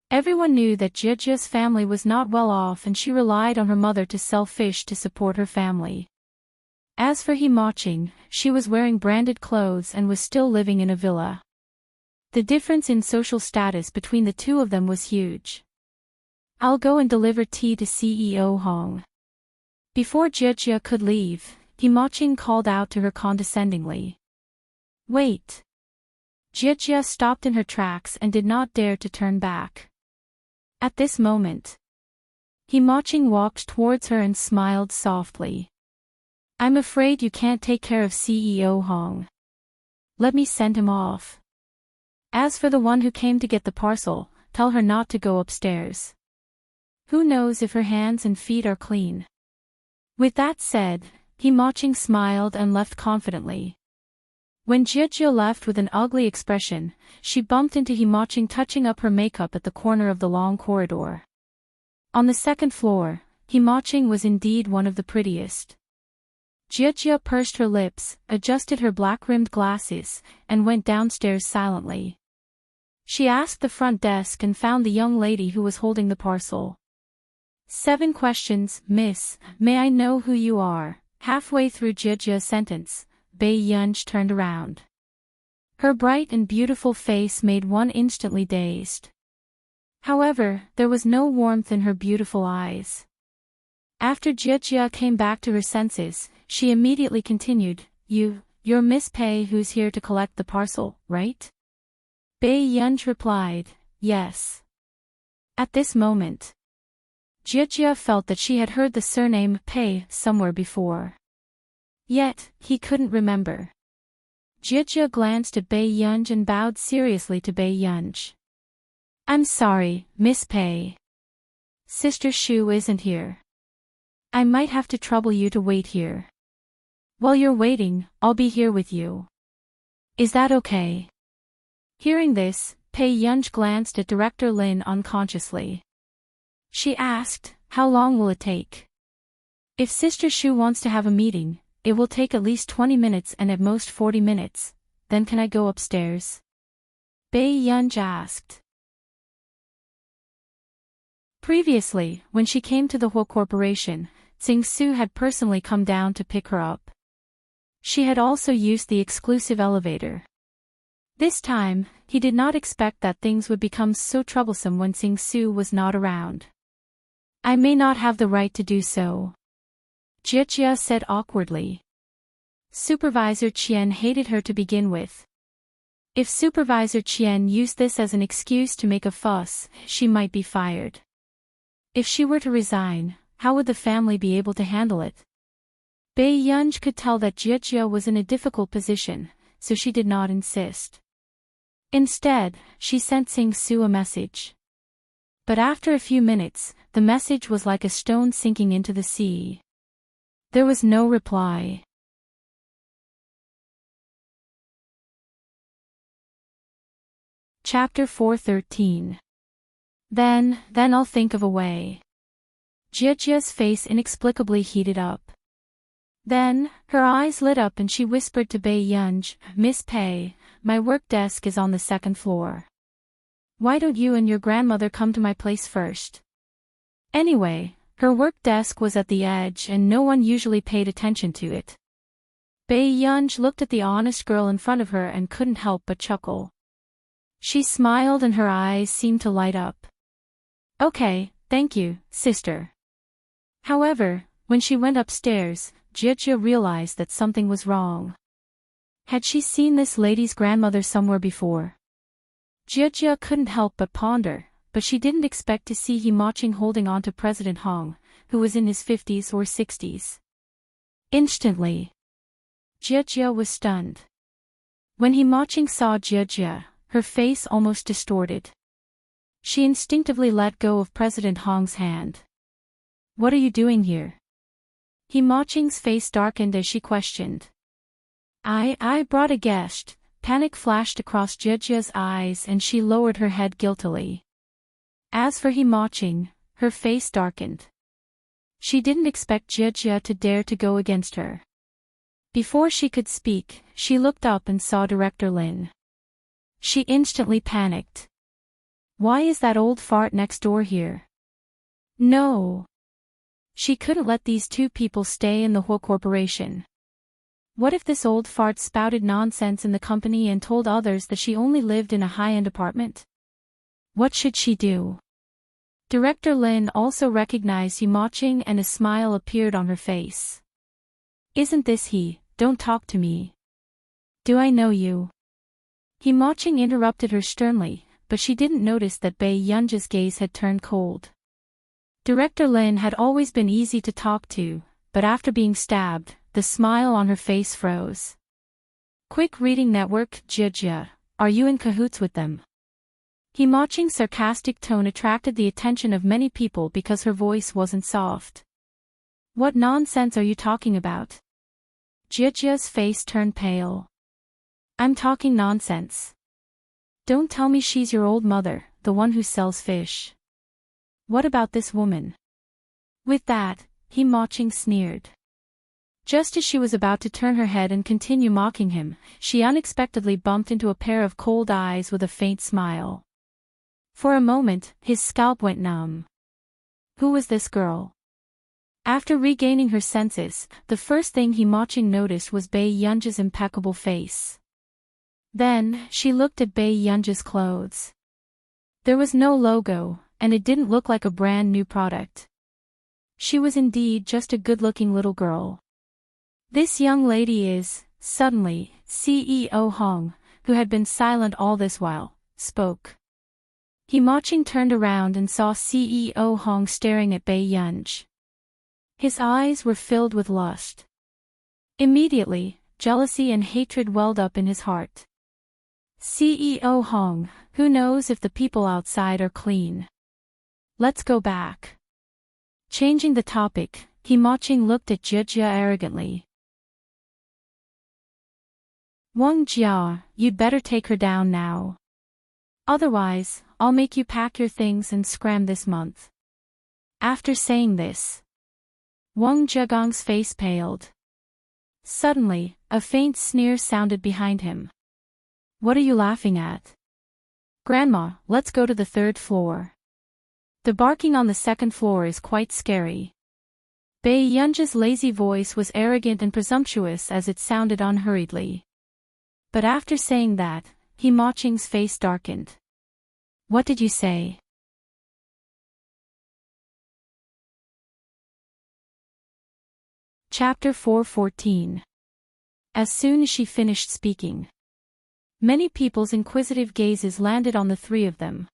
Everyone knew that Jijia's family was not well off and she relied on her mother to sell fish to support her family. As for Himaching, she was wearing branded clothes and was still living in a villa. The difference in social status between the two of them was huge. I'll go and deliver tea to CEO Hong. Before Jijia could leave, Himaching called out to her condescendingly. Wait. Jijia stopped in her tracks and did not dare to turn back. At this moment, Himaching walked towards her and smiled softly. I'm afraid you can't take care of CEO Hong. Let me send him off. As for the one who came to get the parcel, tell her not to go upstairs. Who knows if her hands and feet are clean. With that said, Himaching smiled and left confidently. When Jijia left with an ugly expression, she bumped into Himaching touching up her makeup at the corner of the long corridor. On the second floor, Himaching was indeed one of the prettiest. Jijia pursed her lips, adjusted her black-rimmed glasses, and went downstairs silently. She asked the front desk and found the young lady who was holding the parcel. 7 questions, miss, may I know who you are? Halfway through Jijia's sentence, Bei Yunj turned around. Her bright and beautiful face made one instantly dazed. However, there was no warmth in her beautiful eyes. After Jijia came back to her senses, she immediately continued, You're Miss Pei who's here to collect the parcel, right? Bei Yunj replied, yes. At this moment, Jijia felt that she had heard the surname Pei somewhere before. Yet, he couldn't remember. Jijia glanced at Bei Yunj and bowed seriously to Bei Yunj. I'm sorry, Miss Pei. Sister Shu isn't here. I might have to trouble you to wait here. While you're waiting, I'll be here with you. Is that okay? Hearing this, Pei Yunj glanced at Director Lin unconsciously. She asked, how long will it take? If Sister Shu wants to have a meeting, it will take at least 20 minutes and at most 40 minutes, then can I go upstairs? Bei Yunj asked. Previously, when she came to the Huo Corporation, Tsing Su had personally come down to pick her up. She had also used the exclusive elevator. This time, he did not expect that things would become so troublesome when Tsing Su was not around. I may not have the right to do so, Jijia said awkwardly. Supervisor Qian hated her to begin with. If Supervisor Qian used this as an excuse to make a fuss, she might be fired. If she were to resign, how would the family be able to handle it? Bei Yunj could tell that Jijia was in a difficult position, so she did not insist. Instead, she sent Tsing Su a message. But after a few minutes, the message was like a stone sinking into the sea. There was no reply. Chapter 413. Then I'll think of a way. Jijia's face inexplicably heated up. Then, her eyes lit up and she whispered to Bei Yunj, Miss Pei, my work desk is on the second floor. Why don't you and your grandmother come to my place first? Anyway, her work desk was at the edge and no one usually paid attention to it. Bei Yunj looked at the honest girl in front of her and couldn't help but chuckle. She smiled and her eyes seemed to light up. Okay, thank you, sister. However, when she went upstairs, Jijia realized that something was wrong. Had she seen this lady's grandmother somewhere before? Jijia couldn't help but ponder, but she didn't expect to see Himaching holding on to President Hong, who was in his 50s or 60s. Instantly, Jijia was stunned. When Himaching saw Jijia, her face almost distorted. She instinctively let go of President Hong's hand. What are you doing here? Himaching's face darkened as she questioned. I brought a guest. Panic flashed across Jijia's eyes and she lowered her head guiltily. As for Himaching, her face darkened. She didn't expect Jia to dare to go against her. Before she could speak, she looked up and saw Director Lin. She instantly panicked. Why is that old fart next door here? No. She couldn't let these two people stay in the whole corporation. What if this old fart spouted nonsense in the company and told others that she only lived in a high-end apartment? What should she do? Director Lin also recognized Yimaching and a smile appeared on her face. Isn't this he? Don't talk to me. Do I know you? Yimaching interrupted her sternly, but she didn't notice that Bei Yunji's gaze had turned cold. Director Lin had always been easy to talk to, but after being stabbed, the smile on her face froze. Quick Reading Network, Jia, are you in cahoots with them? Yimaching's sarcastic tone attracted the attention of many people because her voice wasn't soft. What nonsense are you talking about? Jia's face turned pale. I'm talking nonsense. Don't tell me she's your old mother, the one who sells fish. What about this woman? With that, Yimaching sneered. Just as she was about to turn her head and continue mocking him, she unexpectedly bumped into a pair of cold eyes with a faint smile. For a moment, his scalp went numb. Who was this girl? After regaining her senses, the first thing Yimaching noticed was Bei Yunji's impeccable face. Then, she looked at Bei Yunji's clothes. There was no logo, and it didn't look like a brand new product. She was indeed just a good-looking little girl. This young lady is, suddenly, CEO Hong, who had been silent all this while, spoke. Yimaching turned around and saw CEO Hong staring at Bei Yunji. His eyes were filled with lust. Immediately, jealousy and hatred welled up in his heart. CEO Hong, who knows if the people outside are clean? Let's go back. Changing the topic, Yimaching looked at Jia arrogantly. Wang Jia, you'd better take her down now. Otherwise, I'll make you pack your things and scram this month. After saying this, Wang Jiagong's face paled. Suddenly, a faint sneer sounded behind him. What are you laughing at? Grandma, let's go to the third floor. The barking on the second floor is quite scary. Bei Yunji's lazy voice was arrogant and presumptuous as it sounded unhurriedly. But after saying that, Yimaching's face darkened. What did you say? Chapter 4:14. As soon as she finished speaking, many people's inquisitive gazes landed on the three of them.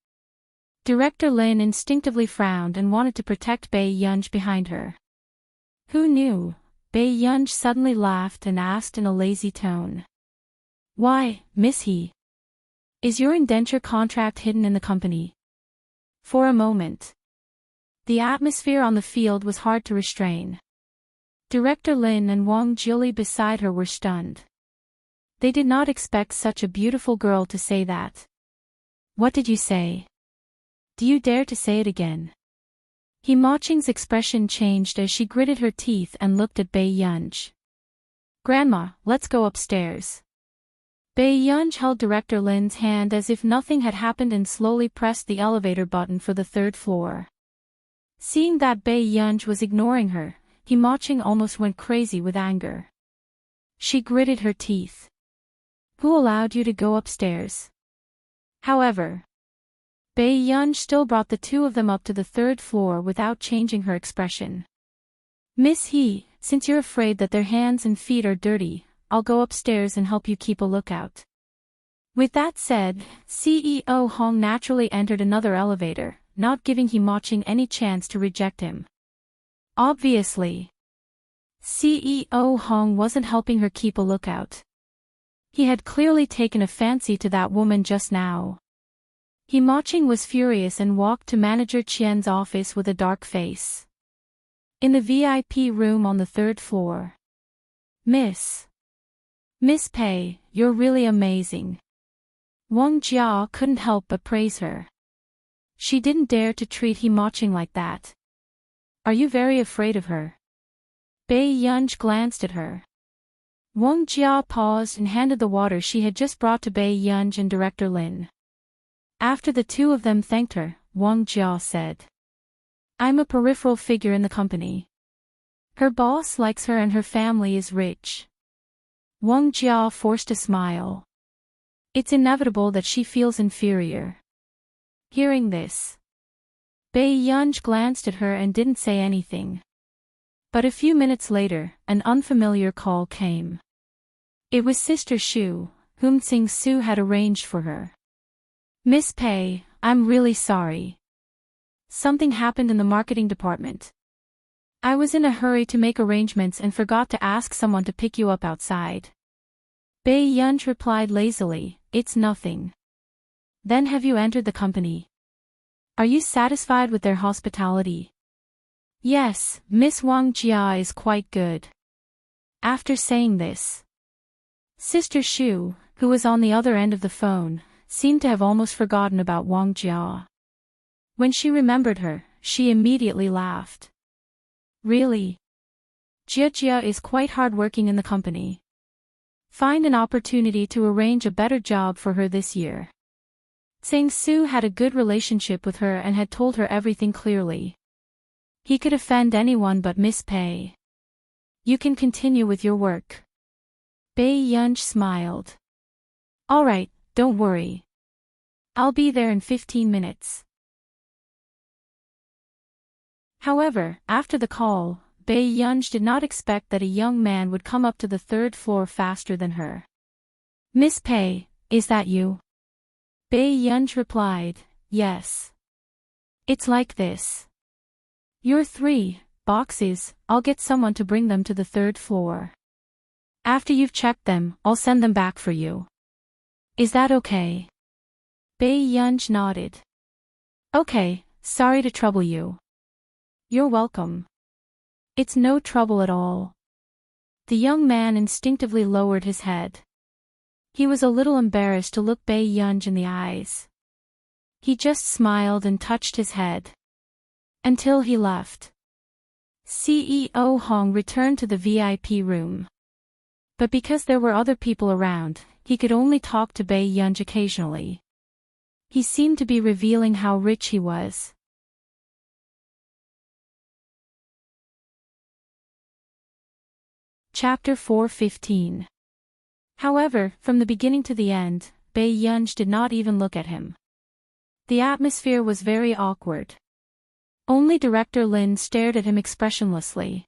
Director Lin instinctively frowned and wanted to protect Bei Yunji behind her. Who knew? Bei Yunji suddenly laughed and asked in a lazy tone. Why, Miss He? Is your indenture contract hidden in the company? For a moment, the atmosphere on the field was hard to restrain. Director Lin and Wang Jili beside her were stunned. They did not expect such a beautiful girl to say that. What did you say? Do you dare to say it again? Yimaching's expression changed as she gritted her teeth and looked at Bei Yunji. Grandma, let's go upstairs. Bei Yunji held Director Lin's hand as if nothing had happened and slowly pressed the elevator button for the third floor. Seeing that Bei Yunji was ignoring her, Yimaching almost went crazy with anger. She gritted her teeth. Who allowed you to go upstairs? However, Bei Yunji still brought the two of them up to the third floor without changing her expression. Miss He, since you're afraid that their hands and feet are dirty, I'll go upstairs and help you keep a lookout. With that said, CEO Hong naturally entered another elevator, not giving Yimaching any chance to reject him. Obviously, CEO Hong wasn't helping her keep a lookout. He had clearly taken a fancy to that woman just now. Yimaching was furious and walked to Manager Qian's office with a dark face. In the VIP room on the third floor. Miss Pei, you're really amazing. Wang Jia couldn't help but praise her. She didn't dare to treat Himaching like that. Are you very afraid of her? Bei Yunj glanced at her. Wang Jia paused and handed the water she had just brought to Bei Yunj and Director Lin. After the two of them thanked her, Wang Jia said, I'm a peripheral figure in the company. Her boss likes her and her family is rich. Wang Jia forced a smile. It's inevitable that she feels inferior. Hearing this, Bei Yunj glanced at her and didn't say anything. But a few minutes later, an unfamiliar call came. It was Sister Shu, whom Tsing Su had arranged for her. Miss Pei, I'm really sorry. Something happened in the marketing department. I was in a hurry to make arrangements and forgot to ask someone to pick you up outside. Bei Yunj replied lazily, It's nothing. Then have you entered the company? Are you satisfied with their hospitality? Yes, Miss Wang Jia is quite good. After saying this, Sister Shu, who was on the other end of the phone, seemed to have almost forgotten about Wang Jia. When she remembered her, she immediately laughed. Really? Jia is quite hardworking in the company. Find an opportunity to arrange a better job for her this year. Tsing Su had a good relationship with her and had told her everything clearly. He could offend anyone but Miss Pei. You can continue with your work. Bei Yunj smiled. All right, don't worry. I'll be there in 15 minutes. However, after the call, Bei Yunj did not expect that a young man would come up to the third floor faster than her. Miss Pei, is that you? Bei Yunj replied, Yes. It's like this. Your 3 boxes, I'll get someone to bring them to the third floor. After you've checked them, I'll send them back for you. Is that okay? Bei Yunj nodded. Okay, sorry to trouble you. You're welcome. It's no trouble at all. The young man instinctively lowered his head. He was a little embarrassed to look Bei Yunj in the eyes. He just smiled and touched his head. Until he left. CEO Hong returned to the VIP room. But because there were other people around, he could only talk to Bei Yunj occasionally. He seemed to be revealing how rich he was. Chapter 4:15. However, from the beginning to the end, Bei Yunj did not even look at him. The atmosphere was very awkward. Only Director Lin stared at him expressionlessly.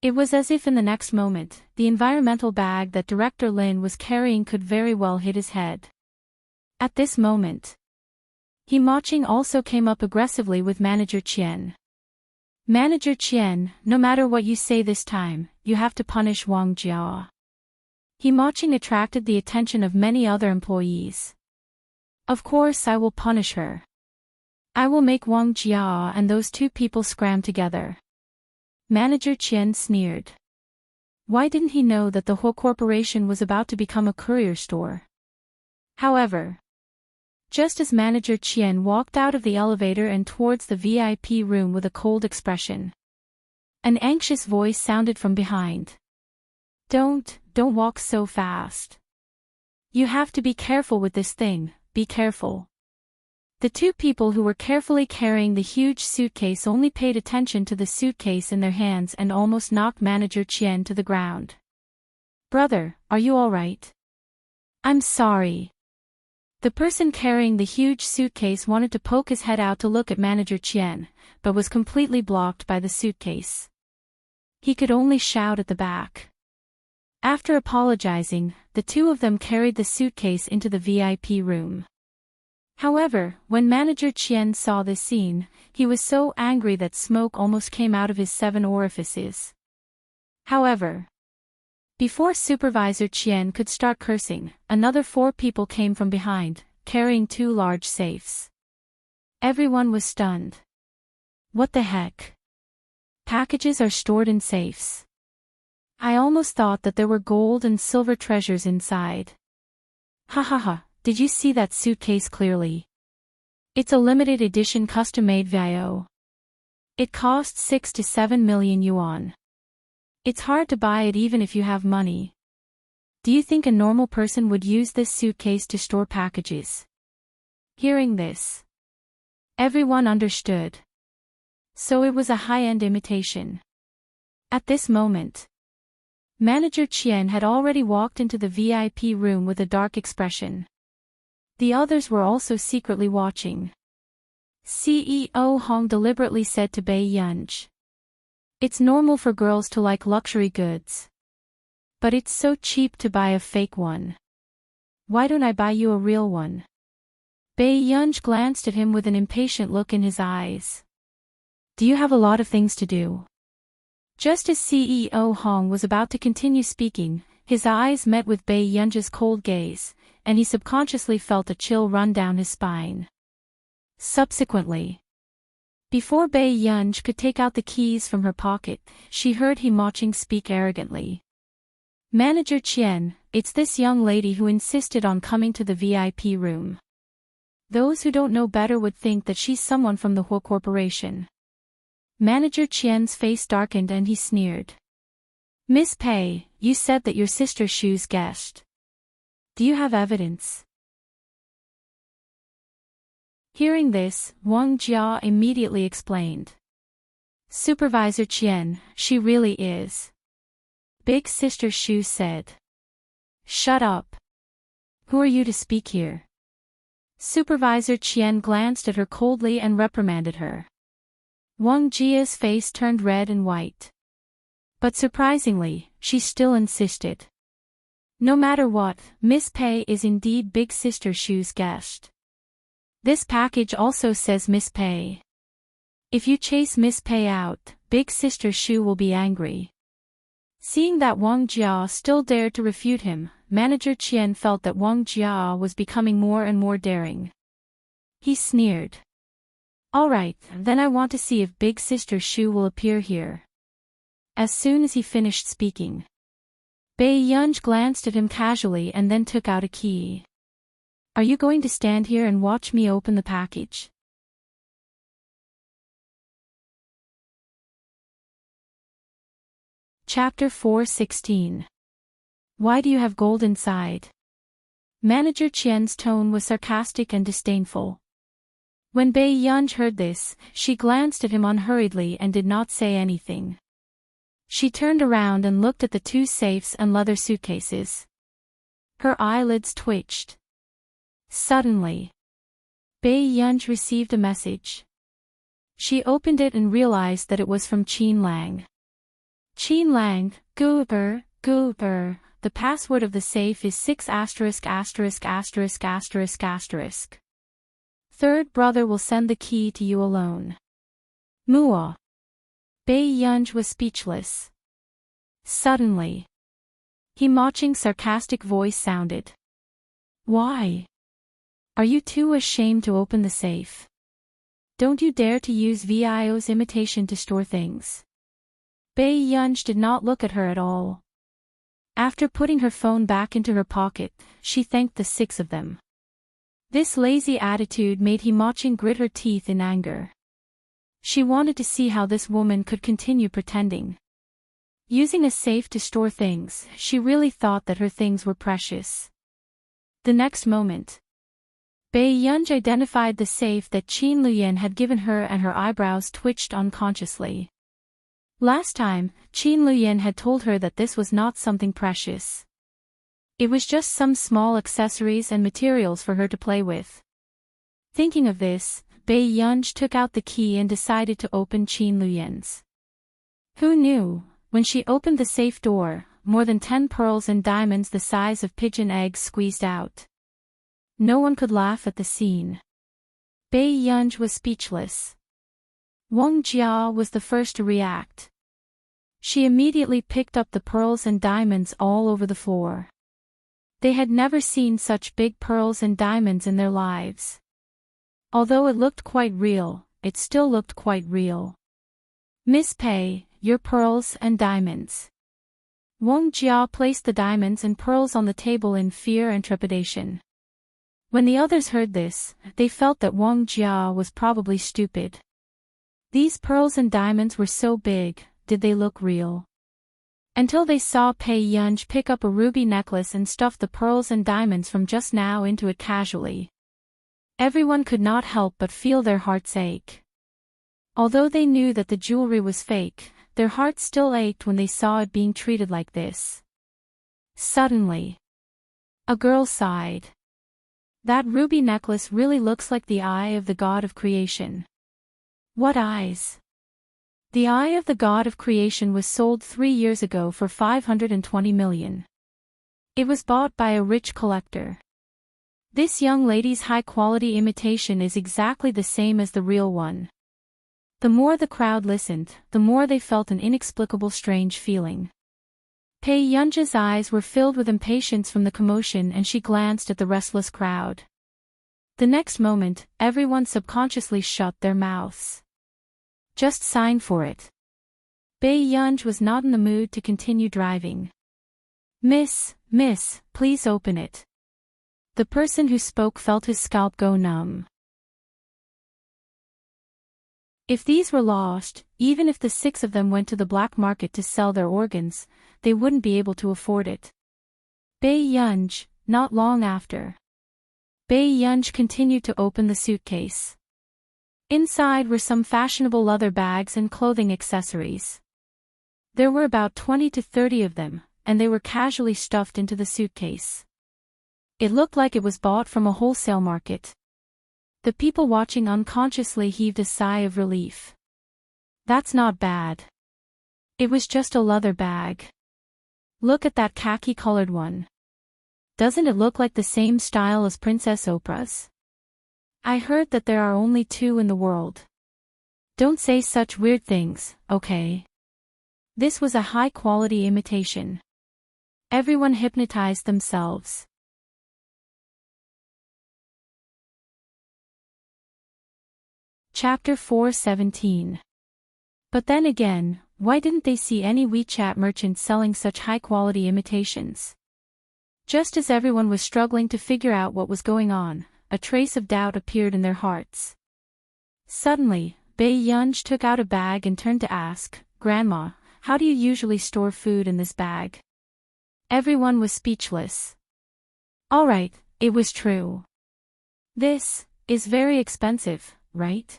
It was as if in the next moment, the environmental bag that Director Lin was carrying could very well hit his head. At this moment, Himaching also came up aggressively with Manager Qian. Manager Qian, no matter what you say this time, you have to punish Wang Jia. Himaching attracted the attention of many other employees. Of course I will punish her. I will make Wang Jia and those 2 people scram together. Manager Qian sneered. Why didn't he know that the whole corporation was about to become a courier store? However, just as Manager Qian walked out of the elevator and towards the VIP room with a cold expression, an anxious voice sounded from behind. Don't walk so fast. You have to be careful with this thing, be careful. The 2 people who were carefully carrying the huge suitcase only paid attention to the suitcase in their hands and almost knocked Manager Qian to the ground. Brother, are you all right? I'm sorry. The person carrying the huge suitcase wanted to poke his head out to look at Manager Qian, but was completely blocked by the suitcase. He could only shout at the back. After apologizing, the 2 of them carried the suitcase into the VIP room. However, when Manager Qian saw this scene, he was so angry that smoke almost came out of his 7 orifices. However, before Supervisor Qian could start cursing, another 4 people came from behind, carrying 2 large safes. Everyone was stunned. What the heck? Packages are stored in safes. I almost thought that there were gold and silver treasures inside. Ha ha ha, did you see that suitcase clearly? It's a limited edition custom-made VIO. It costs 6 to 7 million yuan. It's hard to buy it even if you have money. Do you think a normal person would use this suitcase to store packages? Hearing this, everyone understood. So it was a high-end imitation. At this moment, Manager Qian had already walked into the VIP room with a dark expression. The others were also secretly watching. CEO Hong deliberately said to Bai Yunj, "It's normal for girls to like luxury goods. But it's so cheap to buy a fake one. Why don't I buy you a real one?" Bai Yunj glanced at him with an impatient look in his eyes. "Do you have a lot of things to do?" Just as CEO Hong was about to continue speaking, his eyes met with Bai Yunj's cold gaze, and he subconsciously felt a chill run down his spine. Subsequently, before Bai Yunj could take out the keys from her pocket, she heard He Maching speak arrogantly. "Manager Qian, it's this young lady who insisted on coming to the VIP room. Those who don't know better would think that she's someone from the Huo Corporation." Manager Qian's face darkened and he sneered. "Miss Pei, you said that your sister Shu's guest. Do you have evidence?" Hearing this, Wang Jia immediately explained. "Supervisor Qian, she really is." Big Sister Shu said. "Shut up. Who are you to speak here?" Supervisor Qian glanced at her coldly and reprimanded her. Wang Jia's face turned red and white. But surprisingly, she still insisted. "No matter what, Miss Pei is indeed Big Sister Shu's guest. This package also says Miss Pei. If you chase Miss Pei out, Big Sister Shu will be angry." Seeing that Wang Jia still dared to refute him, Manager Qian felt that Wang Jia was becoming more and more daring. He sneered. "All right, then I want to see if Big Sister Shu will appear here." As soon as he finished speaking, Bai Yunj glanced at him casually and then took out a key. "Are you going to stand here and watch me open the package?" Chapter 4:16. Why do you have gold inside? Manager Qian's tone was sarcastic and disdainful. When Bai Yunj heard this, she glanced at him unhurriedly and did not say anything. She turned around and looked at the two safes and leather suitcases. Her eyelids twitched. Suddenly, Bai Yunj received a message. She opened it and realized that it was from Qin Lang. "Qin Lang, Goober, the password of the safe is 6 ***********. Third brother will send the key to you alone. Mua." Bai Yunj was speechless. Suddenly, He Maching's sarcastic voice sounded. "Why? Are you too ashamed to open the safe? Don't you dare to use VIO's imitation to store things." Bai Yunj did not look at her at all. After putting her phone back into her pocket, she thanked the 6 of them. This lazy attitude made He Maching grit her teeth in anger. She wanted to see how this woman could continue pretending. Using a safe to store things, she really thought that her things were precious. The next moment, Bai Yunj identified the safe that Qin Luyan had given her and her eyebrows twitched unconsciously. Last time, Qin Luyan had told her that this was not something precious. It was just some small accessories and materials for her to play with. Thinking of this, Bai Yunj took out the key and decided to open Qin Luyan's. Who knew, when she opened the safe door, more than 10 pearls and diamonds the size of pigeon eggs squeezed out. No one could laugh at the scene. Bai Yunj was speechless. Wang Jia was the first to react. She immediately picked up the pearls and diamonds all over the floor. They had never seen such big pearls and diamonds in their lives. Although it looked quite real, it still looked quite real. "Miss Pei, your pearls and diamonds." Wang Jia placed the diamonds and pearls on the table in fear and trepidation. When the others heard this, they felt that Wang Jia was probably stupid. These pearls and diamonds were so big, did they look real? Until they saw Pei Yunj pick up a ruby necklace and stuff the pearls and diamonds from just now into it casually. Everyone could not help but feel their hearts ache. Although they knew that the jewelry was fake, their hearts still ached when they saw it being treated like this. Suddenly, a girl sighed. That ruby necklace really looks like the eye of the god of creation. What eyes? The eye of the god of creation was sold 3 years ago for 520 million. It was bought by a rich collector. This young lady's high-quality imitation is exactly the same as the real one. The more the crowd listened, the more they felt an inexplicable strange feeling. Pei Yunja's eyes were filled with impatience from the commotion and she glanced at the restless crowd. The next moment, everyone subconsciously shut their mouths. Just sign for it. Pei Yunj was not in the mood to continue driving. Miss, please open it. The person who spoke felt his scalp go numb. If these were lost, even if the 6 of them went to the black market to sell their organs, they wouldn't be able to afford it. Pei Yunj, not long after. Pei Yunj continued to open the suitcase. Inside were some fashionable leather bags and clothing accessories. There were about 20 to 30 of them, and they were casually stuffed into the suitcase. It looked like it was bought from a wholesale market. The people watching unconsciously heaved a sigh of relief. That's not bad. It was just a leather bag. Look at that khaki-colored one. Doesn't it look like the same style as Princess Oprah's? I heard that there are only 2 in the world. Don't say such weird things, okay? This was a high-quality imitation. Everyone hypnotized themselves. Chapter 4:17. But then again, why didn't they see any WeChat merchants selling such high-quality imitations? Just as everyone was struggling to figure out what was going on, a trace of doubt appeared in their hearts. Suddenly, Pei Yunj took out a bag and turned to ask, "Grandma, how do you usually store food in this bag?" Everyone was speechless. All right, it was true. This is very expensive, right?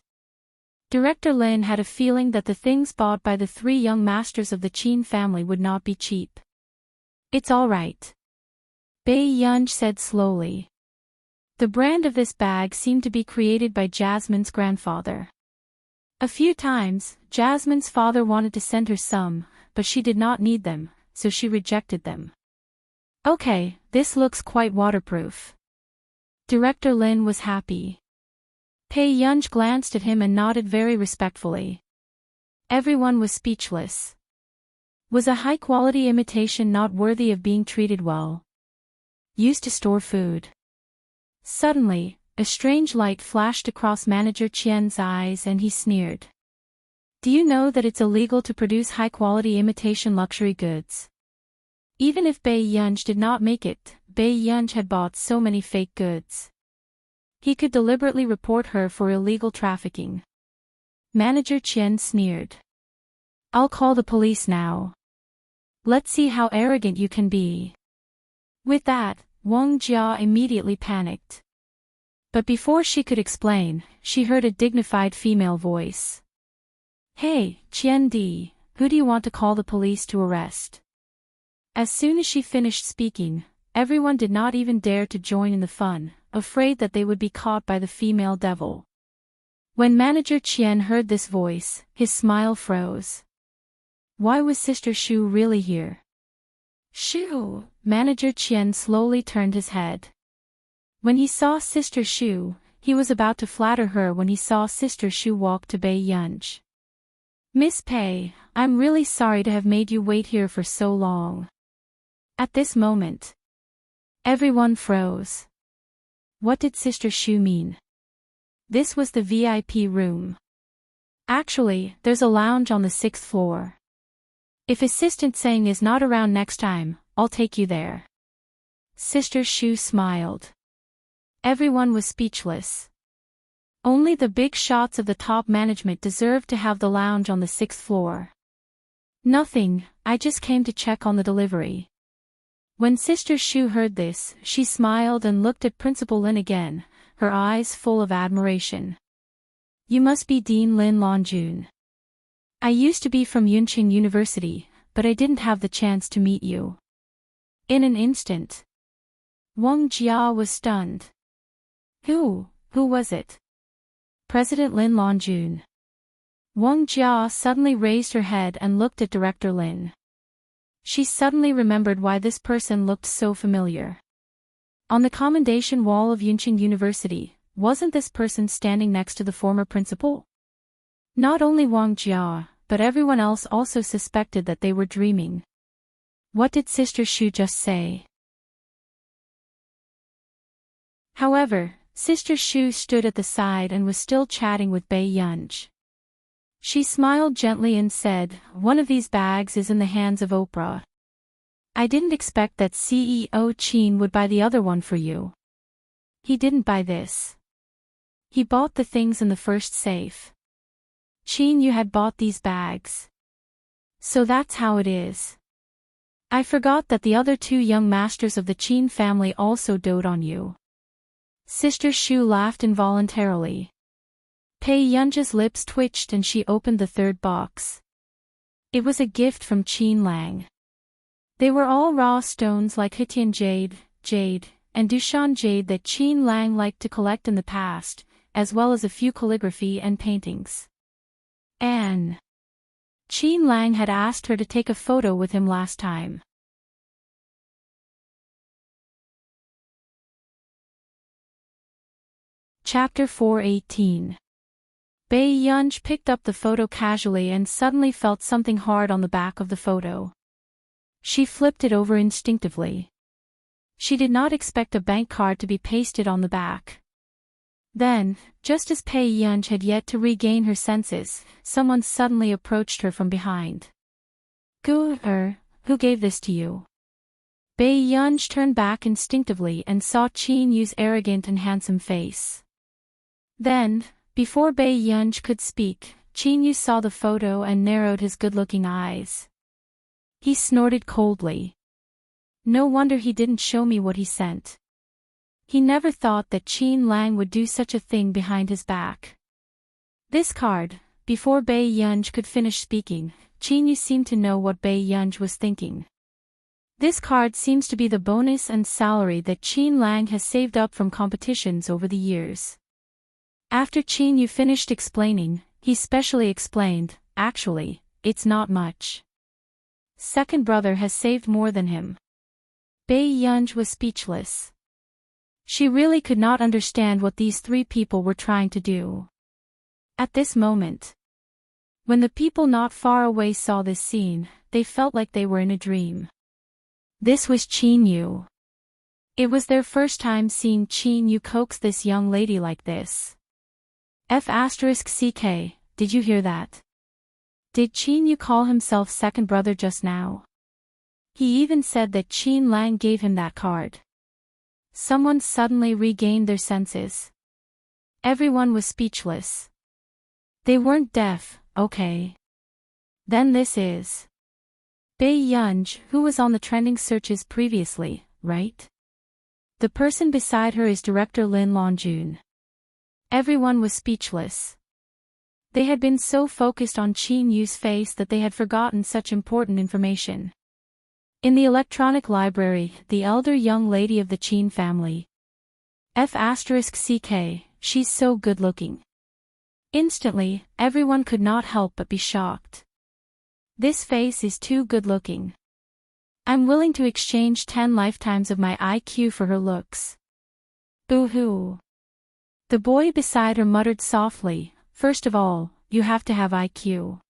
Director Lin had a feeling that the things bought by the 3 young masters of the Qin family would not be cheap. It's all right. Pei Yunj said slowly. The brand of this bag seemed to be created by Jasmine's grandfather. A few times, Jasmine's father wanted to send her some, but she did not need them, so she rejected them. Okay, this looks quite waterproof. Director Lin was happy. Pei Yunj glanced at him and nodded very respectfully. Everyone was speechless. Was a high-quality imitation not worthy of being treated well? Used to store food. Suddenly, a strange light flashed across Manager Qian's eyes and he sneered. Do you know that it's illegal to produce high-quality imitation luxury goods? Even if Pei Yunj did not make it, Pei Yunj had bought so many fake goods. He could deliberately report her for illegal trafficking. Manager Qian sneered. I'll call the police now. Let's see how arrogant you can be. With that, Wang Jia immediately panicked. But before she could explain, she heard a dignified female voice. Hey, Qian Di, who do you want to call the police to arrest? As soon as she finished speaking, everyone did not even dare to join in the fun, afraid that they would be caught by the female devil. When Manager Qian heard this voice, his smile froze. Why was Sister Shu really here? Shu! Manager Qian slowly turned his head. When he saw Sister Shu, he was about to flatter her when he saw Sister Shu walk to Pei Yunj. Miss Pei, I'm really sorry to have made you wait here for so long. At this moment, everyone froze. What did Sister Shu mean? This was the VIP room. Actually, there's a lounge on the 6th floor. If Assistant Tseng is not around next time, I'll take you there. Sister Shu smiled. Everyone was speechless. Only the big shots of the top management deserved to have the lounge on the 6th floor. Nothing, I just came to check on the delivery. When Sister Shu heard this, she smiled and looked at Principal Lin again, her eyes full of admiration. You must be Dean Lin Longjun. I used to be from Yunqing University, but I didn't have the chance to meet you. In an instant, Wang Jia was stunned. Who was it? President Lin Longjun. Wang Jia suddenly raised her head and looked at Director Lin. She suddenly remembered why this person looked so familiar. On the commendation wall of Yunqing University, wasn't this person standing next to the former principal? Not only Wang Jia, but everyone else also suspected that they were dreaming. What did Sister Shu just say? However, Sister Shu stood at the side and was still chatting with Bai Yunj. She smiled gently and said, "One of these bags is in the hands of Oprah. I didn't expect that CEO Qin would buy the other one for you. He didn't buy this. He bought the things in the first safe. Qin, you had bought these bags. So that's how it is. I forgot that the other two young masters of the Qin family also dote on you." Sister Shu laughed involuntarily. Pei Yunja's lips twitched and she opened the third box. It was a gift from Qin Lang. They were all raw stones like Hitian jade, and Dushan jade that Qin Lang liked to collect in the past, as well as a few calligraphy and paintings. And Qin Lang had asked her to take a photo with him last time. Chapter 418. Bai Yunj picked up the photo casually and suddenly felt something hard on the back of the photo. She flipped it over instinctively. She did not expect a bank card to be pasted on the back. Then, just as Bai Yunj had yet to regain her senses, someone suddenly approached her from behind. Who gave this to you? Bai Yunj turned back instinctively and saw Qin Yu's arrogant and handsome face. Then, before Bai Yunj could speak, Qin Yu saw the photo and narrowed his good-looking eyes. He snorted coldly. No wonder he didn't show me what he sent. He never thought that Qin Lang would do such a thing behind his back. This card, before Bai Yunj could finish speaking, Qin Yu seemed to know what Bai Yunj was thinking. This card seems to be the bonus and salary that Qin Lang has saved up from competitions over the years. After Qin Yu finished explaining, he specially explained, "Actually, it's not much. Second brother has saved more than him." Bai Yunj was speechless. She really could not understand what these three people were trying to do. At this moment, when the people not far away saw this scene, they felt like they were in a dream. This was Qin Yu. It was their first time seeing Qin Yu coax this young lady like this. *CK, did you hear that? Did Qin Yu call himself second brother just now? He even said that Qin Lang gave him that card. Someone suddenly regained their senses. Everyone was speechless. They weren't deaf, okay. Then this is Bai Yunj, who was on the trending searches previously, right? The person beside her is Director Lin Longjun. Everyone was speechless. They had been so focused on Qin Yu's face that they had forgotten such important information. In the electronic library, the elder young lady of the Qin family. *CK, she's so good-looking. Instantly, everyone could not help but be shocked. This face is too good-looking. I'm willing to exchange 10 lifetimes of my IQ for her looks. Boo-hoo. The boy beside her muttered softly, "First of all, you have to have IQ."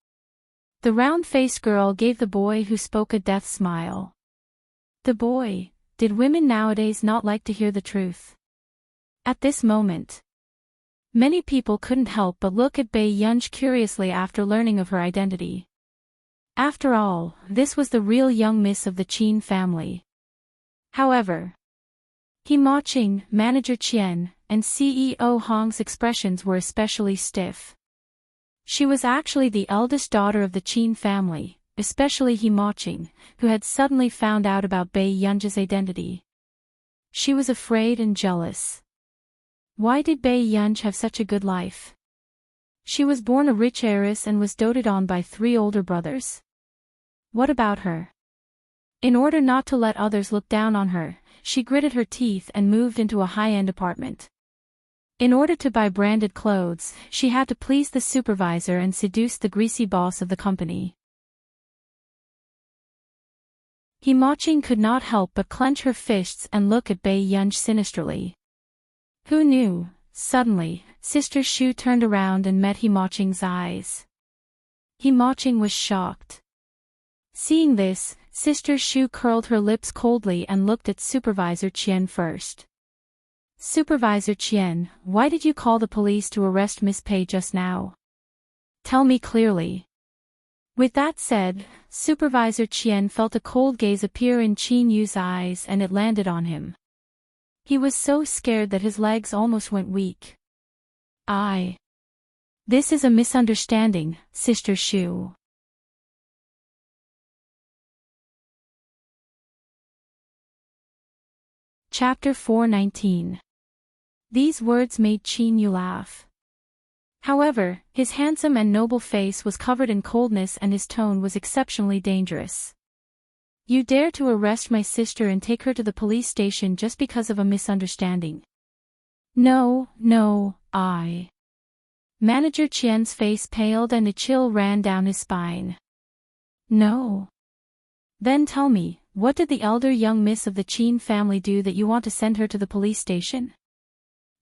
The round-faced girl gave the boy who spoke a death smile. The boy, did women nowadays not like to hear the truth? At this moment, many people couldn't help but look at Bai Yunj curiously after learning of her identity. After all, this was the real young miss of the Qin family. However, Himaching, Manager Qian, and CEO Hong's expressions were especially stiff. She was actually the eldest daughter of the Qin family, especially Himaching, who had suddenly found out about Bai Yunji's identity. She was afraid and jealous. Why did Bai Yunji have such a good life? She was born a rich heiress and was doted on by 3 older brothers. What about her? In order not to let others look down on her, she gritted her teeth and moved into a high-end apartment. In order to buy branded clothes, she had to please the supervisor and seduce the greasy boss of the company. Himaching could not help but clench her fists and look at Bai Yunji sinisterly. Who knew? Suddenly, Sister Shu turned around and met Himaching's eyes. Himaching was shocked. Seeing this, Sister Shu curled her lips coldly and looked at Supervisor Qian first. Supervisor Qian, why did you call the police to arrest Miss Pei just now? Tell me clearly. With that said, Supervisor Qian felt a cold gaze appear in Qin Yu's eyes and it landed on him. He was so scared that his legs almost went weak. This is a misunderstanding, Sister Shu. Chapter 419. These words made Qin Yu laugh. However, his handsome and noble face was covered in coldness and his tone was exceptionally dangerous. You dare to arrest my sister and take her to the police station just because of a misunderstanding? No. Manager Qian's face paled and a chill ran down his spine. No. Then tell me, what did the elder young miss of the Qin family do that you want to send her to the police station?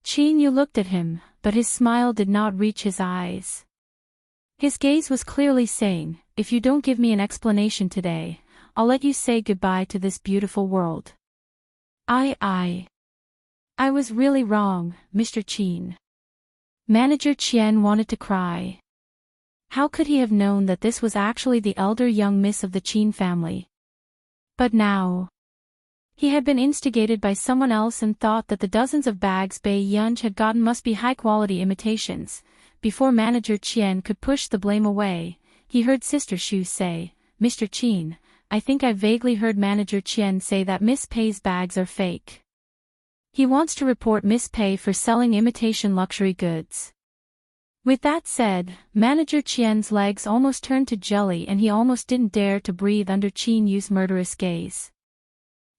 Qin Yu looked at him, but his smile did not reach his eyes. His gaze was clearly saying, if you don't give me an explanation today, I'll let you say goodbye to this beautiful world. I was really wrong, Mr. Qin. Manager Qian wanted to cry. How could he have known that this was actually the elder young miss of the Qin family? But now, he had been instigated by someone else and thought that the dozens of bags Bai Yunji had gotten must be high-quality imitations. Before Manager Qian could push the blame away, he heard Sister Shu say, Mr. Qin, I think I vaguely heard Manager Qian say that Miss Pei's bags are fake. He wants to report Miss Pei for selling imitation luxury goods. With that said, Manager Qian's legs almost turned to jelly and he almost didn't dare to breathe under Qin Yu's murderous gaze.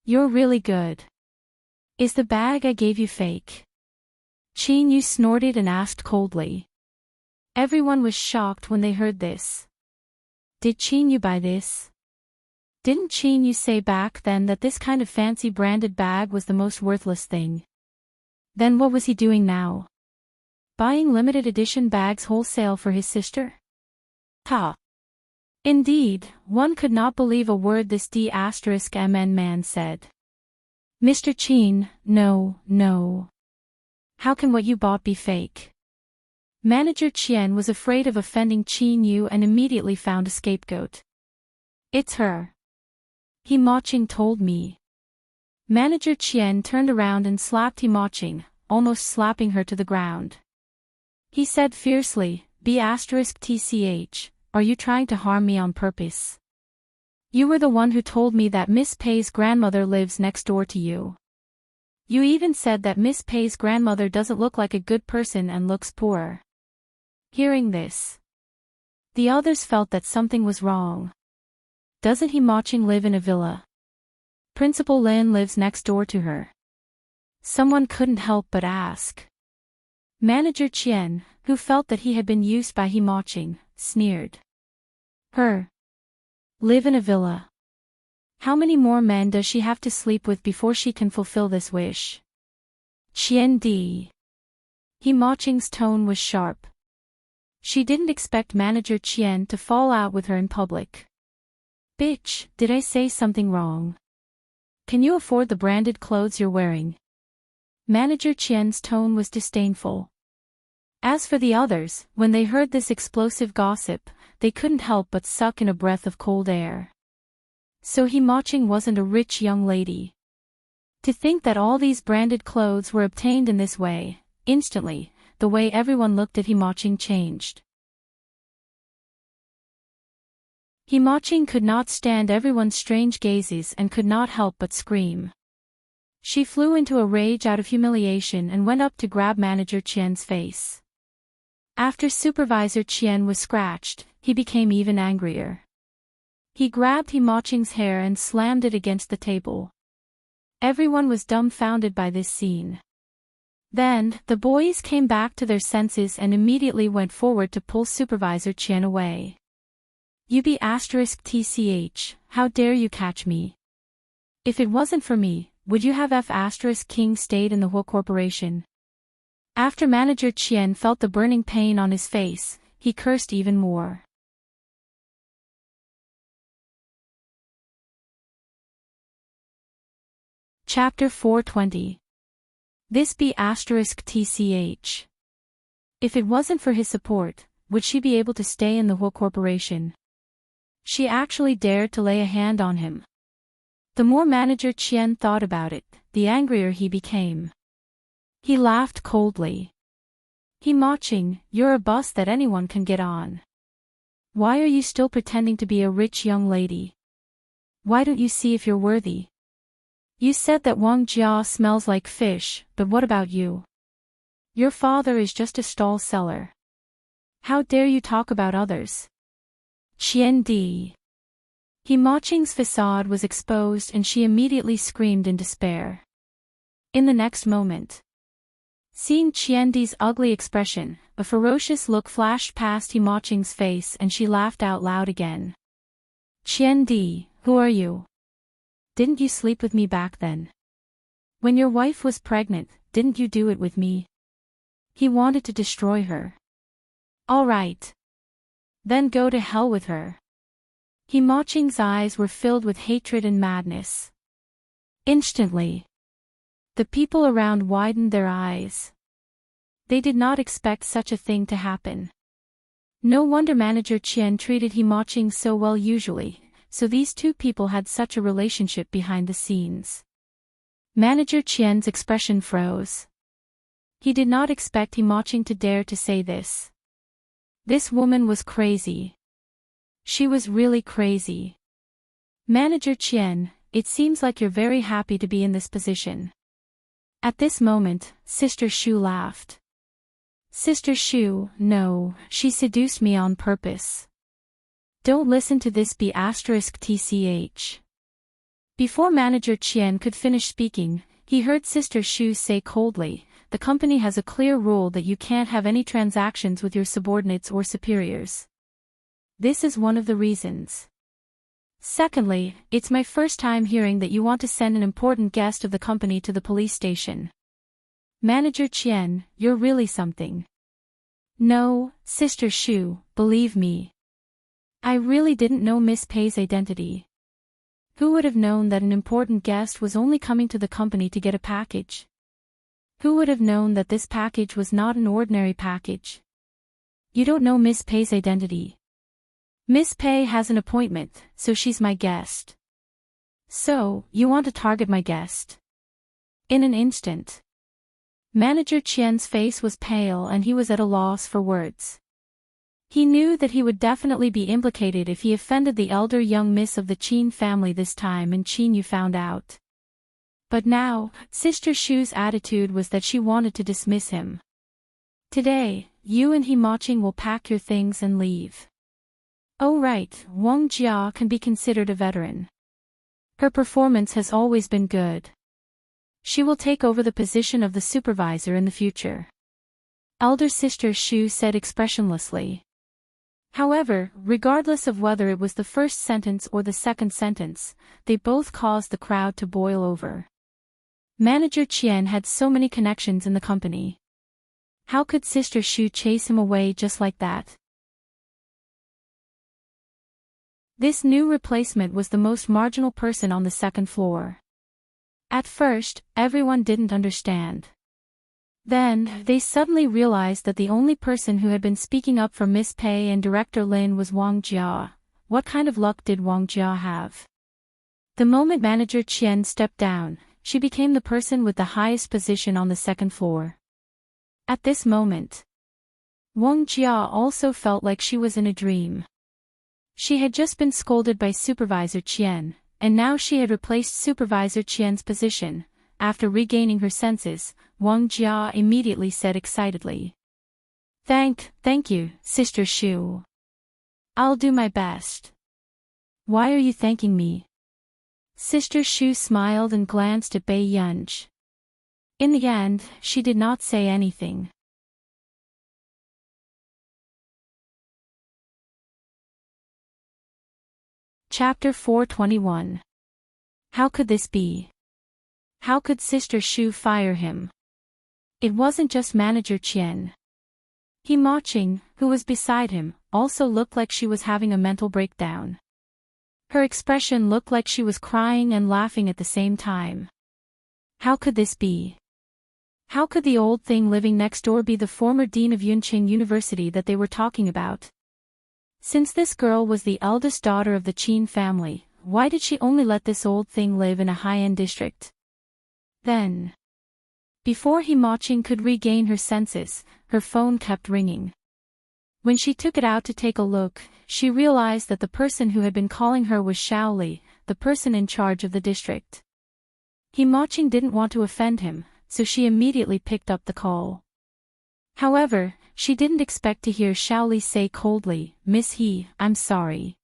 You're really good. Is the bag I gave you fake? Qin Yu snorted and asked coldly. Everyone was shocked when they heard this. Did Qin Yu buy this? Didn't Qin Yu say back then that this kind of fancy branded bag was the most worthless thing? Then what was he doing now? Buying limited edition bags wholesale for his sister? Ha! Indeed, one could not believe a word this D*MN man said. Mr. Qin, no. How can what you bought be fake? Manager Qian was afraid of offending Qin Yu and immediately found a scapegoat. It's her. Himaching told me. Manager Qian turned around and slapped Himaching, almost slapping her to the ground. He said fiercely, B*TCH, are you trying to harm me on purpose? You were the one who told me that Miss Pei's grandmother lives next door to you. You even said that Miss Pei's grandmother doesn't look like a good person and looks poor. Hearing this, the others felt that something was wrong. Doesn't Himaching live in a villa? Principal Lin lives next door to her. Someone couldn't help but ask. Manager Qian, who felt that he had been used by Himaching, sneered. Her. Live in a villa. How many more men does she have to sleep with before she can fulfill this wish? Qian Di. Himaching's tone was sharp. She didn't expect Manager Qian to fall out with her in public. Bitch, did I say something wrong? Can you afford the branded clothes you're wearing? Manager Qian's tone was disdainful. As for the others, when they heard this explosive gossip, they couldn't help but suck in a breath of cold air. So Himaching wasn't a rich young lady. To think that all these branded clothes were obtained in this way, instantly, the way everyone looked at Himaching changed. Himaching could not stand everyone's strange gazes and could not help but scream. She flew into a rage out of humiliation and went up to grab Manager Qian's face. After Supervisor Qian was scratched, he became even angrier. He grabbed Himaching's hair and slammed it against the table. Everyone was dumbfounded by this scene. Then, the boys came back to their senses and immediately went forward to pull Supervisor Qian away. "You be *TCH, how dare you catch me? If it wasn't for me, would you have King stayed in the whole corporation?" After Manager Qian felt the burning pain on his face, he cursed even more. Chapter 420. This be *TCH. If it wasn't for his support, would she be able to stay in the whole corporation? She actually dared to lay a hand on him. The more Manager Qian thought about it, the angrier he became. He laughed coldly. "Himaching, you're a bus that anyone can get on. Why are you still pretending to be a rich young lady? Why don't you see if you're worthy? You said that Wang Jia smells like fish, but what about you? Your father is just a stall seller. How dare you talk about others?" Qian Di. Himaching's facade was exposed and she immediately screamed in despair. In the next moment, seeing Qian Di's ugly expression, a ferocious look flashed past Himaching's face and she laughed out loud again. "Qian Di, who are you? Didn't you sleep with me back then? When your wife was pregnant, didn't you do it with me?" He wanted to destroy her. "All right. Then go to hell with her." Himaching's eyes were filled with hatred and madness. Instantly, the people around widened their eyes. They did not expect such a thing to happen. No wonder Manager Qian treated Himaching so well usually, so these two people had such a relationship behind the scenes. Manager Qian's expression froze. He did not expect Himaching to dare to say this. This woman was crazy. She was really crazy. "Manager Qian, it seems like you're very happy to be in this position." At this moment, Sister Shu laughed. "Sister Shu, no, she seduced me on purpose. Don't listen to this be *TCH. Before Manager Qian could finish speaking, he heard Sister Shu say coldly, "The company has a clear rule that you can't have any transactions with your subordinates or superiors. This is one of the reasons. Secondly, it's my first time hearing that you want to send an important guest of the company to the police station. Manager Qian, you're really something." "No, Sister Shu, believe me. I really didn't know Miss Pei's identity. Who would have known that an important guest was only coming to the company to get a package? Who would have known that this package was not an ordinary package? You don't know Miss Pei's identity. Miss Pei has an appointment, so she's my guest. So, you want to target my guest?" In an instant, Manager Qian's face was pale and he was at a loss for words. He knew that he would definitely be implicated if he offended the elder young miss of the Qin family this time and Qin Yu found out. But now, Sister Shu's attitude was that she wanted to dismiss him. "Today, you and Himaching will pack your things and leave. Oh right, Wang Jia can be considered a veteran. Her performance has always been good. She will take over the position of the supervisor in the future," Elder Sister Shu said expressionlessly. However, regardless of whether it was the first sentence or the second sentence, they both caused the crowd to boil over. Manager Qian had so many connections in the company. How could Sister Shu chase him away just like that? This new replacement was the most marginal person on the second floor. At first, everyone didn't understand. Then, they suddenly realized that the only person who had been speaking up for Miss Pei and Director Lin was Wang Jia. What kind of luck did Wang Jia have? The moment Manager Qian stepped down, she became the person with the highest position on the second floor. At this moment, Wang Jia also felt like she was in a dream. She had just been scolded by Supervisor Qian, and now she had replaced Supervisor Qian's position. After regaining her senses, Wang Jia immediately said excitedly, Thank you, Sister Shu. I'll do my best." "Why are you thanking me?" Sister Shu smiled and glanced at Bai Yunj. In the end, she did not say anything. Chapter 421. How could this be? How could Sister Shu fire him? It wasn't just Manager Qian. He Maching, who was beside him, also looked like she was having a mental breakdown. Her expression looked like she was crying and laughing at the same time. How could this be? How could the old thing living next door be the former dean of Yunqing University that they were talking about? Since this girl was the eldest daughter of the Qin family, why did she only let this old thing live in a high-end district? Then, before Maching could regain her senses, her phone kept ringing. When she took it out to take a look, she realized that the person who had been calling her was Shaoli, the person in charge of the district. Maching didn't want to offend him, so she immediately picked up the call. However, she didn't expect to hear Shaoli say coldly, "Miss He, I'm sorry.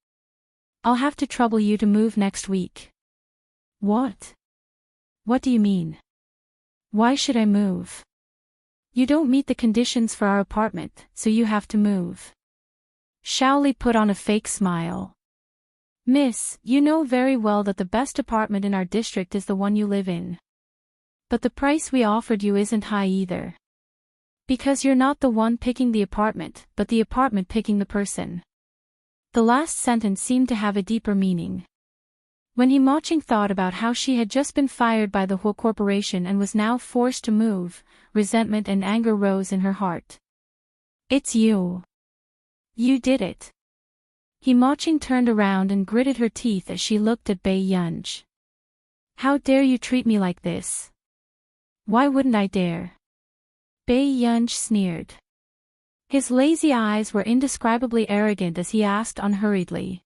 I'll have to trouble you to move next week." "What? What do you mean? Why should I move?" "You don't meet the conditions for our apartment, so you have to move." Shaoli put on a fake smile. "Miss, you know very well that the best apartment in our district is the one you live in. But the price we offered you isn't high either. Because you're not the one picking the apartment, but the apartment picking the person." The last sentence seemed to have a deeper meaning. When Maching thought about how she had just been fired by the whole corporation and was now forced to move, resentment and anger rose in her heart. "It's you. You did it." Maching turned around and gritted her teeth as she looked at Bai Yunj. "How dare you treat me like this?" "Why wouldn't I dare?" Bai Yunj sneered. His lazy eyes were indescribably arrogant as he asked unhurriedly.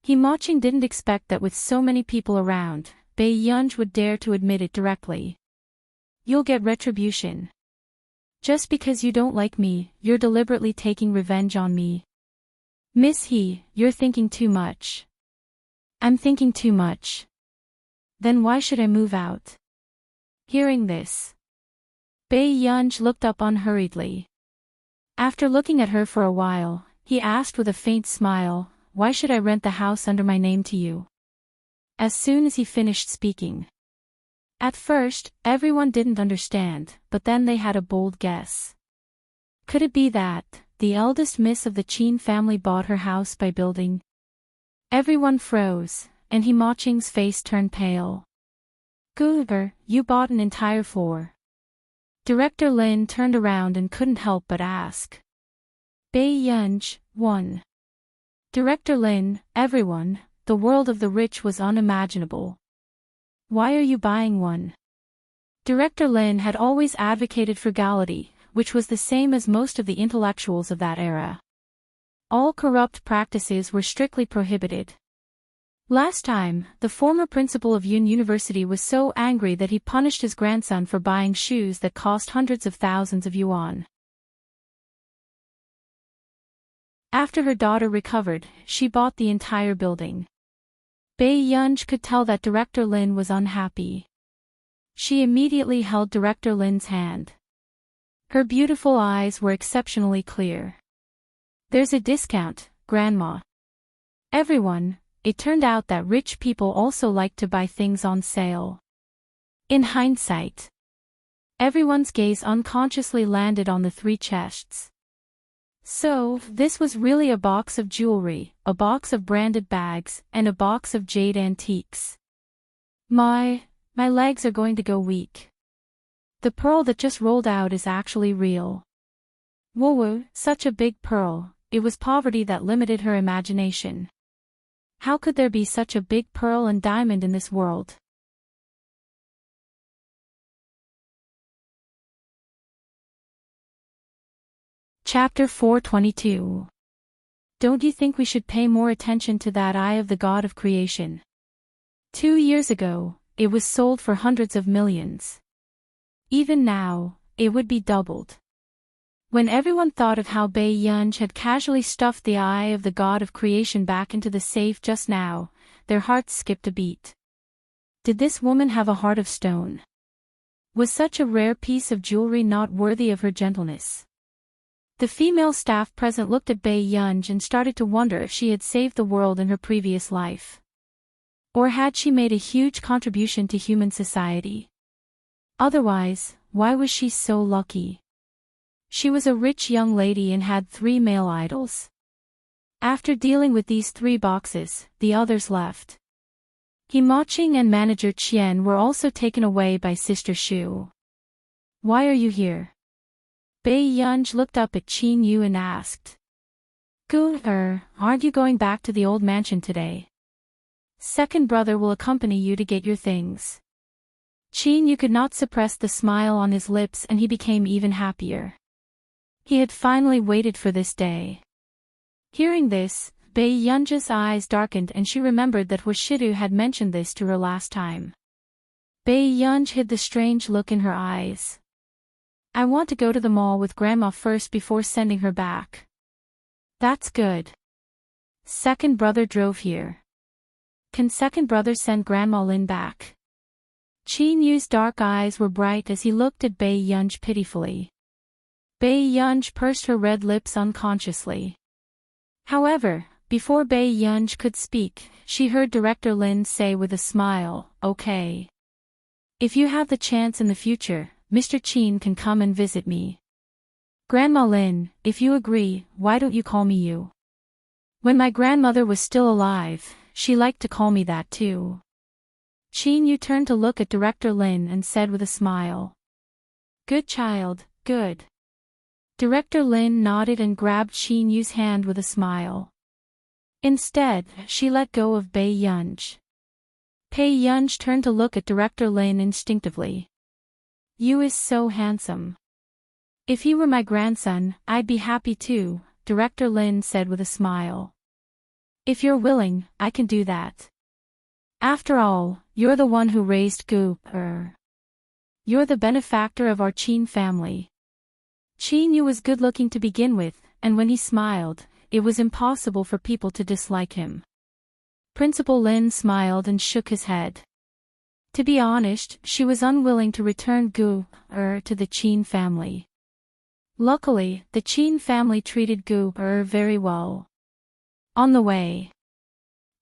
Maching didn't expect that with so many people around, Bai Yunj would dare to admit it directly. "You'll get retribution. Just because you don't like me, you're deliberately taking revenge on me." "Miss He, you're thinking too much." "I'm thinking too much. Then why should I move out?" Hearing this, Bai Yunj looked up unhurriedly. After looking at her for a while, he asked with a faint smile, "Why should I rent the house under my name to you?" As soon as he finished speaking. At first, everyone didn't understand, but then they had a bold guess. Could it be that the eldest miss of the Qin family bought her house by building? Everyone froze, and Maching's face turned pale. "Goober, you bought an entire floor?" Director Lin turned around and couldn't help but ask. Bai Yunj, 1. Director Lin, everyone, the world of the rich was unimaginable. "Why are you buying one?" Director Lin had always advocated frugality, which was the same as most of the intellectuals of that era. All corrupt practices were strictly prohibited. Last time, the former principal of Yun University was so angry that he punished his grandson for buying shoes that cost hundreds of thousands of yuan. After her daughter recovered, she bought the entire building. Bai Yunj could tell that Director Lin was unhappy. She immediately held Director Lin's hand. Her beautiful eyes were exceptionally clear. "There's a discount, Grandma." Everyone, it turned out that rich people also liked to buy things on sale. In hindsight, everyone's gaze unconsciously landed on the 3 chests. So, this was really a box of jewelry, a box of branded bags, and a box of jade antiques. My legs are going to go weak. The pearl that just rolled out is actually real. Whoa, such a big pearl. It was poverty that limited her imagination. How could there be such a big pearl and diamond in this world? Chapter 422. Don't you think we should pay more attention to that eye of the god of creation? 2 years ago, it was sold for hundreds of millions. Even now, it would be doubled. When everyone thought of how Bai Yunj had casually stuffed the eye of the god of creation back into the safe just now, their hearts skipped a beat. Did this woman have a heart of stone? Was such a rare piece of jewelry not worthy of her gentleness? The female staff present looked at Bai Yunj and started to wonder if she had saved the world in her previous life. Or had she made a huge contribution to human society? Otherwise, why was she so lucky? She was a rich young lady and had 3 male idols. After dealing with these 3 boxes, the others left. Himaching and manager Qian were also taken away by Sister Shu. Why are you here? Bai Yunj looked up at Qin Yu and asked. Aren't you going back to the old mansion today? Second brother will accompany you to get your things. Qin Yu could not suppress the smile on his lips and he became even happier. He had finally waited for this day. Hearing this, Bai Yunj's eyes darkened and she remembered that Washidu had mentioned this to her last time. Bai Yunj hid the strange look in her eyes. I want to go to the mall with Grandma first before sending her back. That's good. Second brother drove here. Can second brother send Grandma Lin back? Qin Yu's dark eyes were bright as he looked at Bai Yunj pitifully. Bai Yunj pursed her red lips unconsciously. However, before Bai Yunj could speak, she heard Director Lin say with a smile, okay. If you have the chance in the future, Mr. Qin can come and visit me. Grandma Lin, if you agree, why don't you call me you? When my grandmother was still alive, she liked to call me that too. Qin Yu turned to look at Director Lin and said with a smile. Good child, good. Director Lin nodded and grabbed Qin Yu's hand with a smile. Instead, she let go of Bai Yunj. Bai Yunj turned to look at Director Lin instinctively. You is so handsome. If he were my grandson, I'd be happy too, Director Lin said with a smile. If you're willing, I can do that. After all, you're the one who raised Gu. You're the benefactor of our Qin family. Qin Yu was good-looking to begin with, and when he smiled, it was impossible for people to dislike him. Principal Lin smiled and shook his head. To be honest, she was unwilling to return Gu to the Qin family. Luckily, the Qin family treated Gu very well. On the way,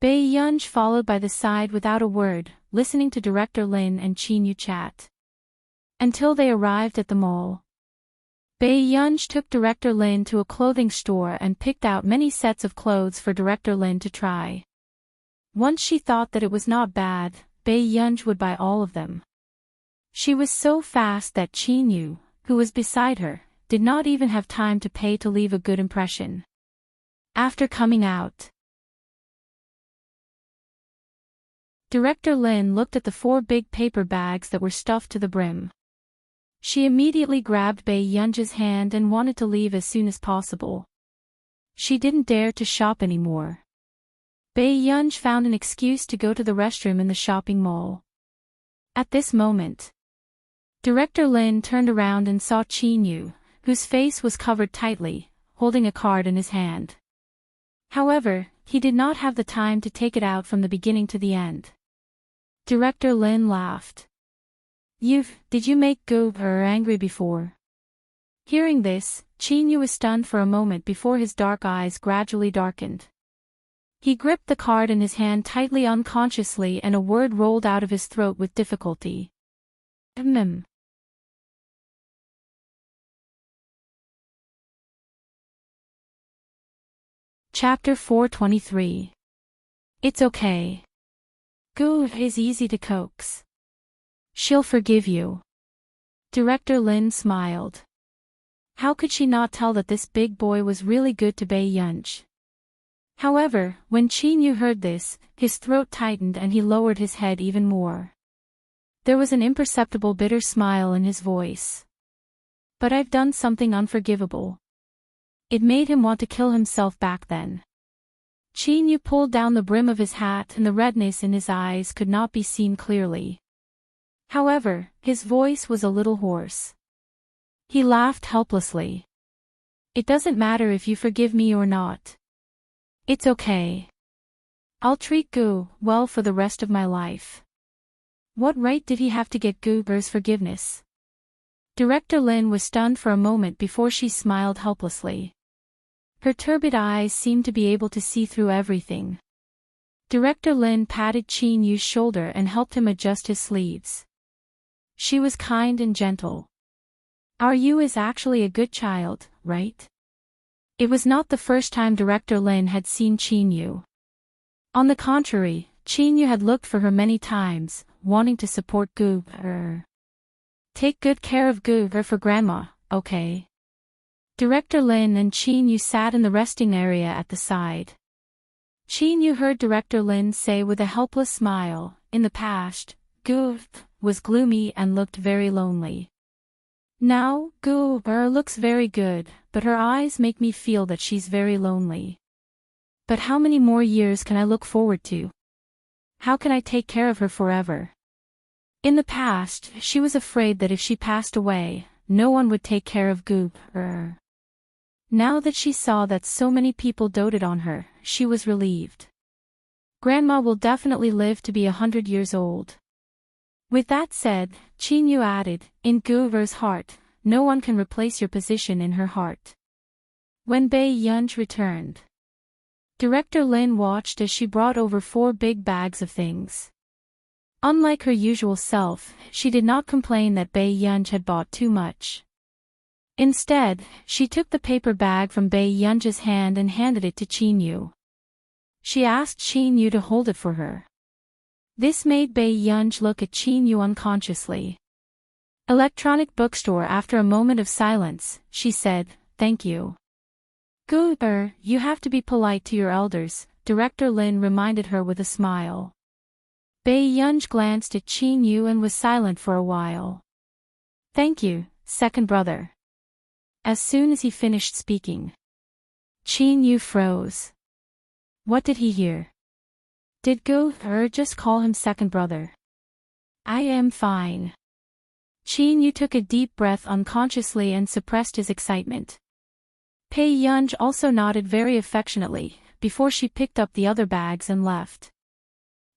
Bai Yunj followed by the side without a word, listening to Director Lin and Qin Yu chat. Until they arrived at the mall. Bai Yunj took Director Lin to a clothing store and picked out many sets of clothes for Director Lin to try. Once she thought that it was not bad, Bai Yunj would buy all of them. She was so fast that Qin Yu, who was beside her, did not even have time to pay to leave a good impression. After coming out, Director Lin looked at the 4 big paper bags that were stuffed to the brim. She immediately grabbed Bai Yunj's hand and wanted to leave as soon as possible. She didn't dare to shop anymore. Bai Yunj found an excuse to go to the restroom in the shopping mall. At this moment, Director Lin turned around and saw Qin Yu, whose face was covered tightly, holding a card in his hand. However, he did not have the time to take it out from the beginning to the end. Director Lin laughed. Did you make Gu angry before? Hearing this, Qin Yu was stunned for a moment before his dark eyes gradually darkened. He gripped the card in his hand tightly unconsciously and a word rolled out of his throat with difficulty. Chapter 423. It's okay. Gu is easy to coax. She'll forgive you. Director Lin smiled. How could she not tell that this big boy was really good to Bai Yunj? However, when Qin Yu heard this, his throat tightened and he lowered his head even more. There was an imperceptible bitter smile in his voice. But I've done something unforgivable. It made him want to kill himself back then. Chin Yu pulled down the brim of his hat and the redness in his eyes could not be seen clearly. However, his voice was a little hoarse. He laughed helplessly. It doesn't matter if you forgive me or not. It's okay. I'll treat Gu well for the rest of my life. What right did he have to get Gu's forgiveness? Director Lin was stunned for a moment before she smiled helplessly. Her turbid eyes seemed to be able to see through everything. Director Lin patted Chin Yu's shoulder and helped him adjust his sleeves. She was kind and gentle. Our Yu is actually a good child, right? It was not the first time Director Lin had seen Chin Yu. On the contrary, Chin Yu had looked for her many times, wanting to support Gu. Take good care of Gu for Grandma, okay? Director Lin and Chin Yu sat in the resting area at the side. Chin Yu heard Director Lin say with a helpless smile, in the past, Gu was gloomy and looked very lonely. Now, Gu looks very good, but her eyes make me feel that she's very lonely. But how many more years can I look forward to? How can I take care of her forever? In the past, she was afraid that if she passed away, no one would take care of Gu. Now that she saw that so many people doted on her, she was relieved. Grandma will definitely live to be 100 years old. With that said, Chin Yu added, in Gu's heart, no one can replace your position in her heart. When Bai Yunj returned, Director Lin watched as she brought over 4 big bags of things. Unlike her usual self, she did not complain that Bai Yunj had bought too much. Instead, she took the paper bag from Bai Yunj's hand and handed it to Chin Yu. She asked Chin Yu to hold it for her. This made Bai Yunj look at Chin Yu unconsciously. Electronic bookstore. After a moment of silence, she said, thank you. Gu, you have to be polite to your elders, Director Lin reminded her with a smile. Bai Yunj glanced at Chin Yu and was silent for a while. Thank you, second brother. As soon as he finished speaking, Chin Yu froze. What did he hear? Did Gu just call him second brother? I am fine. Chin Yu took a deep breath unconsciously and suppressed his excitement. Bai Yunj also nodded very affectionately, before she picked up the other bags and left.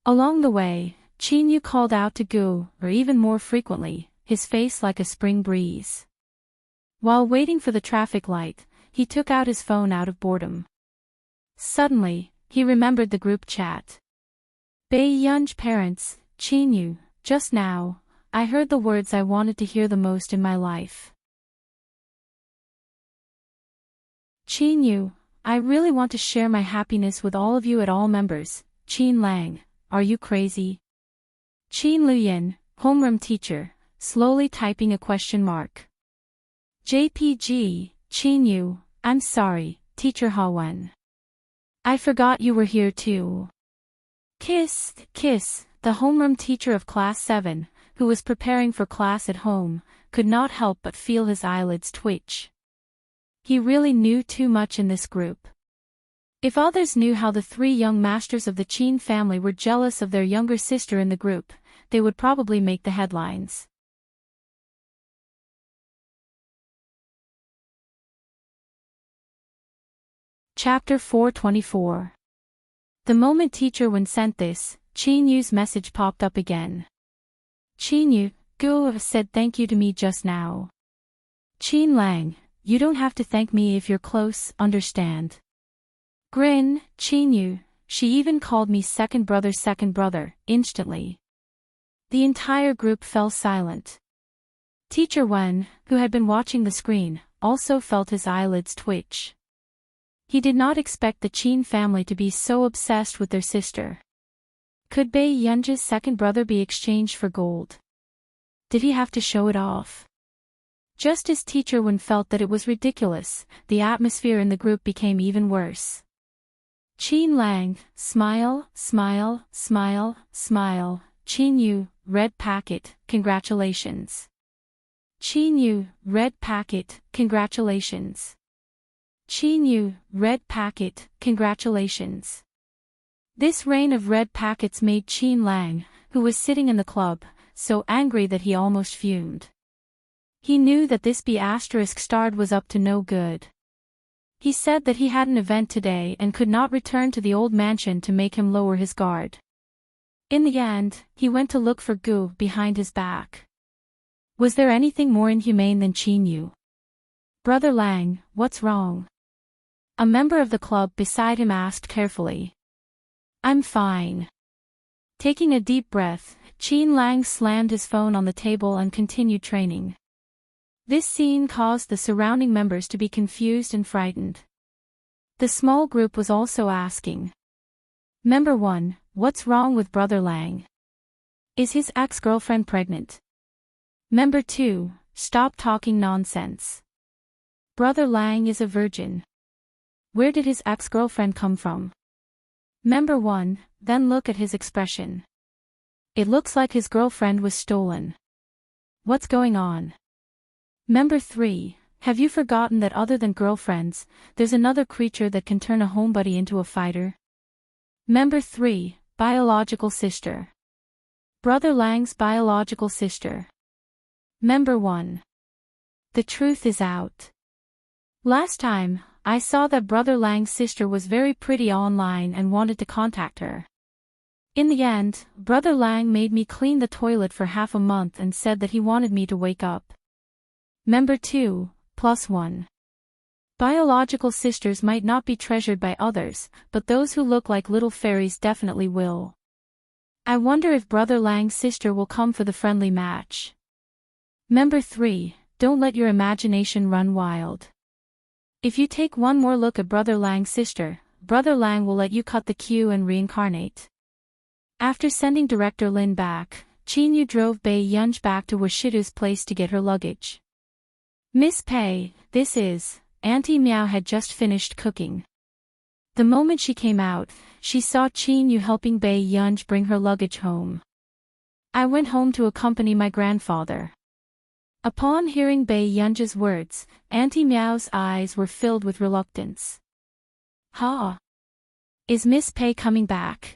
Along the way, Chin Yu called out to Gu, or even more frequently, his face like a spring breeze. While waiting for the traffic light, he took out his phone out of boredom. Suddenly, he remembered the group chat. Bai Yunj parents, Chin Yu, just now, I heard the words I wanted to hear the most in my life. Chin Yu, I really want to share my happiness with all of you at all members. Chin Lang, are you crazy? Chin Luyin, homeroom teacher, slowly typing a question mark. JPG, Chin Yu, I'm sorry, Teacher Hawen. I forgot you were here too. Kiss, the homeroom teacher of class 7, who was preparing for class at home, could not help but feel his eyelids twitch. He really knew too much in this group. If others knew how the 3 young masters of the Chin family were jealous of their younger sister in the group, they would probably make the headlines. Chapter 424. The moment Teacher Wen sent this, Chin Yu's message popped up again. Chin Yu, Gu said thank you to me just now. Chin Lang, you don't have to thank me if you're close, understand? Grin, Chin Yu, she even called me second brother, instantly. The entire group fell silent. Teacher Wen, who had been watching the screen, also felt his eyelids twitch. He did not expect the Chin family to be so obsessed with their sister. Could Bai Yunj's second brother be exchanged for gold? Did he have to show it off? Just as Teacher Wen felt that it was ridiculous, the atmosphere in the group became even worse. Chin Lang, smile, smile, smile, smile. Chin Yu, red packet, congratulations. Chin Yu, red packet, congratulations. Chin red packet, congratulations. This rain of red packets made Chin Lang, who was sitting in the club, so angry that he almost fumed. He knew that this B***starred was up to no good. He said that he had an event today and could not return to the old mansion to make him lower his guard. In the end, he went to look for Gu behind his back. Was there anything more inhumane than Chin? Brother Lang, what's wrong? A member of the club beside him asked carefully. I'm fine. Taking a deep breath, Chin Lang slammed his phone on the table and continued training. This scene caused the surrounding members to be confused and frightened. The small group was also asking. Member 1, what's wrong with Brother Lang? Is his ex-girlfriend pregnant? Member 2, stop talking nonsense. Brother Lang is a virgin. Where did his ex-girlfriend come from? Member 1, then look at his expression. It looks like his girlfriend was stolen. What's going on? Member 3, have you forgotten that other than girlfriends, there's another creature that can turn a homebody into a fighter? Member 3, biological sister. Brother Lang's biological sister. Member 1. The truth is out. Last time, I saw that Brother Lang's sister was very pretty online and wanted to contact her. In the end, Brother Lang made me clean the toilet for half a month and said that he wanted me to wake up. Member 2, +1. Biological sisters might not be treasured by others, but those who look like little fairies definitely will. I wonder if Brother Lang's sister will come for the friendly match. Member 3, don't let your imagination run wild. If you take one more look at Brother Lang's sister, Brother Lang will let you cut the queue and reincarnate. After sending Director Lin back, Chin drove Bai Yunj back to Washidu's place to get her luggage. Miss Pei, this is, Auntie Meow had just finished cooking. The moment she came out, she saw Chin helping Bai Yunj bring her luggage home. I went home to accompany my grandfather. Upon hearing Bai Yunj's words, Auntie Meow's eyes were filled with reluctance. Ha! Is Miss Pei coming back?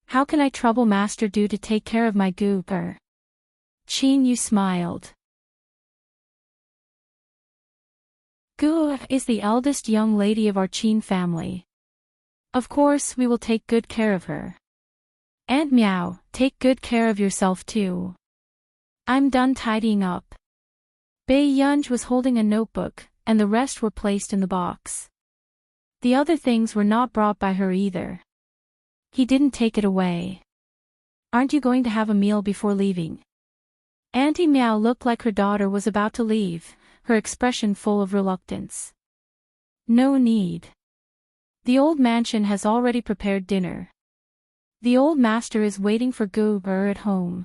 How can I trouble Master Du to take care of my goober? Chin smiled. Gu is the eldest young lady of our Chin family. Of course we will take good care of her. Aunt Meow, take good care of yourself too. I'm done tidying up. Bai Yunj was holding a notebook, and the rest were placed in the box. The other things were not brought by her either. He didn't take it away. Aren't you going to have a meal before leaving? Auntie Meow looked like her daughter was about to leave, her expression full of reluctance. No need. The old mansion has already prepared dinner. The old master is waiting for Gu at home.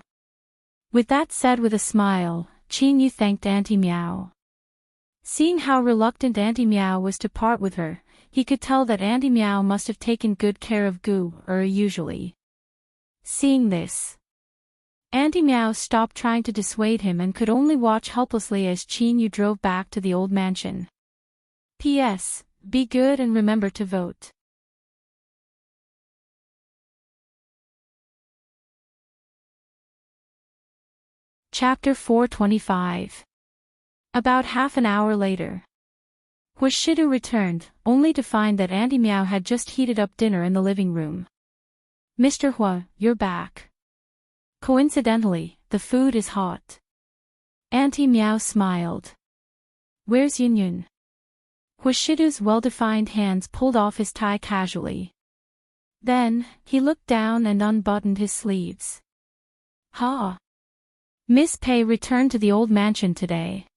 With that said with a smile, Chin thanked Auntie Meow. Seeing how reluctant Auntie Meow was to part with her, he could tell that Auntie Meow must have taken good care of Gu usually. Seeing this, Auntie Meow stopped trying to dissuade him and could only watch helplessly as Chin drove back to the old mansion. P.S. Be good and remember to vote. Chapter 425. About half an hour later, Washidu returned, only to find that Auntie Meow had just heated up dinner in the living room. Mr. Hua, you're back. Coincidentally, the food is hot. Auntie Meow smiled. Where's Yunyun? Washidu's well-defined hands pulled off his tie casually. Then, he looked down and unbuttoned his sleeves. Ha! Miss Pei returned to the old mansion today.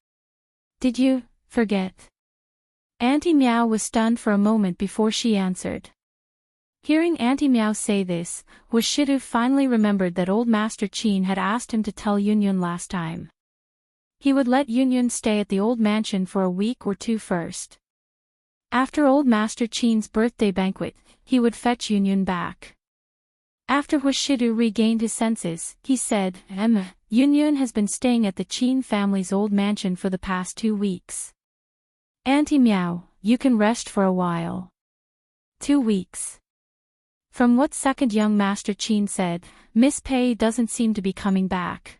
Did you forget? Auntie Meow was stunned for a moment before she answered. Hearing Auntie Meow say this, Washidu finally remembered that old Master Chin had asked him to tell Yunyun last time. He would let Yunyun stay at the old mansion for a week or two first. After old Master Chin's birthday banquet, he would fetch Yunyun back. After Washidu regained his senses, he said, Yunyun has been staying at the Chin family's old mansion for the past 2 weeks. Auntie Meow, you can rest for a while. 2 weeks. From what second young Master Qin said, Miss Pei doesn't seem to be coming back.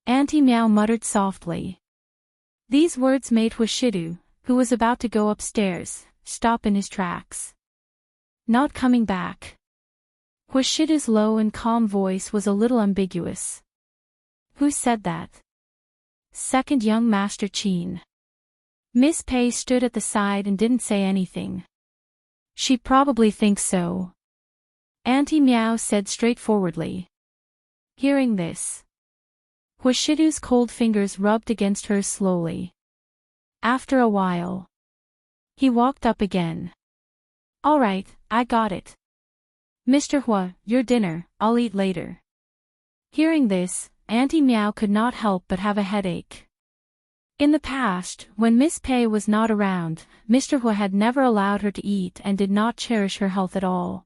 Auntie Meow muttered softly. These words made Huashidu, who was about to go upstairs, stop in his tracks. Not coming back. Huashidu's low and calm voice was a little ambiguous. Who said that? Second young Master Qin. Miss Pei stood at the side and didn't say anything. She probably thinks so. Auntie Meow said straightforwardly. Hearing this, Huashidu's cold fingers rubbed against hers slowly. After a while, he walked up again. All right, I got it. Mr. Hua, your dinner, I'll eat later. Hearing this, Auntie Meow could not help but have a headache. In the past, when Miss Pei was not around, Mr. Hua had never allowed her to eat and did not cherish her health at all.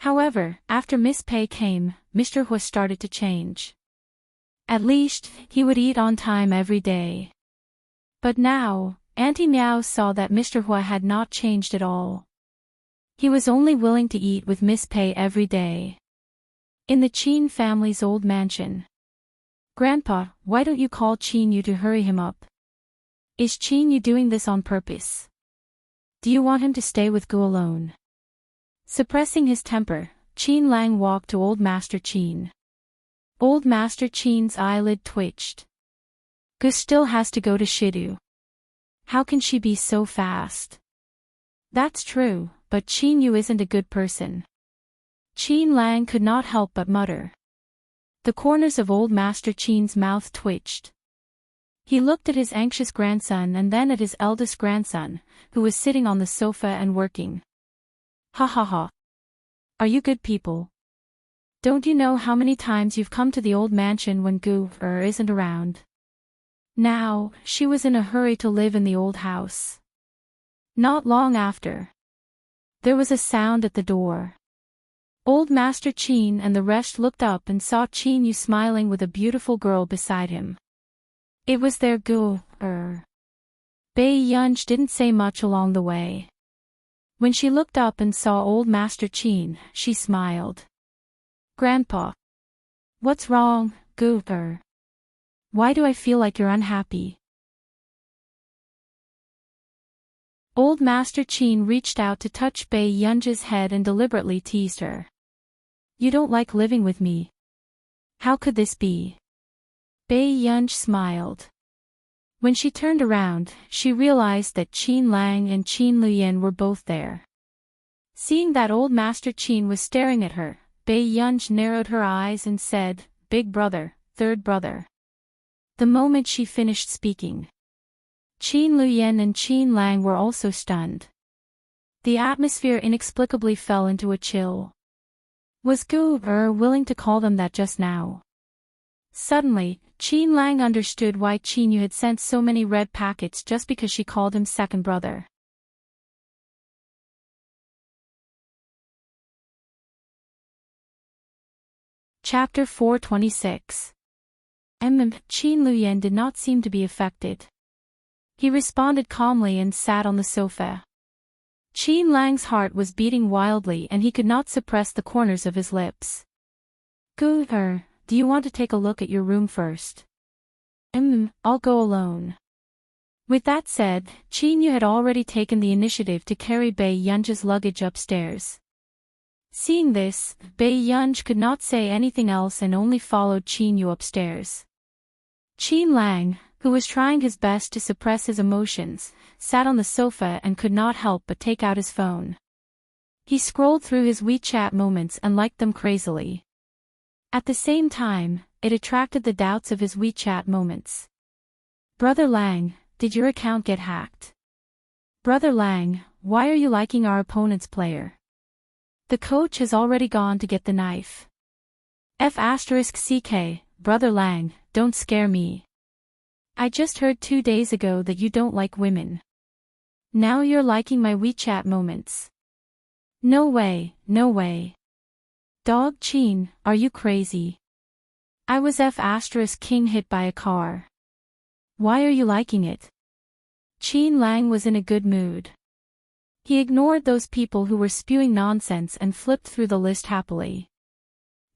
However, after Miss Pei came, Mr. Hua started to change. At least, he would eat on time every day. But now, Auntie Meow saw that Mr. Hua had not changed at all. He was only willing to eat with Miss Pei every day. In the Qin family's old mansion. Grandpa, why don't you call Qin Yu to hurry him up? Is Qin Yu doing this on purpose? Do you want him to stay with Gu alone? Suppressing his temper, Qin Lang walked to Old Master Qin. Old Master Qin's eyelid twitched. Gu still has to go to Shidu. How can she be so fast? That's true, but Qin Yu isn't a good person. Qin Lang could not help but mutter. The corners of Old Master Qin's mouth twitched. He looked at his anxious grandson and then at his eldest grandson, who was sitting on the sofa and working. Ha ha ha. Are you good people? Don't you know how many times you've come to the old mansion when Gu isn't around? Now, she was in a hurry to live in the old house. Not long after, there was a sound at the door. Old Master Qin and the rest looked up and saw Qin Yu smiling with a beautiful girl beside him. It was their Gu. Bei Yunj didn't say much along the way. When she looked up and saw Old Master Qin, she smiled. Grandpa. What's wrong, Gu? Why do I feel like you're unhappy? Old Master Qin reached out to touch Bei Yunj's head and deliberately teased her. You don't like living with me. How could this be? Bei Yunj smiled. When she turned around, she realized that Qin Lang and Qin Luyan were both there. Seeing that Old Master Qin was staring at her, Bei Yunj narrowed her eyes and said, Big brother, third brother. The moment she finished speaking, Qin Luyan and Qin Lang were also stunned. The atmosphere inexplicably fell into a chill. Was Gu willing to call them that just now? Suddenly, Qin Lang understood why Qin Yu had sent so many red packets just because she called him second brother. Chapter 426. Qin Luyan did not seem to be affected. He responded calmly and sat on the sofa. Qin Lang's heart was beating wildly and he could not suppress the corners of his lips. Gu, do you want to take a look at your room first? I'll go alone. With that said, Qin Yu had already taken the initiative to carry Bei Yunj's luggage upstairs. Seeing this, Bei Yunj could not say anything else and only followed Qin Yu upstairs. Qin Lang, who was trying his best to suppress his emotions, sat on the sofa and could not help but take out his phone. He scrolled through his WeChat moments and liked them crazily. At the same time, it attracted the doubts of his WeChat moments. Brother Lang, did your account get hacked? Brother Lang, why are you liking our opponent's player? The coach has already gone to get the knife. F***ck, Brother Lang, don't scare me. I just heard 2 days ago that you don't like women. Now you're liking my WeChat moments. No way, no way. Dog Qin, are you crazy? I was F***king hit by a car. Why are you liking it? Qin Lang was in a good mood. He ignored those people who were spewing nonsense and flipped through the list happily.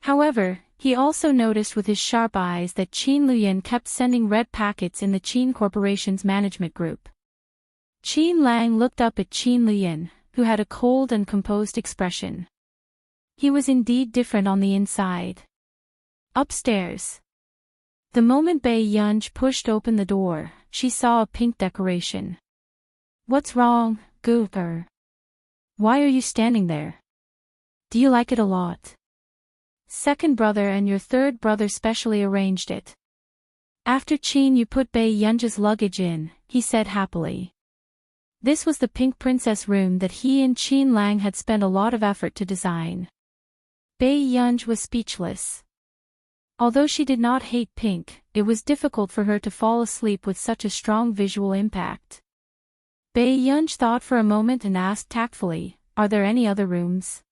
However, he also noticed with his sharp eyes that Qin Luyan kept sending red packets in the Qin Corporation's management group. Qin Lang looked up at Qin Luyan, who had a cold and composed expression. He was indeed different on the inside. Upstairs. The moment Bai Yunj pushed open the door, she saw a pink decoration. "What's wrong, Gu-er? Why are you standing there? Do you like it a lot? Second brother and your third brother specially arranged it. After Qin you put Bai Yunj's luggage in," he said happily. This was the pink princess room that he and Qin Lang had spent a lot of effort to design. Bai Yunj was speechless. Although she did not hate pink, it was difficult for her to fall asleep with such a strong visual impact. Bai Yunj thought for a moment and asked tactfully, "Are there any other rooms?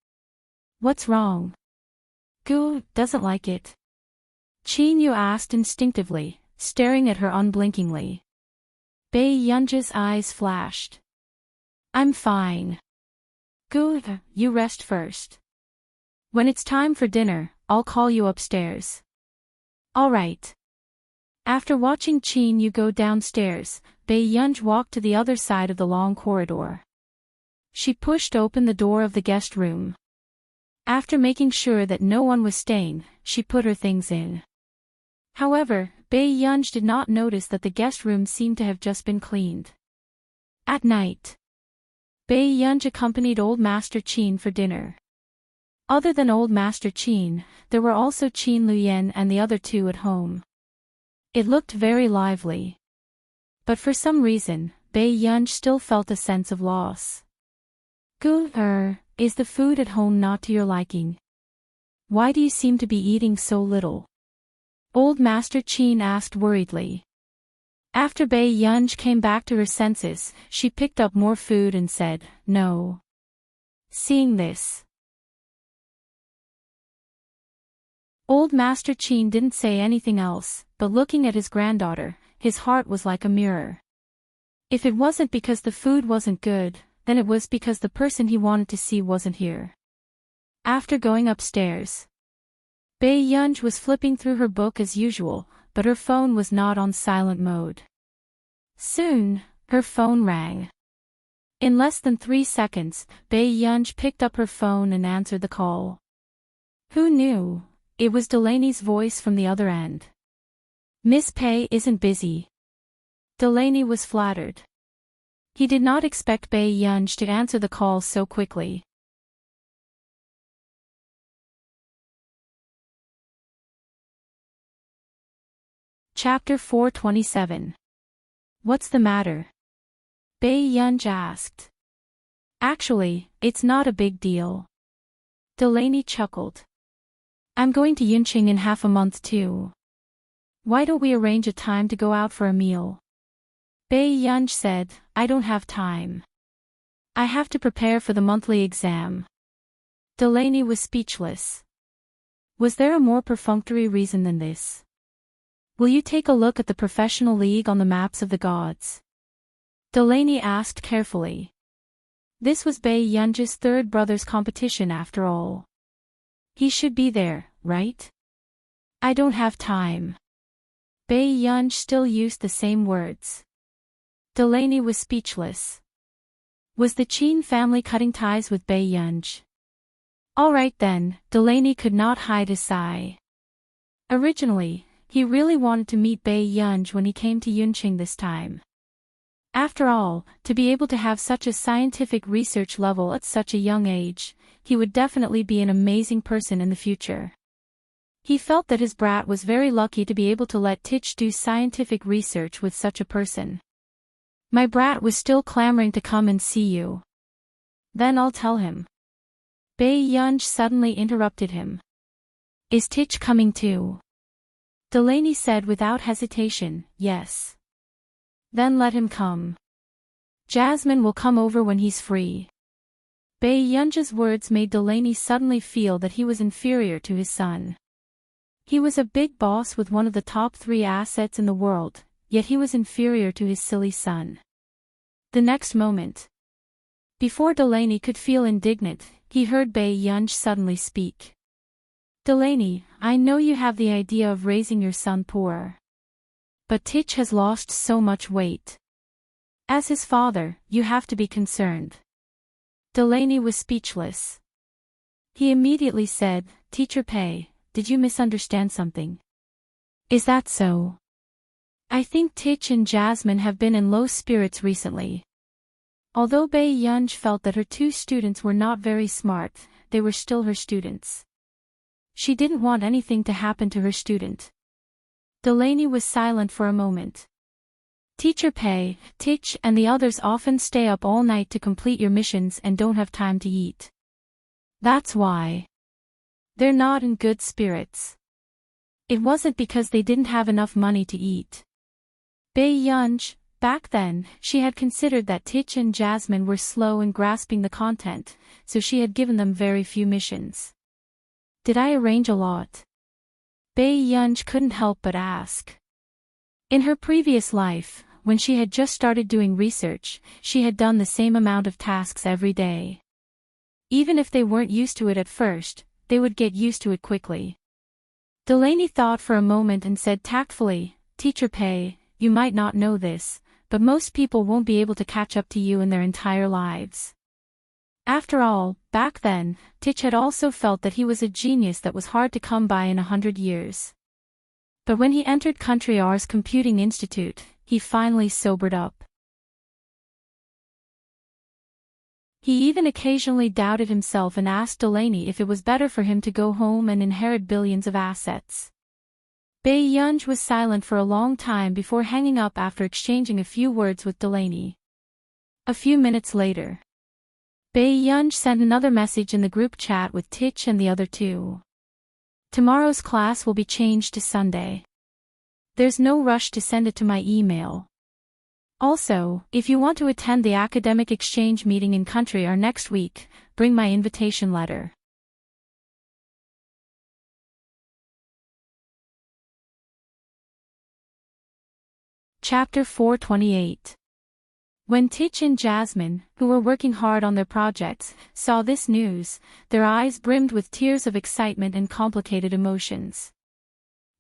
What's wrong? Gu doesn't like it." Qin Yu asked instinctively, staring at her unblinkingly. Bai Yunj's eyes flashed. "I'm fine. Gu, you rest first. When it's time for dinner, I'll call you upstairs." "All right." After watching Qin Yu go downstairs, Bai Yunj walked to the other side of the long corridor. She pushed open the door of the guest room. After making sure that no one was staying, she put her things in. However, Bai Yunj did not notice that the guest room seemed to have just been cleaned. At night, Bai Yunj accompanied Old Master Qin for dinner. Other than Old Master Qin, there were also Qin Luyan and the other two at home. It looked very lively. But for some reason, Bai Yunj still felt a sense of loss. "Gu-er, is the food at home not to your liking? Why do you seem to be eating so little?" Old Master Qin asked worriedly. After Bai Yunj came back to her senses, she picked up more food and said, "No." Seeing this, Old Master Qin didn't say anything else, but looking at his granddaughter, his heart was like a mirror. If it wasn't because the food wasn't good, then it was because the person he wanted to see wasn't here. After going upstairs, Bai Yunj was flipping through her book as usual, but her phone was not on silent mode. Soon, her phone rang. In less than 3 seconds, Bai Yunj picked up her phone and answered the call. Who knew? It was Delaney's voice from the other end. "Miss Pei isn't busy." Delaney was flattered. He did not expect Bai Yunj to answer the call so quickly. Chapter 427. What's the matter? Bai Yunj asked. Actually, it's not a big deal. Delaney chuckled. I'm going to Yunqing in half a month too. Why don't we arrange a time to go out for a meal? Bai Yunj said, I don't have time. I have to prepare for the monthly exam. Delaney was speechless. Was there a more perfunctory reason than this? Will you take a look at the professional league on the maps of the gods? Delaney asked carefully. This was Bai Yunj's third brother's competition after all. He should be there, right? I don't have time. Bai Yunj still used the same words. Delaney was speechless. Was the Qin family cutting ties with Bai Yunj? All right then, Delaney could not hide a sigh. Originally, he really wanted to meet Bai Yunj when he came to Yunqing this time. After all, to be able to have such a scientific research level at such a young age, he would definitely be an amazing person in the future. He felt that his brat was very lucky to be able to let Tich do scientific research with such a person. My brat was still clamoring to come and see you. Then I'll tell him. Bai Yunj suddenly interrupted him. Is Tich coming too? Delaney said without hesitation, yes. Then let him come. Jasmine will come over when he's free. Bai Yunj's words made Delaney suddenly feel that he was inferior to his son. He was a big boss with one of the top 3 assets in the world, yet he was inferior to his silly son. The next moment, before Delaney could feel indignant, he heard Bei Yunj suddenly speak. Delaney, I know you have the idea of raising your son poor. But Tich has lost so much weight. As his father, you have to be concerned. Delaney was speechless. He immediately said, Teacher Pei, did you misunderstand something? Is that so? I think Tich and Jasmine have been in low spirits recently. Although Bei Yunj felt that her two students were not very smart, they were still her students. She didn't want anything to happen to her student. Delaney was silent for a moment. Teacher Pei, Tich and the others often stay up all night to complete your missions and don't have time to eat. That's why. They're not in good spirits. It wasn't because they didn't have enough money to eat. Bei Yunj, back then, she had considered that Tich and Jasmine were slow in grasping the content, so she had given them very few missions. Did I arrange a lot? Bei Yunj couldn't help but ask. In her previous life, when she had just started doing research, she had done the same amount of tasks every day. Even if they weren't used to it at first, they would get used to it quickly. Delaney thought for a moment and said tactfully, Teacher Pei, you might not know this, but most people won't be able to catch up to you in their entire lives. After all, back then, Tich had also felt that he was a genius that was hard to come by in 100 years. But when he entered Country R's Computing Institute, he finally sobered up. He even occasionally doubted himself and asked Delaney if it was better for him to go home and inherit billions of assets. Bei Yunj was silent for a long time before hanging up after exchanging a few words with Delaney. A few minutes later, Bei Yunj sent another message in the group chat with Tich and the other two. Tomorrow's class will be changed to Sunday. There's no rush to send it to my email. Also, if you want to attend the academic exchange meeting in Country R next week, bring my invitation letter. Chapter 428. When Tich and Jasmine, who were working hard on their projects, saw this news, their eyes brimmed with tears of excitement and complicated emotions.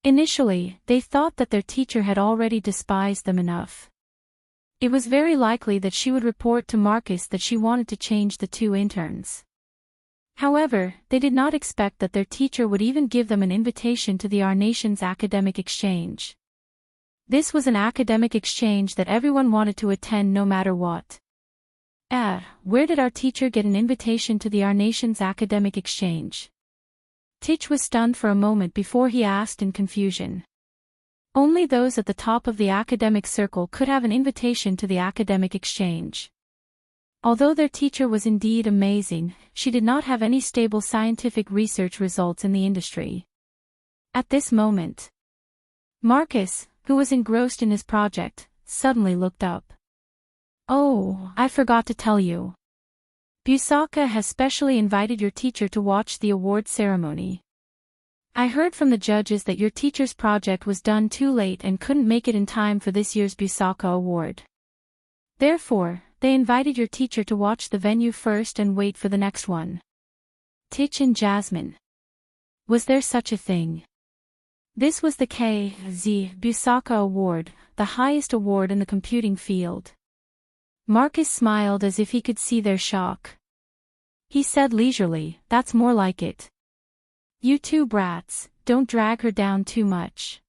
Initially, they thought that their teacher had already despised them enough. It was very likely that she would report to Marcus that she wanted to change the two interns. However, they did not expect that their teacher would even give them an invitation to the Our Nation's academic exchange. This was an academic exchange that everyone wanted to attend no matter what. Where did our teacher get an invitation to the Our Nation's academic exchange? Tich was stunned for a moment before he asked in confusion. Only those at the top of the academic circle could have an invitation to the academic exchange. Although their teacher was indeed amazing, she did not have any stable scientific research results in the industry. At this moment, Marcus, who was engrossed in his project, suddenly looked up. Oh, I forgot to tell you. Busaka has specially invited your teacher to watch the award ceremony. I heard from the judges that your teacher's project was done too late and couldn't make it in time for this year's Busaka award. Therefore, they invited your teacher to watch the venue first and wait for the next one. Tich and Jasmine. Was there such a thing? This was the KZ Busaka Award, the highest award in the computing field. Marcus smiled as if he could see their shock. He said leisurely, that's more like it. You two brats, don't drag her down too much.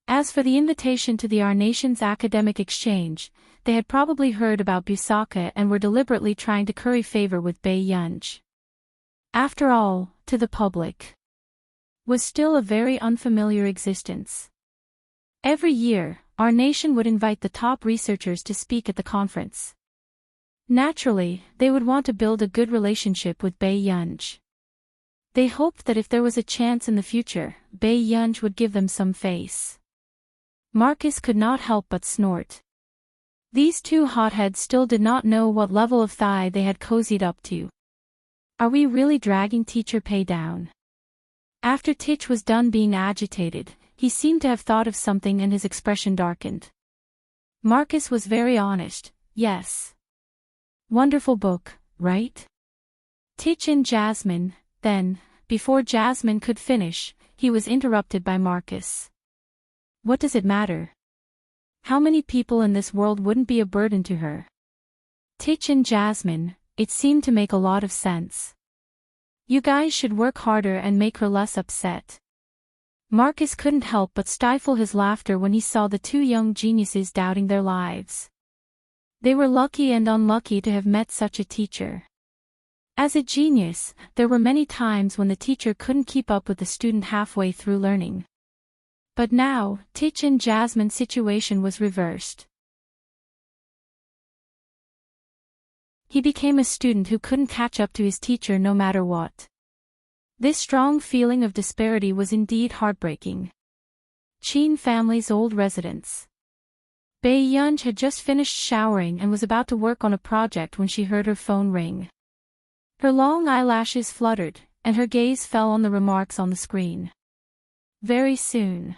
As for the invitation to the Our Nation's academic exchange, they had probably heard about Busaka and were deliberately trying to curry favor with Bei Yunj. After all, to the public, was still a very unfamiliar existence. Every year, Our Nation would invite the top researchers to speak at the conference. Naturally, they would want to build a good relationship with Bei Yunj. They hoped that if there was a chance in the future, Bei Yunj would give them some face. Marcus could not help but snort. These two hotheads still did not know what level of thigh they had cozied up to. Are we really dragging Teacher Pei down? After Tich was done being agitated, he seemed to have thought of something and his expression darkened. Marcus was very honest. yes. Wonderful book, right? Teach-in Jasmine, then, before Jasmine could finish, he was interrupted by Marcus. What does it matter? How many people in this world wouldn't be a burden to her? Teach-in Jasmine, it seemed to make a lot of sense. You guys should work harder and make her less upset. Marcus couldn't help but stifle his laughter when he saw the two young geniuses doubting their lives. They were lucky and unlucky to have met such a teacher. As a genius, there were many times when the teacher couldn't keep up with the student halfway through learning. But now, Teach-in Jasmine's situation was reversed. He became a student who couldn't catch up to his teacher no matter what. This strong feeling of disparity was indeed heartbreaking. Qin family's old residence. Bei Yunj had just finished showering and was about to work on a project when she heard her phone ring. Her long eyelashes fluttered, and her gaze fell on the remarks on the screen. Very soon.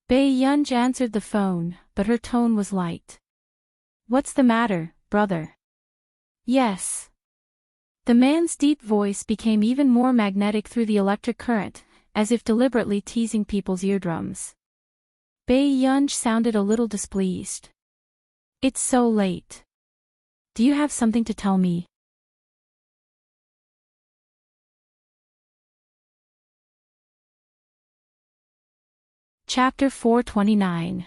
Bei Yunj answered the phone, but her tone was light. What's the matter, brother? Yes. The man's deep voice became even more magnetic through the electric current, as if deliberately teasing people's eardrums. Bei Yunj sounded a little displeased. It's so late. Do you have something to tell me? Chapter 429.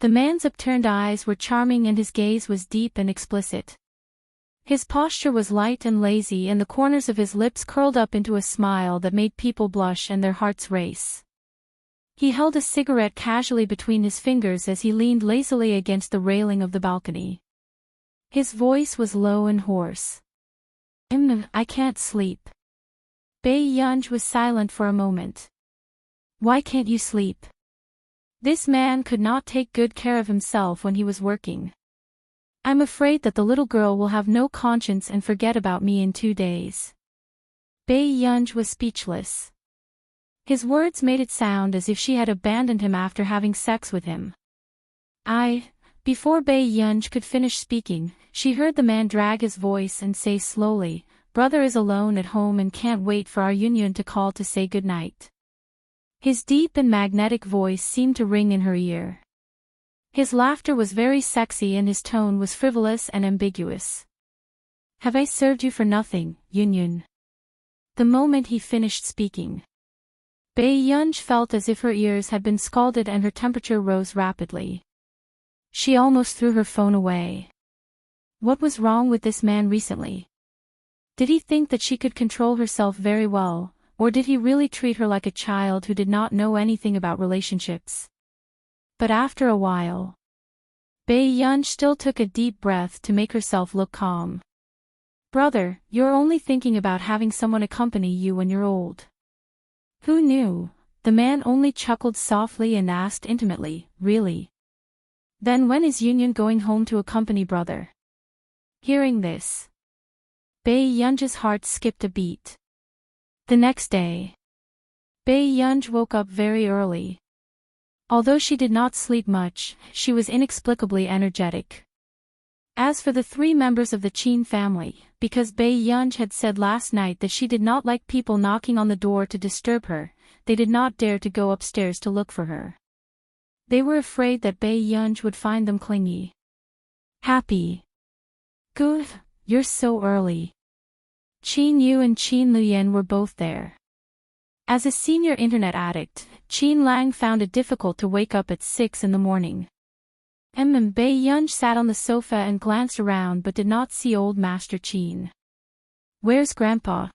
The man's upturned eyes were charming and his gaze was deep and explicit. His posture was light and lazy and the corners of his lips curled up into a smile that made people blush and their hearts race. He held a cigarette casually between his fingers as he leaned lazily against the railing of the balcony. His voice was low and hoarse. I can't sleep. Bei Yunj was silent for a moment. Why can't you sleep? This man could not take good care of himself when he was working. I'm afraid that the little girl will have no conscience and forget about me in 2 days. Bei Yunj was speechless. His words made it sound as if she had abandoned him after having sex with him. Before Bei Yunj could finish speaking, she heard the man drag his voice and say slowly, Brother is alone at home and can't wait for our union to call to say goodnight. His deep and magnetic voice seemed to ring in her ear. His laughter was very sexy and his tone was frivolous and ambiguous. Have I served you for nothing, Yunyun? The moment he finished speaking, Bei Yunj felt as if her ears had been scalded and her temperature rose rapidly. She almost threw her phone away. What was wrong with this man recently? Did he think that she could control herself very well, or did he really treat her like a child who did not know anything about relationships? But after a while, Bei Yunj still took a deep breath to make herself look calm. Brother, you're only thinking about having someone accompany you when you're old. Who knew? The man only chuckled softly and asked intimately, Really? Then when is Union going home to accompany brother? Hearing this, Bei Yunj's heart skipped a beat. The next day, Bei Yunj woke up very early. Although she did not sleep much, she was inexplicably energetic. As for the 3 members of the Qin family, because Bei Yunj had said last night that she did not like people knocking on the door to disturb her, they did not dare to go upstairs to look for her. They were afraid that Bei Yunj would find them clingy. Happy. Good, you're so early. Qin Yu and Qin Luyen were both there. As a senior internet addict, Qin Lang found it difficult to wake up at 6 in the morning. Bei Yunj sat on the sofa and glanced around but did not see old Master Qin. Where's Grandpa?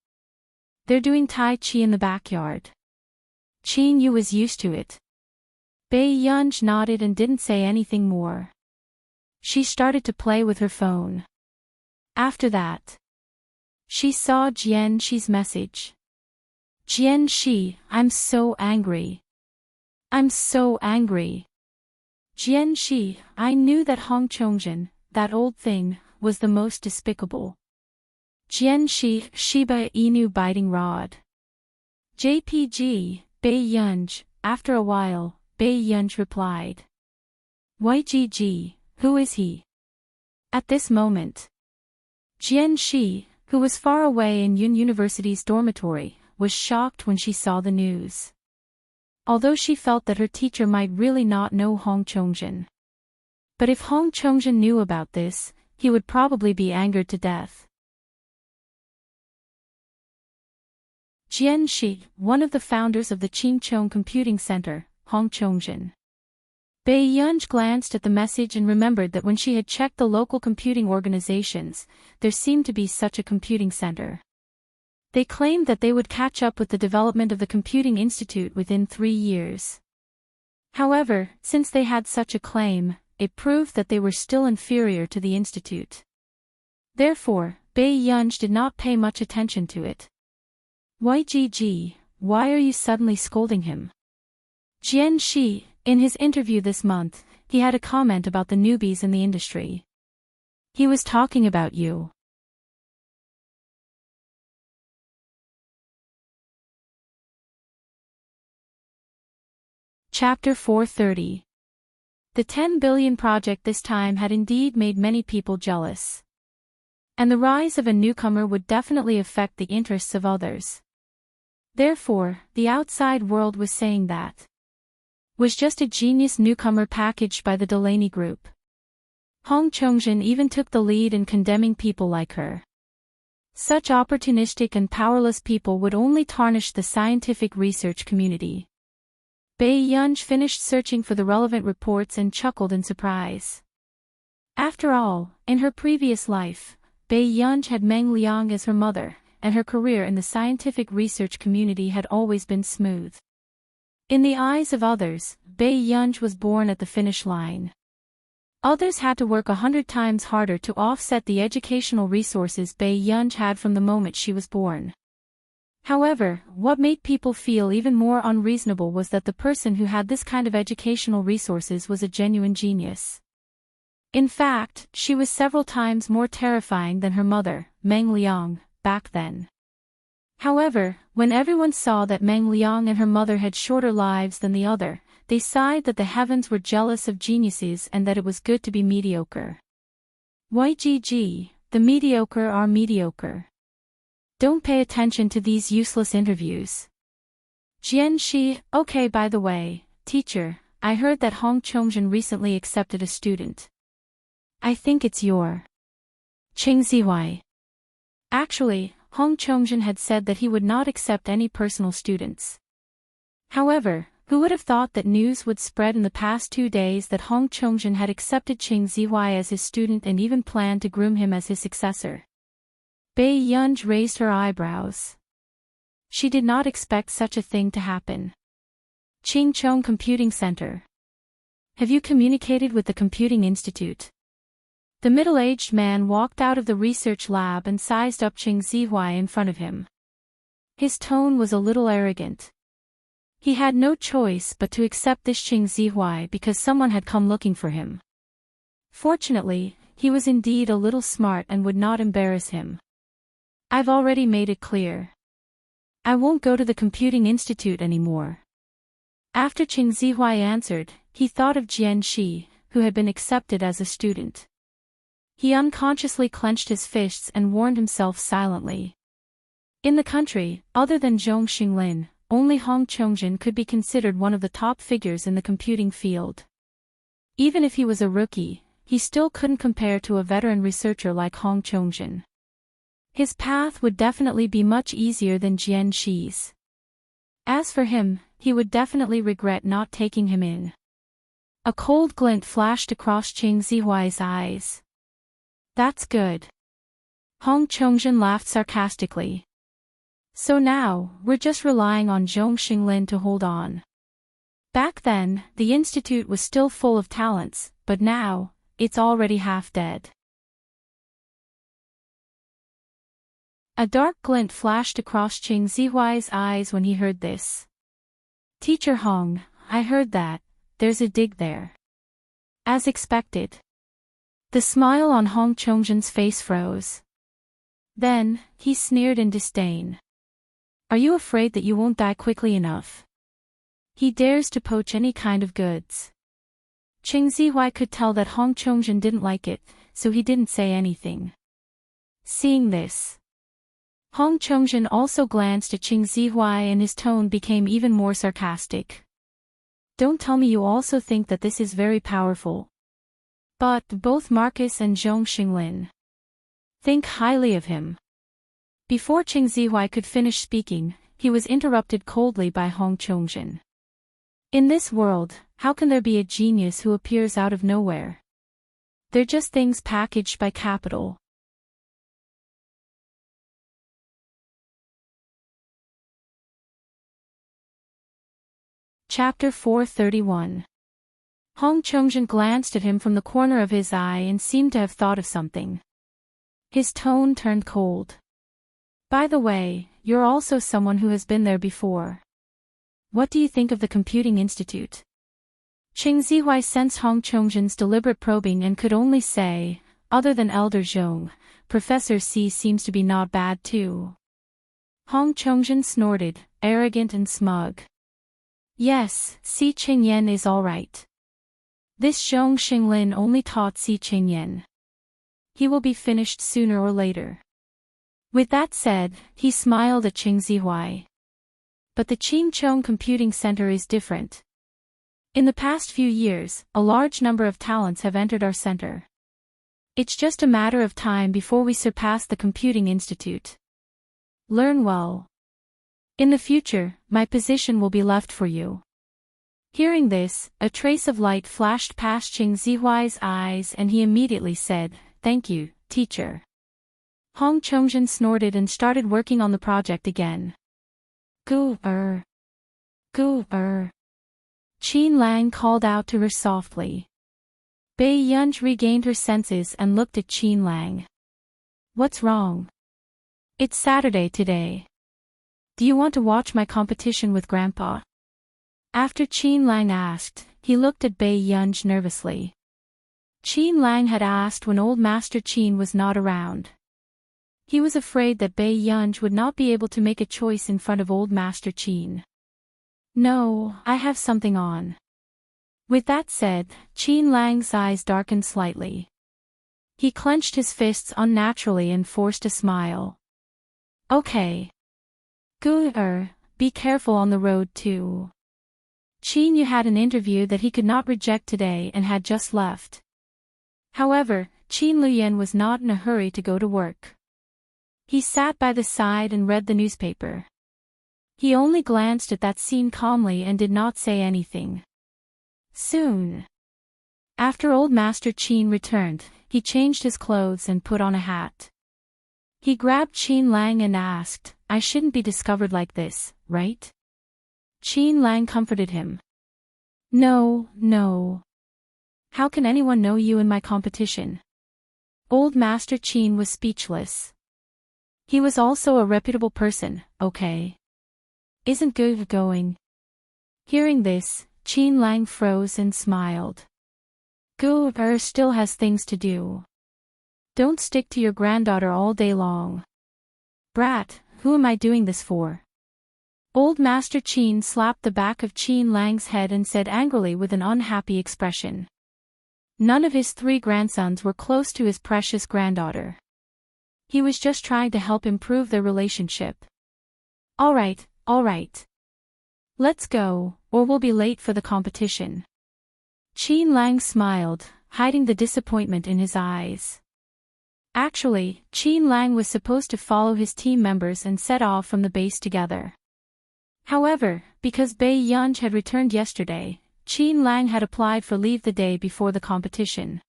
They're doing Tai Chi in the backyard. Qin Yu was used to it. Bei Yunj nodded and didn't say anything more. She started to play with her phone. After that, she saw Jian Shi's message. Jian Shi, I'm so angry. I'm so angry. Jian Shi, I knew that Hong Chongjin, that old thing, was the most despicable. Jian Shi, Shiba Inu biting rod. JPG, Bei Yunj. After a while, Bei Yunj replied. YGG, who is he? At this moment, Jian Shi, who was far away in Yun University's dormitory, was shocked when she saw the news. Although she felt that her teacher might really not know Hong Chongjin. But if Hong Chongjin knew about this, he would probably be angered to death. Jian Shi, one of the founders of the Qingchong Computing Center, Hong Chongjin. Bai Yunj glanced at the message and remembered that when she had checked the local computing organizations, there seemed to be such a computing center. They claimed that they would catch up with the development of the Computing Institute within 3 years. However, since they had such a claim, it proved that they were still inferior to the institute. Therefore, Bai Yunj did not pay much attention to it. YGG, why are you suddenly scolding him? Jian Shi, in his interview this month, he had a comment about the newbies in the industry. He was talking about you. Chapter 430. The 10 billion project this time had indeed made many people jealous. And the rise of a newcomer would definitely affect the interests of others. Therefore, the outside world was saying that was just a genius newcomer packaged by the Delaney Group. Hong Chongjin even took the lead in condemning people like her. Such opportunistic and powerless people would only tarnish the scientific research community. Bai Yunj finished searching for the relevant reports and chuckled in surprise. After all, in her previous life, Bai Yunj had Meng Liang as her mother, and her career in the scientific research community had always been smooth. In the eyes of others, Bai Yunj was born at the finish line. Others had to work 100 times harder to offset the educational resources Bai Yunj had from the moment she was born. However, what made people feel even more unreasonable was that the person who had this kind of educational resources was a genuine genius. In fact, she was several times more terrifying than her mother, Meng Liang, back then. However, when everyone saw that Meng Liang and her mother had shorter lives than the other, they sighed that the heavens were jealous of geniuses and that it was good to be mediocre. YGG, the mediocre are mediocre. Don't pay attention to these useless interviews. Jian Shi, okay, by the way, teacher, I heard that Hong Chongjin recently accepted a student. I think it's your Ching Zihuai. Actually, Hong Chongjin had said that he would not accept any personal students. However, who would have thought that news would spread in the past 2 days that Hong Chongjin had accepted Ching Zihuai as his student and even planned to groom him as his successor? Bai Yunj raised her eyebrows. She did not expect such a thing to happen. Qingchong Computing Center. Have you communicated with the Computing Institute? The middle-aged man walked out of the research lab and sized up Ching Zihuai in front of him. His tone was a little arrogant. He had no choice but to accept this Ching Zihuai because someone had come looking for him. Fortunately, he was indeed a little smart and would not embarrass him. I've already made it clear. I won't go to the Computing Institute anymore. After Ching Zihuai answered, he thought of Jian Shi, who had been accepted as a student. He unconsciously clenched his fists and warned himself silently. In the country, other than Zhong Xinglin, only Hong Chongjin could be considered one of the top figures in the computing field. Even if he was a rookie, he still couldn't compare to a veteran researcher like Hong Chongjin. His path would definitely be much easier than Jian Shi's. As for him, he would definitely regret not taking him in. A cold glint flashed across Ching Zihuai's eyes. That's good. Hong Chongjin laughed sarcastically. So now, we're just relying on Zhong Xinglin to hold on. Back then, the institute was still full of talents, but now, it's already half dead. A dark glint flashed across Ching Zihuai's eyes when he heard this. Teacher Hong, I heard that, there's a dig there. As expected. The smile on Hong Chongjin's face froze. Then, he sneered in disdain. Are you afraid that you won't die quickly enough? He dares to poach any kind of goods. Ching Zihuai could tell that Hong Chongjin didn't like it, so he didn't say anything. Seeing this, Hong Chongjin also glanced at Qing Zihuai and his tone became even more sarcastic. Don't tell me you also think that this is very powerful. But both Marcus and Zhong Xinglin think highly of him. Before Qing Zihuai could finish speaking, he was interrupted coldly by Hong Chongjin. In this world, how can there be a genius who appears out of nowhere? They're just things packaged by capital. Chapter 431. Hong Chongjin glanced at him from the corner of his eye and seemed to have thought of something. His tone turned cold. By the way, you're also someone who has been there before. What do you think of the Computing Institute? Qing Zihuai sensed Hong Chongjin's deliberate probing and could only say, other than Elder Zhong, Professor C seems to be not bad too. Hong Chongjin snorted, arrogant and smug. Yes, Si Qingyan is all right. This Zhong Xinglin only taught Si Qingyan. He will be finished sooner or later. With that said, he smiled at Qing Zihuai. But the Qingchong Computing Center is different. In the past few years, a large number of talents have entered our center. It's just a matter of time before we surpass the Computing Institute. Learn well. In the future, my position will be left for you. Hearing this, a trace of light flashed past Qing Zihuai's eyes and he immediately said, "Thank you, teacher." Hong Chongjin snorted and started working on the project again. Gu-er. Gu-er. Qin Lang called out to her softly. Bei Yunj regained her senses and looked at Qin Lang. What's wrong? It's Saturday today. Do you want to watch my competition with Grandpa? After Qin Lang asked, he looked at Bei Yunj nervously. Qin Lang had asked when old Master Qin was not around. He was afraid that Bei Yunj would not be able to make a choice in front of old Master Qin. No, I have something on. With that said, Qin Lang's eyes darkened slightly. He clenched his fists unnaturally and forced a smile. Okay. Gu-er, be careful on the road too. Qin Yu had an interview that he could not reject today and had just left. However, Qin Luyan was not in a hurry to go to work. He sat by the side and read the newspaper. He only glanced at that scene calmly and did not say anything. Soon after old Master Qin returned, he changed his clothes and put on a hat. He grabbed Qin Lang and asked, I shouldn't be discovered like this, right? Qin Lang comforted him. No, no. How can anyone know you in my competition? Old Master Qin was speechless. He was also a reputable person, okay? Isn't good going? Hearing this, Qin Lang froze and smiled. Gu-er still has things to do. Don't stick to your granddaughter all day long. Brat, who am I doing this for? Old Master Qin slapped the back of Qin Lang's head and said angrily with an unhappy expression. None of his 3 grandsons were close to his precious granddaughter. He was just trying to help improve their relationship. All right. Let's go, or we'll be late for the competition. Qin Lang smiled, hiding the disappointment in his eyes. Actually, Qin Lang was supposed to follow his team members and set off from the base together. However, because Bei Yunj had returned yesterday, Qin Lang had applied for leave the day before the competition.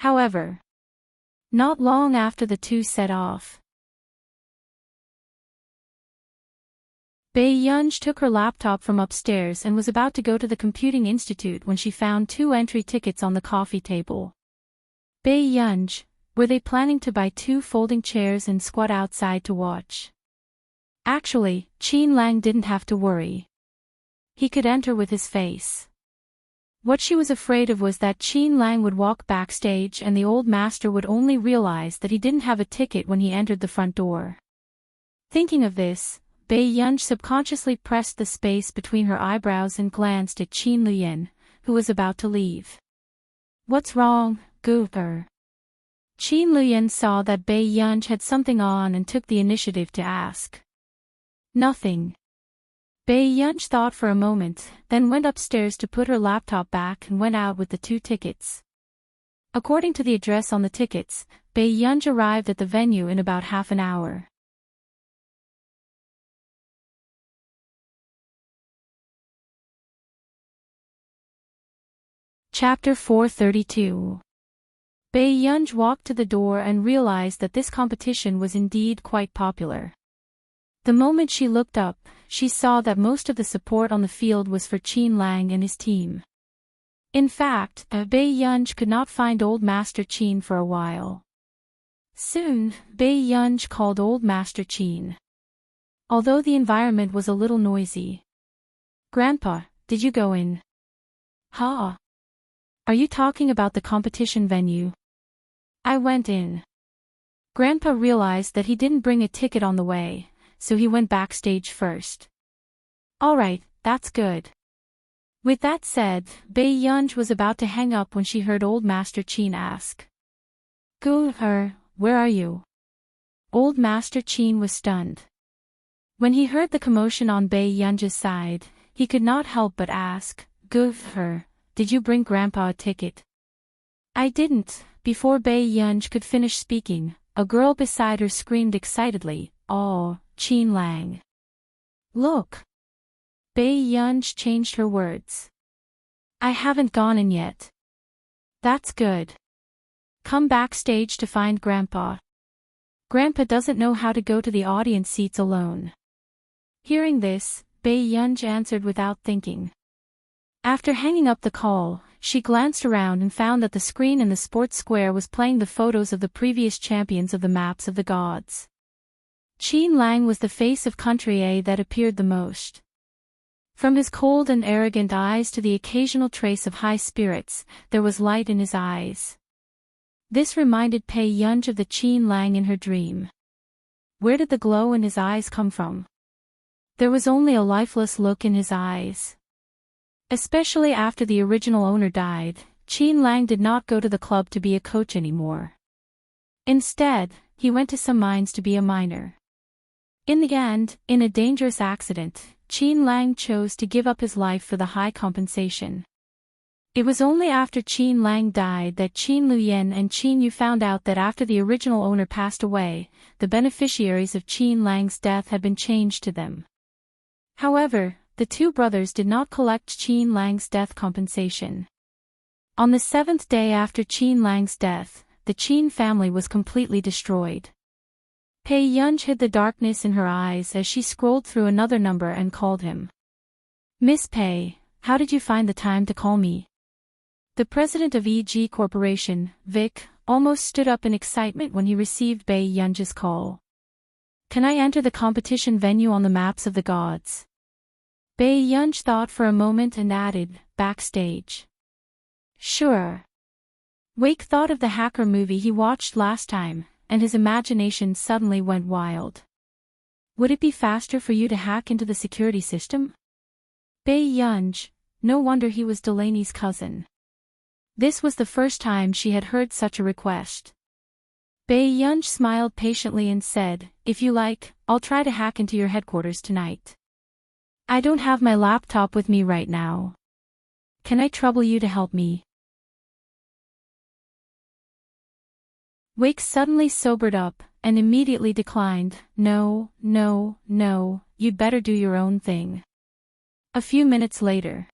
However, not long after the two set off, Bei Yunj took her laptop from upstairs and was about to go to the Computing Institute when she found 2 entry tickets on the coffee table. Bei Yunj, were they planning to buy 2 folding chairs and squat outside to watch? Actually, Qin Lang didn't have to worry. He could enter with his face. What she was afraid of was that Qin Lang would walk backstage and the old master would only realize that he didn't have a ticket when he entered the front door. Thinking of this, Bei Yunj subconsciously pressed the space between her eyebrows and glanced at Qin Luyan, who was about to leave. What's wrong, Gu-er? Qin Luyan saw that Bai Yunj had something on and took the initiative to ask. Nothing. Bai Yunj thought for a moment, then went upstairs to put her laptop back and went out with the 2 tickets. According to the address on the tickets, Bai Yunj arrived at the venue in about half an hour. Chapter 432. Bai Yunj walked to the door and realized that this competition was indeed quite popular. The moment she looked up, she saw that most of the support on the field was for Qin Lang and his team. In fact, Bai Yunj could not find Old Master Qin for a while. Soon, Bai Yunj called Old Master Qin. Although the environment was a little noisy. "Grandpa, did you go in?" "Huh? Are you talking about the competition venue?" "I went in." Grandpa realized that he didn't bring a ticket on the way, so he went backstage first. "Alright, that's good." With that said, Bai Yunj was about to hang up when she heard Old Master Qin ask. Where are you?" Old Master Qin was stunned. When he heard the commotion on Bai Yunj's side, he could not help but ask, "Did you bring Grandpa a ticket?" "I didn't." Before Bai Yunj could finish speaking, a girl beside her screamed excitedly, "Oh, Qin Lang. Look." Bai Yunj changed her words. "I haven't gone in yet." "That's good. Come backstage to find Grandpa. Grandpa doesn't know how to go to the audience seats alone." Hearing this, Bai Yunj answered without thinking. After hanging up the call, she glanced around and found that the screen in the sports square was playing the photos of the previous champions of the maps of the gods. Qin Lang was the face of Country A that appeared the most. From his cold and arrogant eyes to the occasional trace of high spirits, there was light in his eyes. This reminded Bai Yunj of the Qin Lang in her dream. Where did the glow in his eyes come from? There was only a lifeless look in his eyes. Especially after the original owner died, Qin Lang did not go to the club to be a coach anymore. Instead, he went to some mines to be a miner. In the end, in a dangerous accident, Qin Lang chose to give up his life for the high compensation. It was only after Qin Lang died that Qin Luyan and Qin Yu found out that after the original owner passed away, the beneficiaries of Qin Lang's death had been changed to them. However, the 2 brothers did not collect Qin Lang's death compensation. On the 7th day after Qin Lang's death, the Qin family was completely destroyed. Bai Yunj hid the darkness in her eyes as she scrolled through another number and called him. "Miss Bai, how did you find the time to call me?" The president of EG Corporation, Vic, almost stood up in excitement when he received Bai Yunj's call. "Can I enter the competition venue on the maps of the gods?" Bai Yunj thought for a moment and added, "Backstage." "Sure." Wake thought of the hacker movie he watched last time, and his imagination suddenly went wild. "Would it be faster for you to hack into the security system?" Bai Yunj, no wonder he was Delaney's cousin. This was the first time she had heard such a request. Bai Yunj smiled patiently and said, "If you like, I'll try to hack into your headquarters tonight. I don't have my laptop with me right now. Can I trouble you to help me?" Wake suddenly sobered up, and immediately declined, "No, you'd better do your own thing." A few minutes later.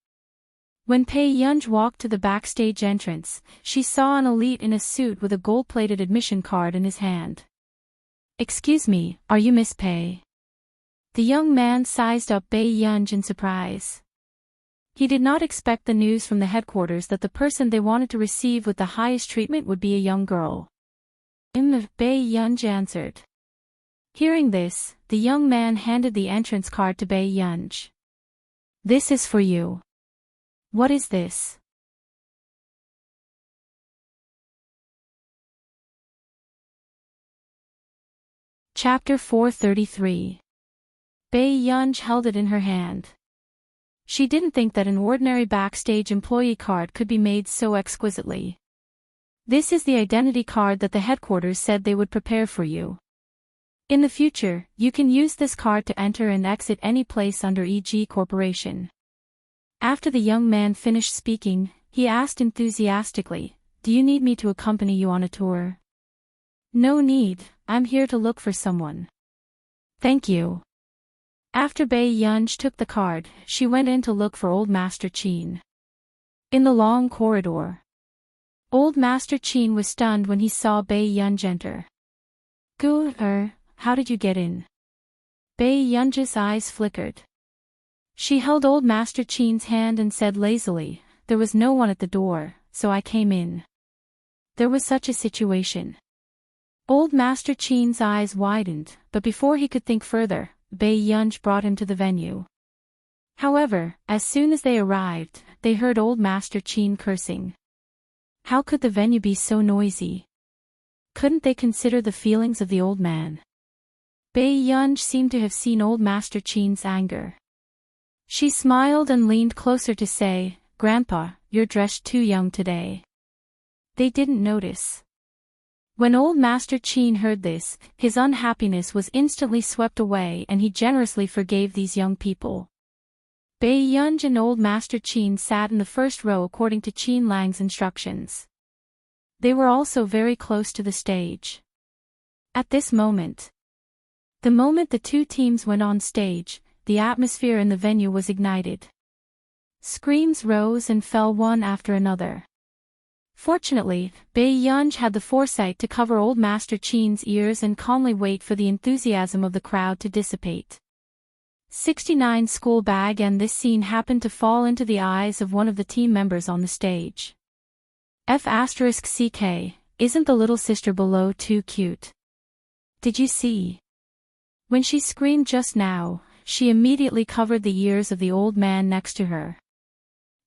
When Bai Yunj walked to the backstage entrance, she saw an elite in a suit with a gold-plated admission card in his hand. "Excuse me, are you Miss Bai?" The young man sized up Bai Yunj in surprise. He did not expect the news from the headquarters that the person they wanted to receive with the highest treatment would be a young girl. Bai Yunj answered. Hearing this, the young man handed the entrance card to Bai Yunj. "This is for you." "What is this?" Chapter 433. Bai Yunj held it in her hand. She didn't think that an ordinary backstage employee card could be made so exquisitely. This is the identity card that the headquarters said they would prepare for you. In the future, you can use this card to enter and exit any place under EG Corporation. After the young man finished speaking, he asked enthusiastically, "Do you need me to accompany you on a tour?" "No need, I'm here to look for someone." "Thank you." After Bai Yunj took the card, she went in to look for Old Master Qin. In the long corridor, Old Master Qin was stunned when he saw Bai Yunj enter. How did you get in?" Bai Yunj's eyes flickered. She held Old Master Qin's hand and said lazily, "There was no one at the door, so I came in." There was such a situation. Old Master Qin's eyes widened, but before he could think further, Bai Yunj brought him to the venue. However, as soon as they arrived, they heard Old Master Qin cursing. How could the venue be so noisy? Couldn't they consider the feelings of the old man? Bai Yunj seemed to have seen Old Master Qin's anger. She smiled and leaned closer to say, "Grandpa, you're dressed too young today." They didn't notice. When Old Master Qin heard this, his unhappiness was instantly swept away and he generously forgave these young people. Bai Yunj and Old Master Qin sat in the first row according to Qin Lang's instructions. They were also very close to the stage. At this moment, the moment the two teams went on stage, the atmosphere in the venue was ignited. Screams rose and fell one after another. Fortunately, Bai Yunj had the foresight to cover Old Master Qin's ears and calmly wait for the enthusiasm of the crowd to dissipate. 69 school bag, and this scene happened to fall into the eyes of one of the team members on the stage. F***CK, isn't the little sister below too cute? Did you see? When she screamed just now, she immediately covered the ears of the old man next to her.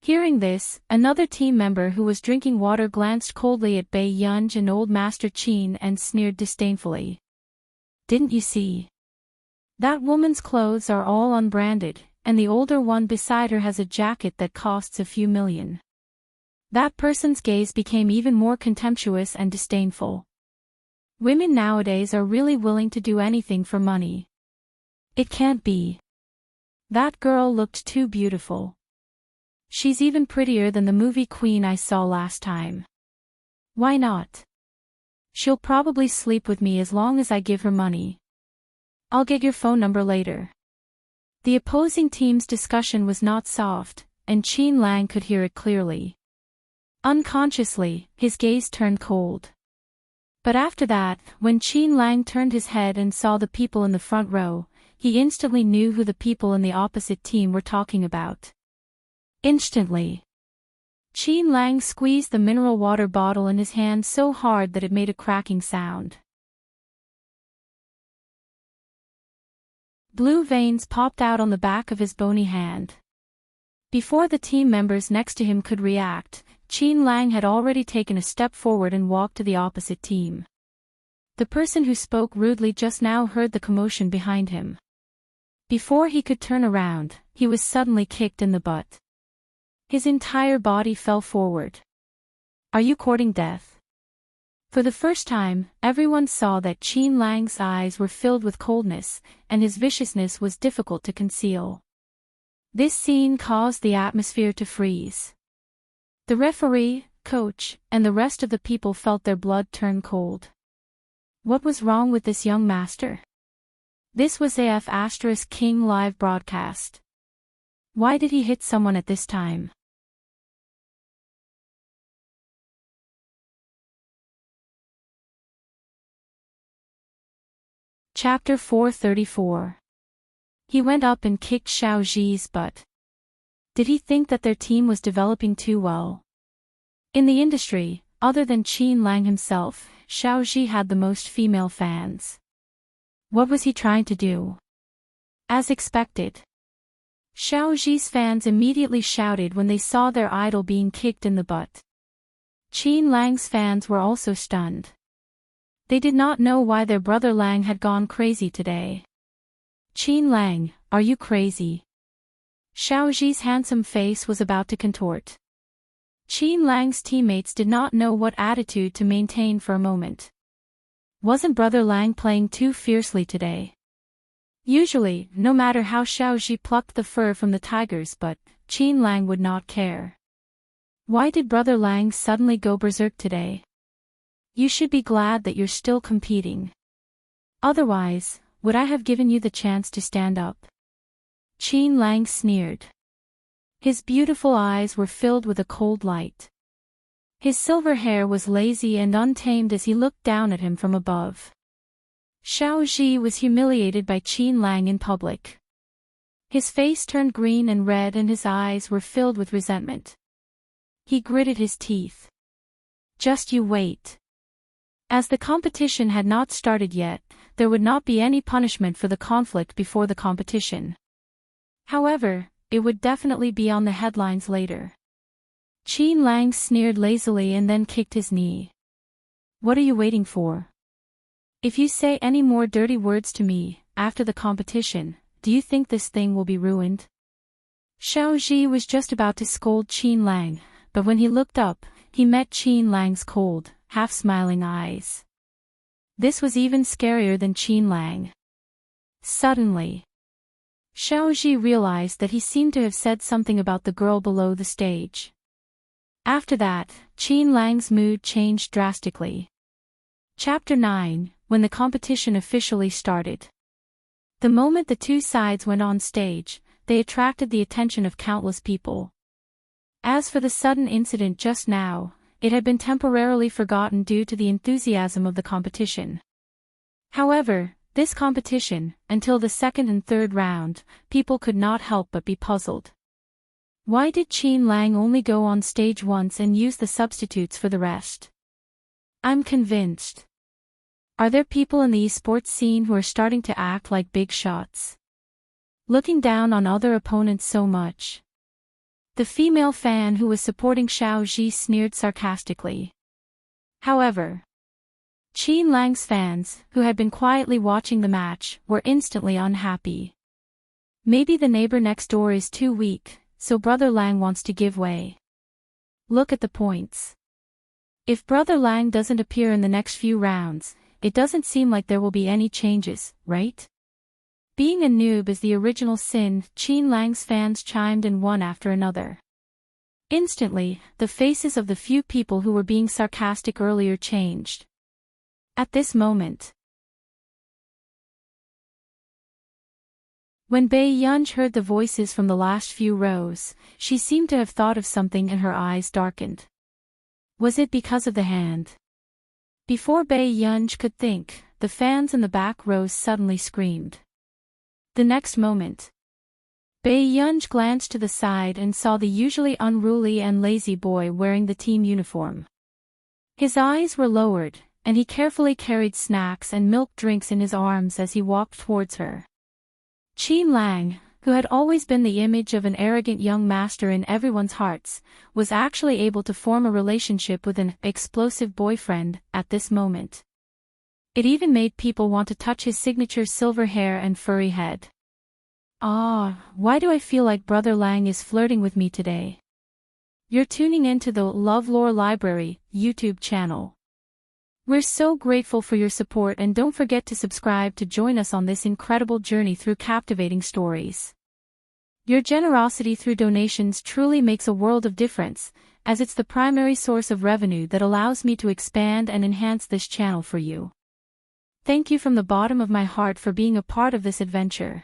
Hearing this, another team member who was drinking water glanced coldly at Bai Yunj and Old Master Qin and sneered disdainfully. "Didn't you see? That woman's clothes are all unbranded, and the older one beside her has a jacket that costs a few million." That person's gaze became even more contemptuous and disdainful. Women nowadays are really willing to do anything for money. It can't be. That girl looked too beautiful. She's even prettier than the movie queen I saw last time. Why not? She'll probably sleep with me as long as I give her money. I'll get your phone number later. The opposing team's discussion was not soft, and Qin Lang could hear it clearly. Unconsciously, his gaze turned cold. But after that, when Qin Lang turned his head and saw the people in the front row, he instantly knew who the people in the opposite team were talking about. Instantly, Qin Lang squeezed the mineral water bottle in his hand so hard that it made a cracking sound. Blue veins popped out on the back of his bony hand. Before the team members next to him could react, Qin Lang had already taken a step forward and walked to the opposite team. The person who spoke rudely just now heard the commotion behind him. Before he could turn around, he was suddenly kicked in the butt. His entire body fell forward. "Are you courting death?" For the first time, everyone saw that Qin Lang's eyes were filled with coldness, and his viciousness was difficult to conceal. This scene caused the atmosphere to freeze. The referee, coach, and the rest of the people felt their blood turn cold. What was wrong with this young master? This was AF*King live broadcast. Why did he hit someone at this time? Chapter 434. He went up and kicked Xiao Zhi's butt. Did he think that their team was developing too well? In the industry, other than Qin Lang himself, Xiao Zhi had the most female fans. What was he trying to do? As expected, Xiao Zhi's fans immediately shouted when they saw their idol being kicked in the butt. Qin Lang's fans were also stunned. They did not know why their brother Lang had gone crazy today. "Qin Lang, are you crazy?" Xiao Zhi's handsome face was about to contort. Qin Lang's teammates did not know what attitude to maintain for a moment. Wasn't Brother Lang playing too fiercely today? Usually, no matter how Xiaoji plucked the fur from the tigers, but Qin Lang would not care. Why did Brother Lang suddenly go berserk today? You should be glad that you're still competing. Otherwise, would I have given you the chance to stand up? Qin Lang sneered. His beautiful eyes were filled with a cold light. His silver hair was lazy and untamed as he looked down at him from above. Xiaoji was humiliated by Qin Lang in public. His face turned green and red and his eyes were filled with resentment. He gritted his teeth. Just you wait. As the competition had not started yet, there would not be any punishment for the conflict before the competition. However, it would definitely be on the headlines later. Qin Lang sneered lazily and then kicked his knee. What are you waiting for? If you say any more dirty words to me, after the competition, do you think this thing will be ruined? Xiaoji was just about to scold Qin Lang, but when he looked up, he met Qin Lang's cold, half-smiling eyes. This was even scarier than Qin Lang. Suddenly, Xiaoji realized that he seemed to have said something about the girl below the stage. After that, Qin Lang's mood changed drastically. Chapter 9, when the competition officially started. The moment the two sides went on stage, they attracted the attention of countless people. As for the sudden incident just now, it had been temporarily forgotten due to the enthusiasm of the competition. However, this competition, until the second and third round, people could not help but be puzzled. Why did Qin Lang only go on stage once and use the substitutes for the rest? I'm convinced. Are there people in the esports scene who are starting to act like big shots? Looking down on other opponents so much? The female fan who was supporting Xiaoji sneered sarcastically. However, Qin Lang's fans, who had been quietly watching the match, were instantly unhappy. Maybe the neighbor next door is too weak, so Brother Lang wants to give way. Look at the points. If Brother Lang doesn't appear in the next few rounds, it doesn't seem like there will be any changes, right? Being a noob is the original sin, Qin Lang's fans chimed in one after another. Instantly, the faces of the few people who were being sarcastic earlier changed. At this moment, when Bai Yunj heard the voices from the last few rows, she seemed to have thought of something and her eyes darkened. Was it because of the hand? Before Bai Yunj could think, the fans in the back rows suddenly screamed. The next moment, Bai Yunj glanced to the side and saw the usually unruly and lazy boy wearing the team uniform. His eyes were lowered, and he carefully carried snacks and milk drinks in his arms as he walked towards her. Qin Lang, who had always been the image of an arrogant young master in everyone's hearts, was actually able to form a relationship with an explosive boyfriend at this moment. It even made people want to touch his signature silver hair and furry head. Why do I feel like Brother Lang is flirting with me today? You're tuning into the LoveLore Library YouTube channel. We're so grateful for your support and don't forget to subscribe to join us on this incredible journey through captivating stories. Your generosity through donations truly makes a world of difference, as it's the primary source of revenue that allows me to expand and enhance this channel for you. Thank you from the bottom of my heart for being a part of this adventure.